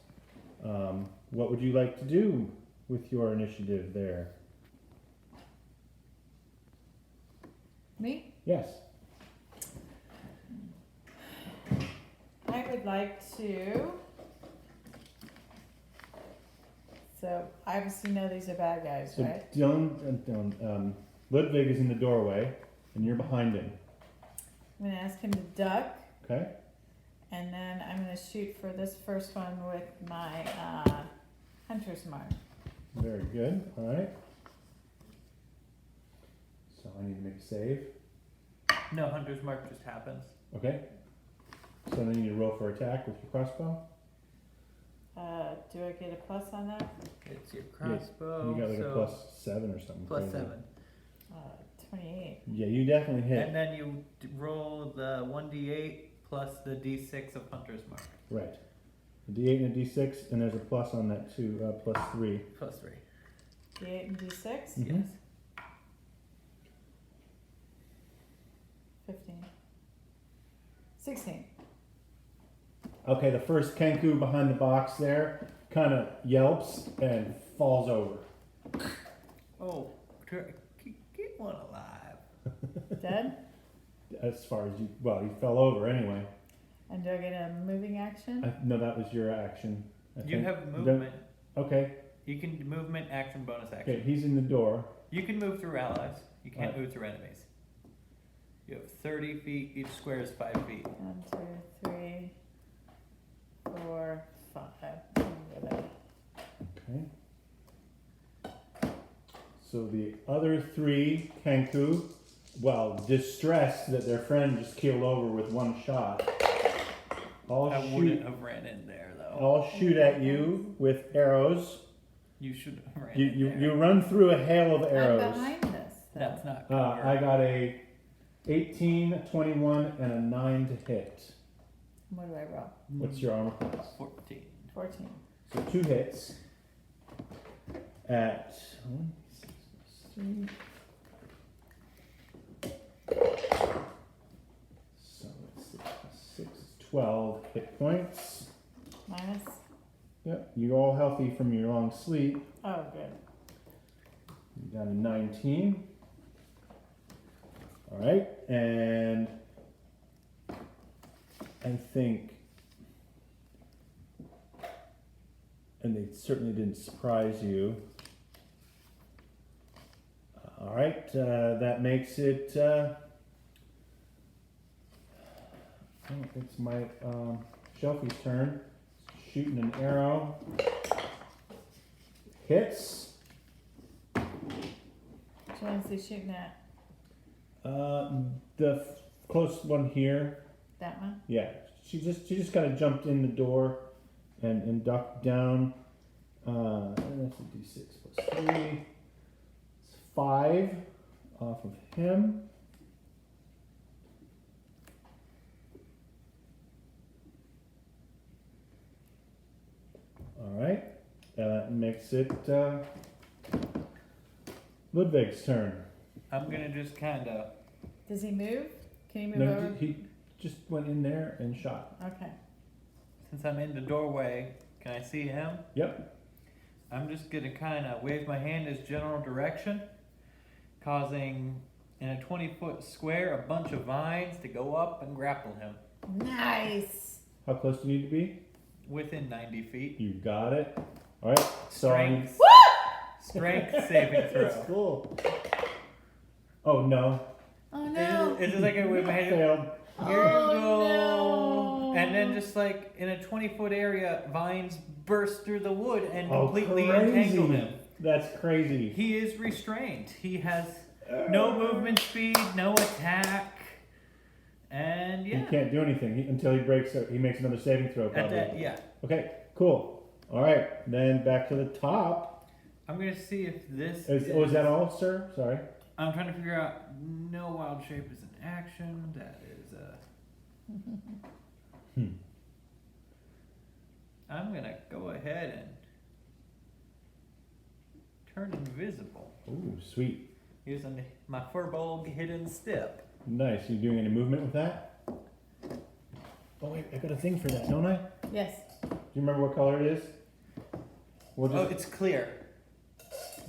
What would you like to do with your initiative there? Me? Yes. I would like to. So I obviously know these are bad guys, So right? Ludwig is in the doorway, and you're behind him. I'm gonna ask him to duck, Okay. and then I'm gonna shoot for this first one with my hunter's mark. Very good. All right. So I need to make a save. No, Hunter's Mark just happens. Okay. So then you need to roll for attack with your crossbow. Do I get a plus on that? It's your Yes, crossbow. You got like so a +7 or something. plus crazy. 7. 28. Yeah, you definitely hit. And then you roll the 1d8 plus the d6 of Hunter's Mark. Right. A D8 and a D6, and there's a plus on that too. +3. Plus 3. D8 and D6? Mhm. Yes. 15. 16. Okay, the first Kenku behind the box there kind of yelps and falls over. Oh, get one alive. Dead? As far as well, he fell over anyway. And do I get a moving action? No, that was your action. I You think. have movement. Okay, You can movement, action, bonus action. okay, he's in the door. You can move through allies. You can't Right. move through enemies. You have 30 feet. Each square is 5 feet. 1, 2, 3, 4, 5. Whatever. Okay. So the other 3 Kenku, well, distressed that their friend just keeled over with one shot, all I shoot, wouldn't have ran in there though. all shoot at you with arrows. You should have ran You, in you, there. you run through a hail of I'm arrows. behind this. Though. That's not I cover. got a 18, 21, and a 9 to hit. What do I roll? What's your armor class? 14. 14. So 2 hits at 1, 6, 3. So let's see, 6 is 12 hit points. Minus? Yep, you're all healthy from your long sleep. Oh, good. You're down to 19. All right, and I think, and they certainly didn't surprise you. All right, that makes it. It's my Shelfie's turn. Shooting an arrow. Hits. Which one is he shooting at? The close one here. That one? Yeah, she just kind of jumped in the door and ducked down. And that's a D6 plus 3. It's 5 off of him. All right, that makes it Ludwig's turn. I'm gonna just kind of. Does he move? Can he move No, over? he just went in there and shot. Okay. Since I'm in the doorway, can I see him? Yep. I'm just gonna kind of wave my hand as general direction, causing in a 20-foot square a bunch of vines to go up and grapple him Nice. How close do you need to be? within 90 feet. You got it. All right. So I need. Strength saving That's throw. cool. Oh no. Oh no. It's just like I wave my hand. Failed. Here you Oh, go. no. And then just like in a 20-foot area, vines burst through the wood and Oh, completely crazy. entangle him. That's crazy. He is restrained. He has no movement speed, no attack, and He yeah. can't do anything until he breaks. He makes another saving throw. At Probably. that, yeah. Okay. Cool. All right. Then back to the top. I'm gonna see if this Is that all, sir? Sorry. I'm trying to figure out. No wild shape is an action. That is a. I'm gonna go ahead and turn invisible Ooh, sweet. using my Furbolg hidden step. Nice. You doing any movement with that? Oh wait, I got a thing for that, don't I? Do Yes. you remember what color it is? We'll Oh, just it's clear.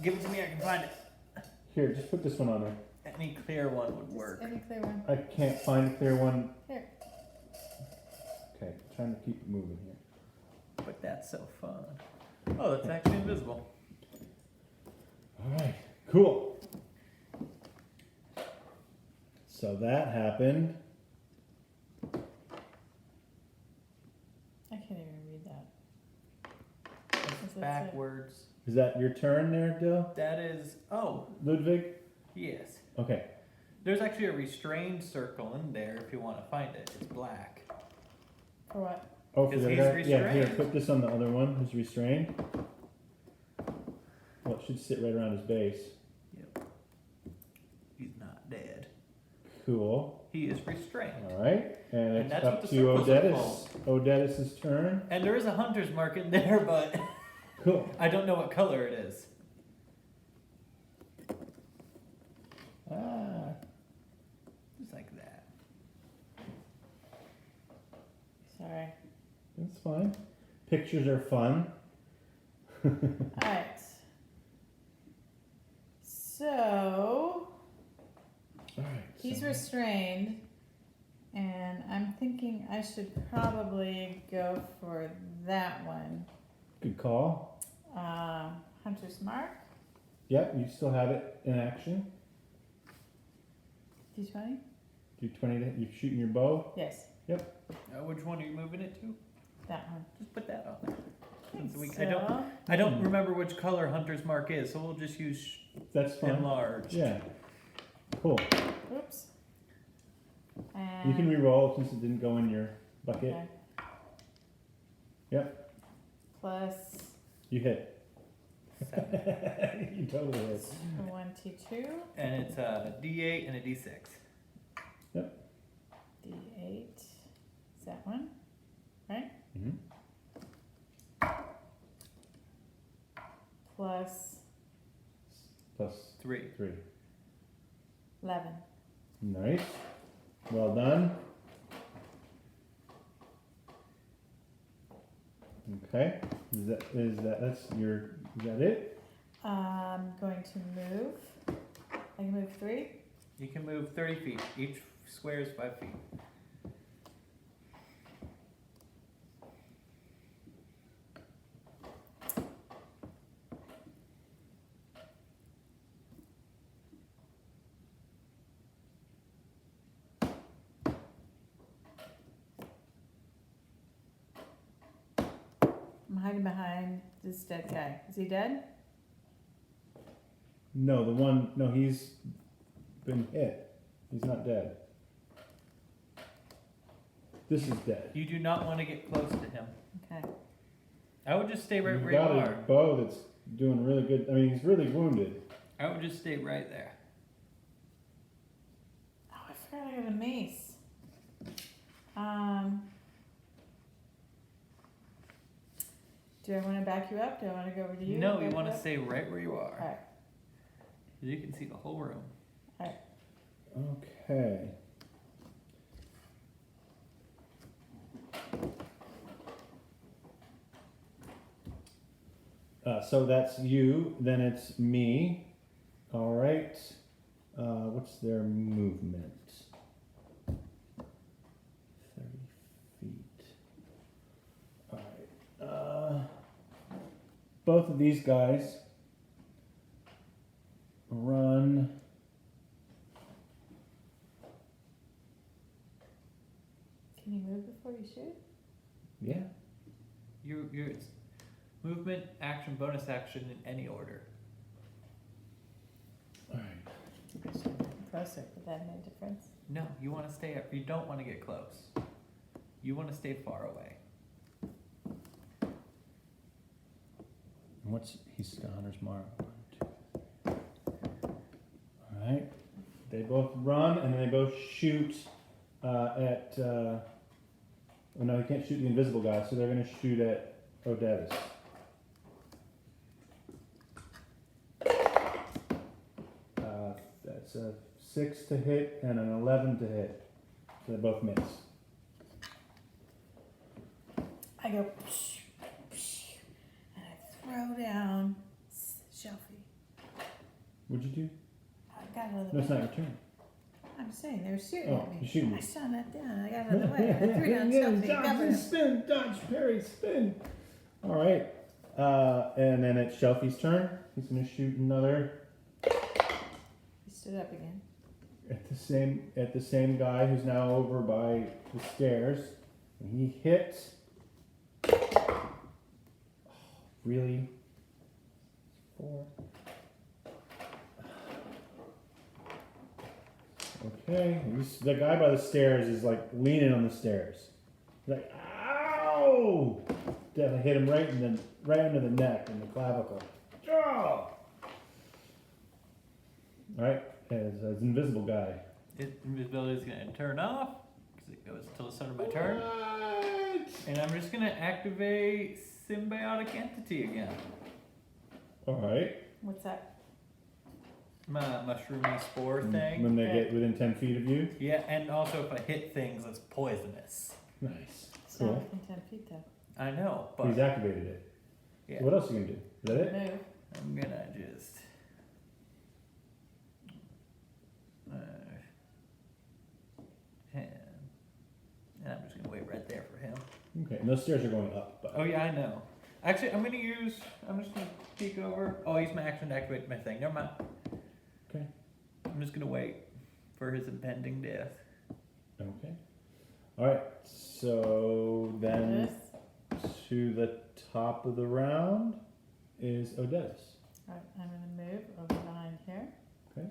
Give it to me. I can find it. here. Just put this one on there. Any clear one would work. Any clear one? I can't find a clear one. Here. Okay, trying to keep it moving here. But that's so fun. Oh, that's actually invisible. All right, cool. So that happened. I can't even read that. It's Is that backwards. Is that your turn there, Dill? That is. Oh, Ludwig? yes. Okay. There's actually a restrained circle in there if you want to find it. It's black. For what? Oh, for Because the he's other guy? Yeah, here, restrained. put this on the other one who's restrained. Well, it should sit right around his base. Yep. He's not dead. Cool. He is restrained. All right, and it's that's up what the to circles are Odettis. Odettis' turn. And there is a hunter's mark in there, but Cool. I don't know what color it is. Ah, Just like that. Sorry. that's fine. Pictures are fun. Alright. So, All right. he's so- restrained, and I'm thinking I should probably go for that one. Good call. Hunter's Mark, Yep, you still have it in action. D20? Do 20 to, you're shooting your bow. Yes, Which one are you moving it to? that one. Just put that on there. Since we- So, I don't remember which color hunter's mark is, so we'll just use That's fine. enlarged. Yeah. Cool. oops. You can And, re-roll since it didn't go in your bucket. okay. Yep. Plus You hit. 7. You totally hit. 1T2, And it's a D8 and a D6. D8. Is that one? Right? Mhm. Plus Plus 3. 3. 11. Nice. Well done. Okay. That's your, is that it? I'm going to move. I can move 3. You can move 30 feet. Each square is 5 feet. I'm hiding behind this dead guy. Is he dead? No, he's been hit. He's not dead. This is dead. You do not want to get close to him. Okay. I would just stay right You've where you got a are. bow that's doing really good. I mean, he's really wounded. I would just stay right there. Oh, I forgot I got a mace. Do I want to back you up? Do I want to go over to you? No, and you back want to up? stay right where you are. Alright. You can see the whole room. Okay. So that's you. Then it's me. All right. What's their movement? 30 feet. All right. Both of these guys run. Can you move before you shoot? Yeah. It's movement, action, bonus action in any order. All right. Closer. Would that make a difference? No, you want to stay up. You don't want to get close. You want to stay far away. He's got hunter's mark. 1, 2. All right. They both run and they both shoot at. Oh no, he can't shoot the invisible guy, so they're going to shoot at Odettis. That's a 6 to hit and an 11 to hit. So they both miss. I go, and I throw down Shelfie. What'd you do? I got another. No, it's not your turn. I'm I'm saying they were shooting Oh, at me. you're shooting I me. shot that down. I got out of the way. I threw down Yeah, something. dodge Covered and him. spin, dodge, parry, spin. All right. And then it's Shelfie's turn. He's gonna shoot another He stood up again. at the same guy who's now over by the stairs. And he hits. Really? 4. Okay. The guy by the stairs is like leaning on the stairs. He's like, ow! Definitely hit him right under the neck and the clavicle. Oh! Alright, as invisible guy. His invisibility is going to turn off because it goes till the start of my turn. What? And I'm just going to activate Symbiotic Entity again. Alright. What's that? My mushroomy spore thing. When they get within 10 feet of you. Yeah, and also if I hit things, it's poisonous. Nice. It's not Cool. within 10 feet though. I know, but He's activated it. yeah, So what else are you gonna do? Is that it? Move. I'm gonna just. And I'm just gonna wait right there for him. Okay, and those stairs are going up. But Oh yeah, I know. Actually, I'm just gonna peek over. Oh, he's my action to activate my thing. Never mind. Okay. I'm just gonna wait for his impending death. Okay. Alright, so then This. to the top of the round is Odettis. Alright, I'm gonna move over behind here. Okay.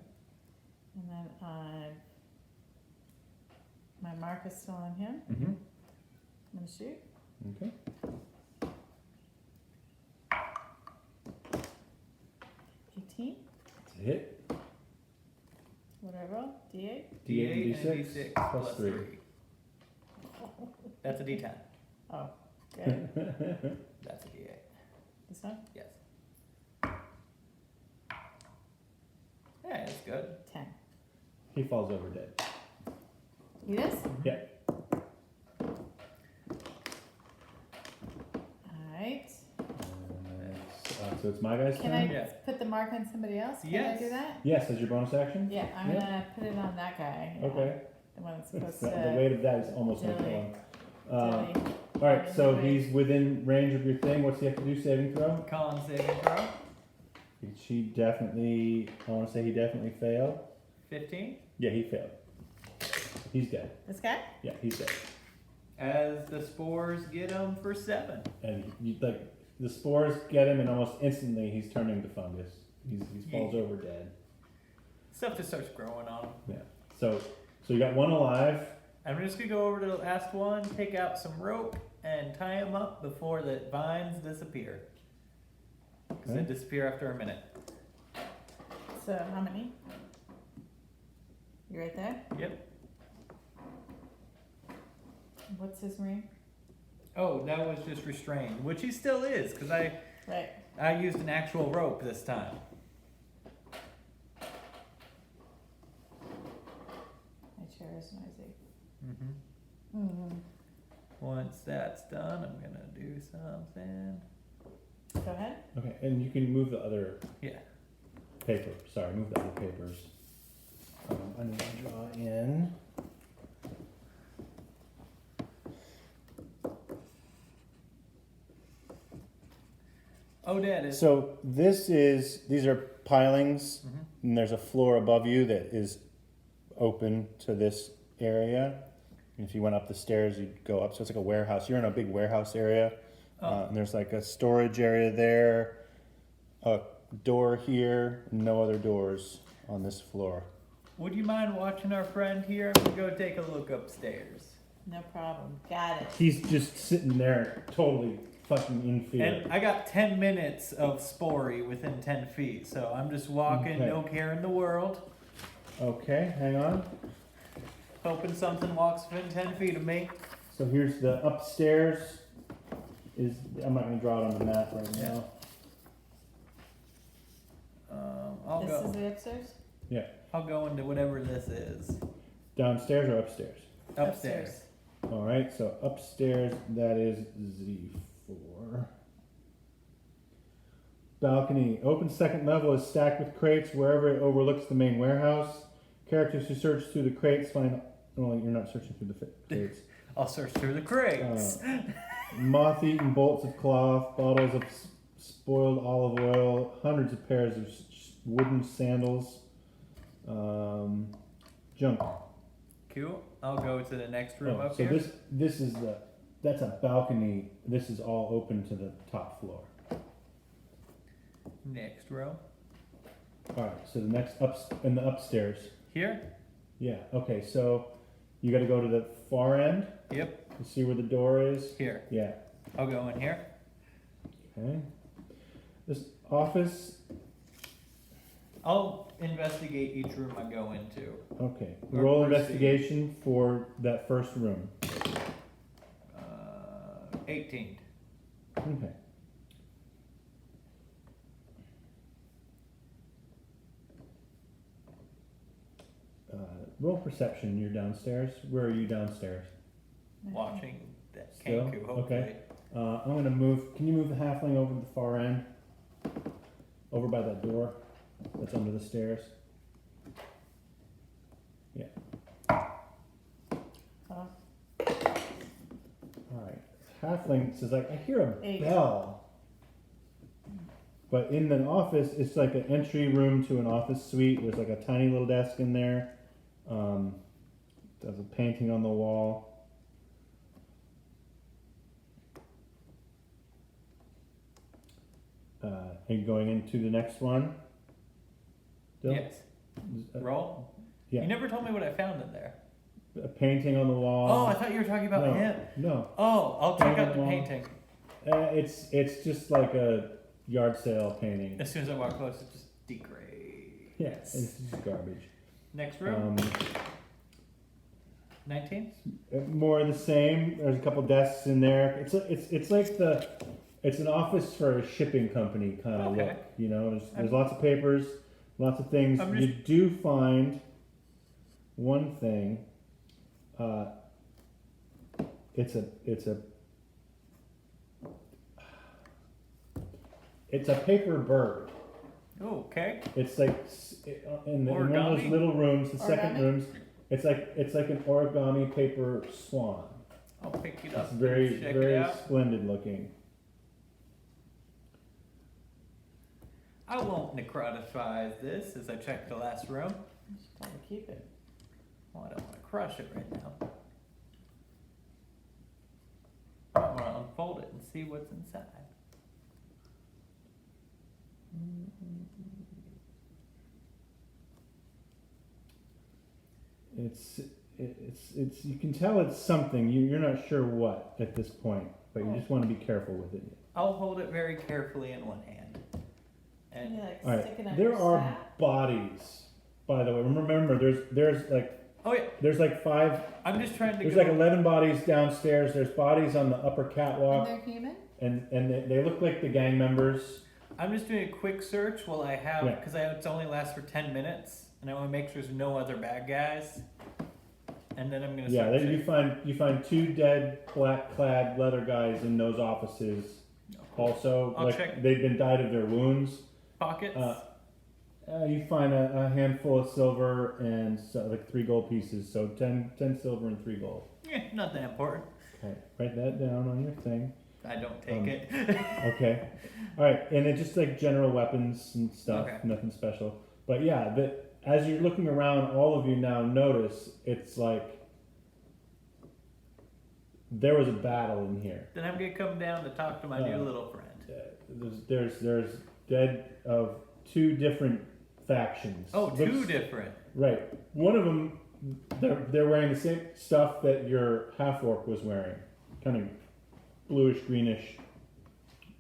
And then my mark is still on him. Mm-hmm. I'm gonna shoot. Okay. 18. It's a hit. What do I roll? D8? D8 and and D6 plus plus 3. That's a D10. Oh, good. That's a D8. This one? Yes. Yeah, that's good. 10. He falls over dead. He does? Yeah. Alright. So it's my guy's Can turn? I Yeah. put the mark on somebody else? Can I Yes. do that? Yes, as your bonus action? Yeah, I'm Yeah. gonna put it on that guy. Yeah. Okay. The one that's The supposed to. weight of that is almost Dilly. like one. Dilly. Alright, so Dilly. he's within range of your thing. What's he have to do? Saving throw? Con saving throw. She definitely, I want to say he definitely failed. 15. Yeah, he failed. He's dead. This guy? Yeah, he's dead. As the spores get him for 7. And like the spores get him, and almost instantly he's turning to fungus. He falls over dead. Stuff just starts growing on him. Yeah. So you got one alive. I'm just gonna go over to the last one, take out some rope, and tie him up before the vines disappear. Because they Okay. disappear after a minute. So how many? You right there? Yep. What's his ring? Oh, that was just restrained, which he still is, because Right. I used an actual rope this time. My chair is noisy. Mm-hmm. Mm-hmm. Once that's done, I'm gonna do something. Go ahead. Okay, and you can move the other Yeah. paper. Sorry, move the other papers. I need to draw in. Oh, Dad is. So these are pilings, Mhm. and there's a floor above you that is open to this area. And if you went up the stairs, you'd go up. So it's like a warehouse. You're in a big warehouse area, Oh. and there's like a storage area there, a door here, no other doors on this floor. Would you mind watching our friend here? I'm gonna go take a look upstairs. No problem. Got it. He's just sitting there, totally fucking in fear. And I got 10 minutes of spory within 10 feet, so I'm just walking, Okay. no care in the world, Okay, hang on. hoping something walks within 10 feet of me. So here's the upstairs. I'm not gonna draw it on the map right Yeah. now. I'll This go. is the upstairs? I'll go into whatever this is. Downstairs or upstairs? Upstairs. All right, so upstairs, that is Z4. Balcony. Open second level is stacked with crates wherever it overlooks the main warehouse. Characters who search through the crates find. Well, you're not searching through the crates. I'll search through the crates. Moth-eaten bolts of cloth, bottles of spoiled olive oil, hundreds of pairs of wooden sandals, junk. Cool. I'll go to the next room up so here. this is that's a balcony. This is all open to the top floor. Next row. All right. So the next in the upstairs. Here? Yeah. Okay. So you got to go to the far end. Yep. To see where the door is. Here. Yeah. I'll go in here. Okay. This office. I'll investigate each room I go into. Okay. Or Roll proceed. investigation for that first room. 18. Okay. Roll perception. You're downstairs. Where are you downstairs? Watching that Still? Kanku, hopefully. Okay. I'm gonna move. Can you move the halfling over to the far end? Over by that door that's under the stairs. Yeah. Oh, All right. Halfling says, like, I hear a 8. bell. But in the office, it's like an entry room to an office suite. There's like a tiny little desk in there. There's a painting on the wall. Are you going into the next one? Still? Yes. Roll. Yeah. You never told me what I found in there. A painting on the wall. Oh, I thought you were talking about no, him. No. Oh, I'll check out the Painting on the wall. painting. It's just like a yard sale painting. As soon as I walk close, it just degrades. Yeah, it's just garbage. Next room. 19. More of the same. There's a couple desks in there. It's like it's an office for a shipping company kind of Okay. look. You know, there's lots of papers, lots of things. I'm You do find one thing. It's a paper bird. Oh, okay. It's like in one of those Origami? little rooms, the second Origami? rooms. It's like an origami paper swan. I'll pick it up. It's very and check very it out. splendid looking. I won't necrotify this as I check the last room. I should probably keep it. Well, I don't want to crush it right now. I want to unfold it and see what's inside. It's you can tell it's something. You're not sure what at this point, but you just want to be careful with it. I'll hold it very carefully in one hand. Can you And like All stick it right. on There your are staff? bodies, by the way. Remember, oh yeah, there's like 5. I'm just trying to. There's go, like 11 bodies downstairs. There's bodies on the upper And catwalk, they're human? and they look like the gang members. I'm just doing a quick search while I have, Yeah. because it's only lasts for 10 minutes, and I want to make sure there's no other bad guys. And then I'm gonna. Yeah, start you find 2 dead black-clad leather guys in those offices. Also, I'll like check. they've been died of their wounds. Pockets. You find a handful of silver and like 3 gold pieces. So 10 silver and 3 gold. Not that important. Okay, write that down on your thing. I don't take it. Okay, all right, and it's just like general weapons and stuff, Okay. nothing special. But yeah, as you're looking around, all of you now notice it's like there was a battle in here. Then I'm gonna come down to talk to my new little friend. There's dead of 2 different factions. Oh, 2 Looks- different. Right. One of them, they're wearing the same stuff that your half orc was wearing, kind of bluish greenish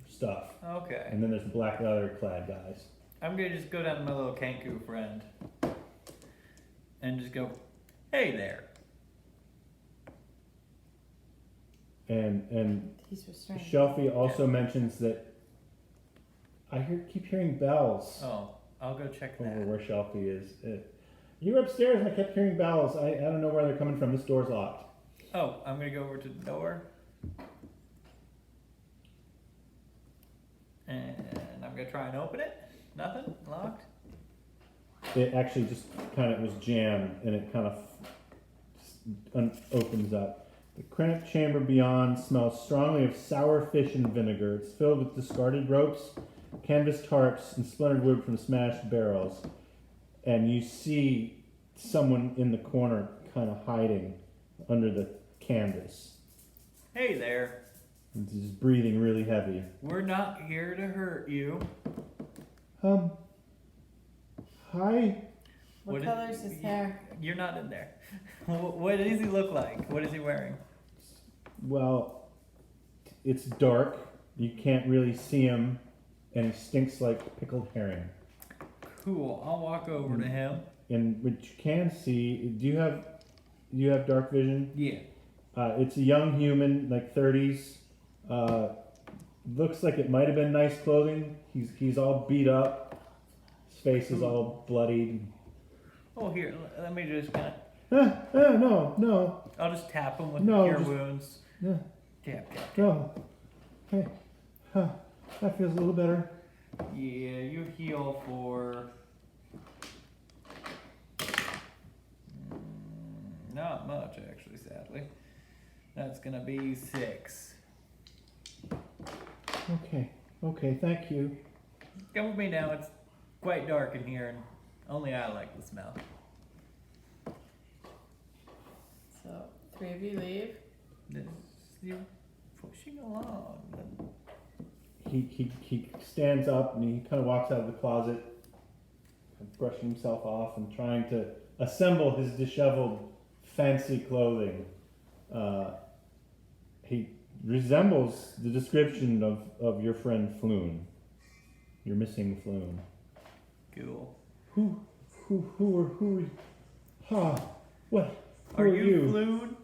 stuff. Okay. And then there's the black leather clad guys. I'm gonna just go down to my little Kanku friend and just go, hey there. And He's restrained. Shelfie also mentions that keep hearing bells Oh, I'll go check over that. where Shelfie is. You were upstairs and I kept hearing bells. I don't know where they're coming from. This door's locked. Oh, I'm gonna go over to the door. And I'm gonna try and open it. Nothing? Locked? it actually just kind of was jammed, and it kind of opens up. The cramped chamber beyond smells strongly of sour fish and vinegar. It's filled with discarded ropes, canvas tarps, and splintered wood from smashed barrels. And you see someone in the corner kind of hiding under the canvas. Hey there. And just breathing really heavy. We're not here to hurt you. Hi. What color is his hair? You're not in there. What does he look like? What is he wearing? Well, it's dark. You can't really see him, and he stinks like pickled herring. Cool. I'll walk over to him. And what you can see, do you have dark vision? Yeah. It's a young human, like 30s. Looks like it might have been nice clothing. He's all beat up. His face is all bloodied. Oh, here. Let me just kind of. No. I'll just tap him with No, cure just- wounds. Yeah. Tap. No. Hey. That feels a little better. Yeah, you heal for. Not much, actually, sadly. That's gonna be 6. Okay, thank you. Come with me now. It's quite dark in here, and only I like the smell. So 3 of you leave. You're pushing along. He stands up and he kind of walks out of the closet, brushing himself off and trying to assemble his disheveled, fancy clothing. He resembles the description of your friend Floon, your missing Floon. Cool. Who what? Who Are you you? Floon?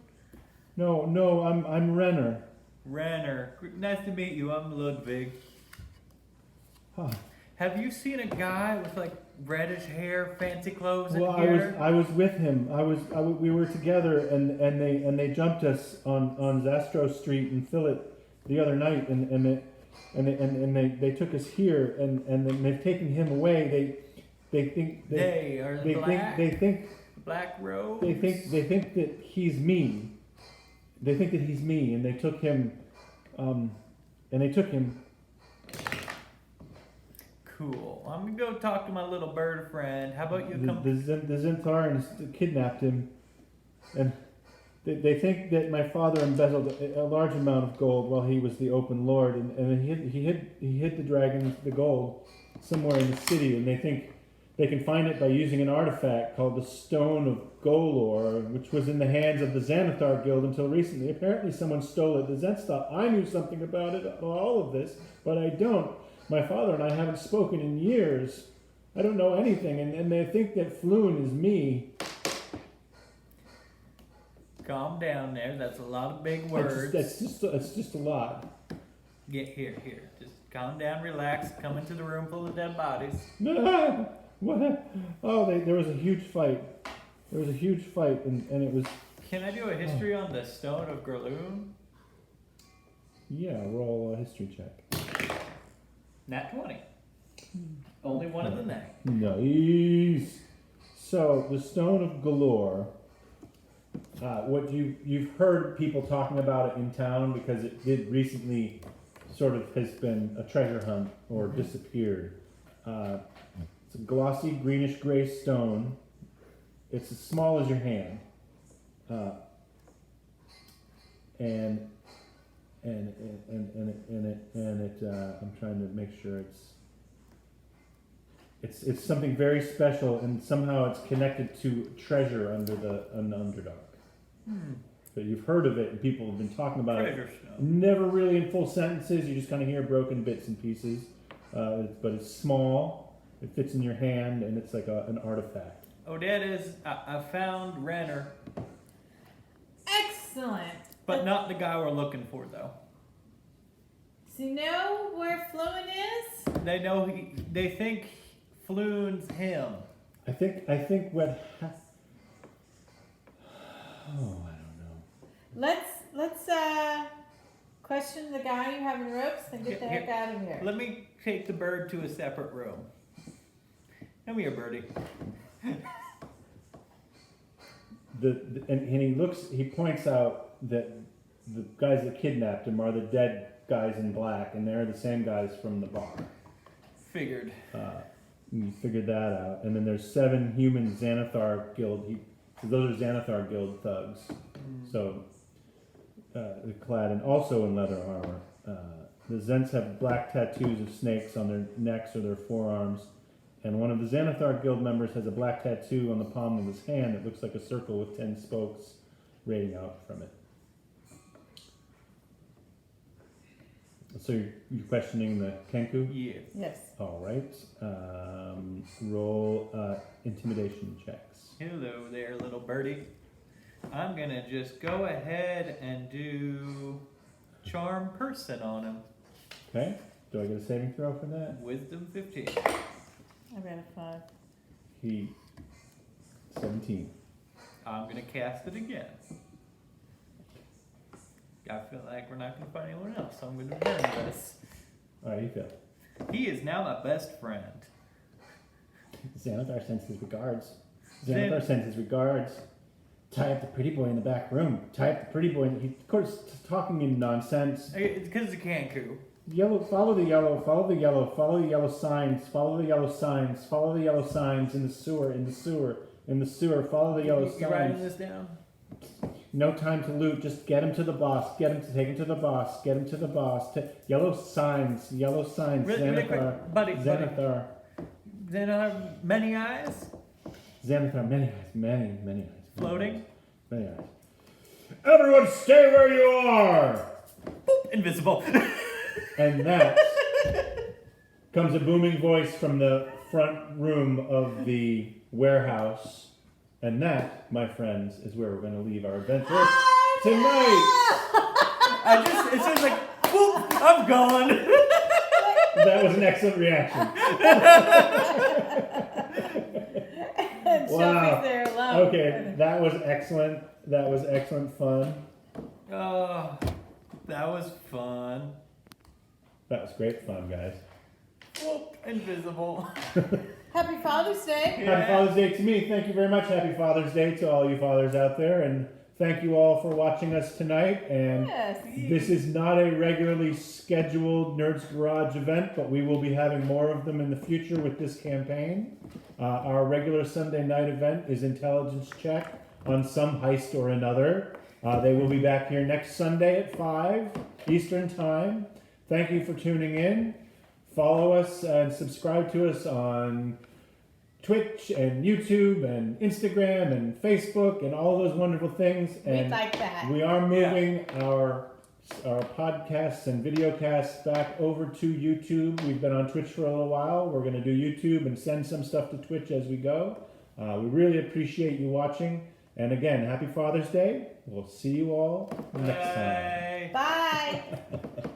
No, I'm Renner. Renner. Nice to meet you. I'm Ludwig. Huh. Have you seen a guy with like reddish hair, fancy clothes Well, in here? I was with him. We were together, and they jumped us on Zastro Street in Phillip the other night, and they took us here, and then they've taken him away. They think They are the black. they think Black robes. they think that he's me. They think that he's me, and they took him. Cool. I'm gonna go talk to my little bird friend. How about you come? The Zentharans kidnapped him, and they think that my father embezzled a large amount of gold while he was the open lord, and he hid the dragon, the gold, somewhere in the city, and they think they can find it by using an artifact called the Stone of Golor, which was in the hands of the Xanathar Guild until recently. Apparently someone stole it. The Zents thought I knew something about it, all of this, but I don't. My father and I haven't spoken in years. I don't know anything, and they think that Floon is me. Calm down there. That's a lot of big words. It's just a lot. Get here. Just calm down, relax. Come into the room full of dead bodies. What? Oh, there was a huge fight. And it was... Can I do a history on the Stone of Gerloon? Yeah, roll a history check. Nat 20. Only one of the night. Nice. So, the Stone of Galore. What you've heard people talking about it in town because it did recently sort of has been a treasure hunt or disappeared. It's a glossy greenish gray stone. It's as small as your hand, and I'm trying to make sure it's something very special, and somehow it's connected to treasure under the Underdark. But you've heard of it, and people have been talking about Treasure it. Stone. Never really in full sentences. You just kind of hear broken bits and pieces. But it's small. It fits in your hand, and it's like an artifact. Odette I found Renner, Excellent. but not the guy we're looking for though. So you know where Fluent is? They know they think Floon's him. I think what. I don't know. Let's question the guy you have in ropes and get the heck out of here. Let me take the bird to a separate room. Come here, birdie. And he points out that the guys that kidnapped him are the dead guys in black, and they're the same guys from the bar. Figured. You figured that out. And then there's 7 human Xanathar Guild. Those are Xanathar Guild thugs. So they're clad also in leather armor. The Zents have black tattoos of snakes on their necks or their forearms. And one of the Xanathar Guild members has a black tattoo on the palm of his hand that looks like a circle with 10 spokes radiating out from it. So you're questioning the Kenku? Yeah. Yes. All right. Roll intimidation checks. Hello there, little birdie. I'm gonna just go ahead and do charm person on him. Okay. Do I get a saving throw for that? Wisdom 15. I ran a 5. He 17. I'm gonna cast it again. I feel like we're not gonna find anyone else, so I'm gonna burn this. All right, you feel. He is now my best friend. Xanathar sends his regards. Xan- Xanathar sends his regards. Tie up the pretty boy in the back room. Tie up the pretty boy. He, of course, talking in nonsense. It's because of Kanku. Yellow, follow the yellow, follow the yellow, follow the yellow signs, follow the yellow signs, follow the yellow signs in the sewer, in the sewer, in the sewer, follow the yellow You writing signs. this down? No time to loot, just get him to the boss, get him to take him to the boss, get him to the boss. Yellow signs, Really Xanathar, quick, buddy. Xanathar, Xanathar, many eyes? Xanathar, many eyes, many eyes. Floating? Many eyes. Everyone stay where you are! Boop, invisible. And that comes a booming voice from the front room of the warehouse. And that, my friends, is where we're going to leave our adventure tonight. It says like, boop, I'm gone. That was an excellent reaction. And Wow. Shelby's there alone. Okay, that was excellent. That was excellent fun. Oh, that was fun. That was great fun, guys. Boop, invisible. Happy Father's Day. Yeah. Happy Father's Day to me. Thank you very much. Happy Father's Day to all you fathers out there. And thank you all for watching us tonight. And Yes. this is not a regularly scheduled Nerdz Garage event, but we will be having more of them in the future with this campaign. Our regular Sunday night event is Intelligence Check on some heist or another. They will be back here next Sunday at 5 Eastern Time. Thank you for tuning in. Follow us and subscribe to us on Twitch and YouTube and Instagram and Facebook and all those wonderful things. We And like that. we are moving our podcasts and videocasts back over to YouTube. We've been on Twitch for a little while. We're going to do YouTube and send some stuff to Twitch as we go. We really appreciate you watching. And again, happy Father's Day. We'll see you all next time. Bye. Bye.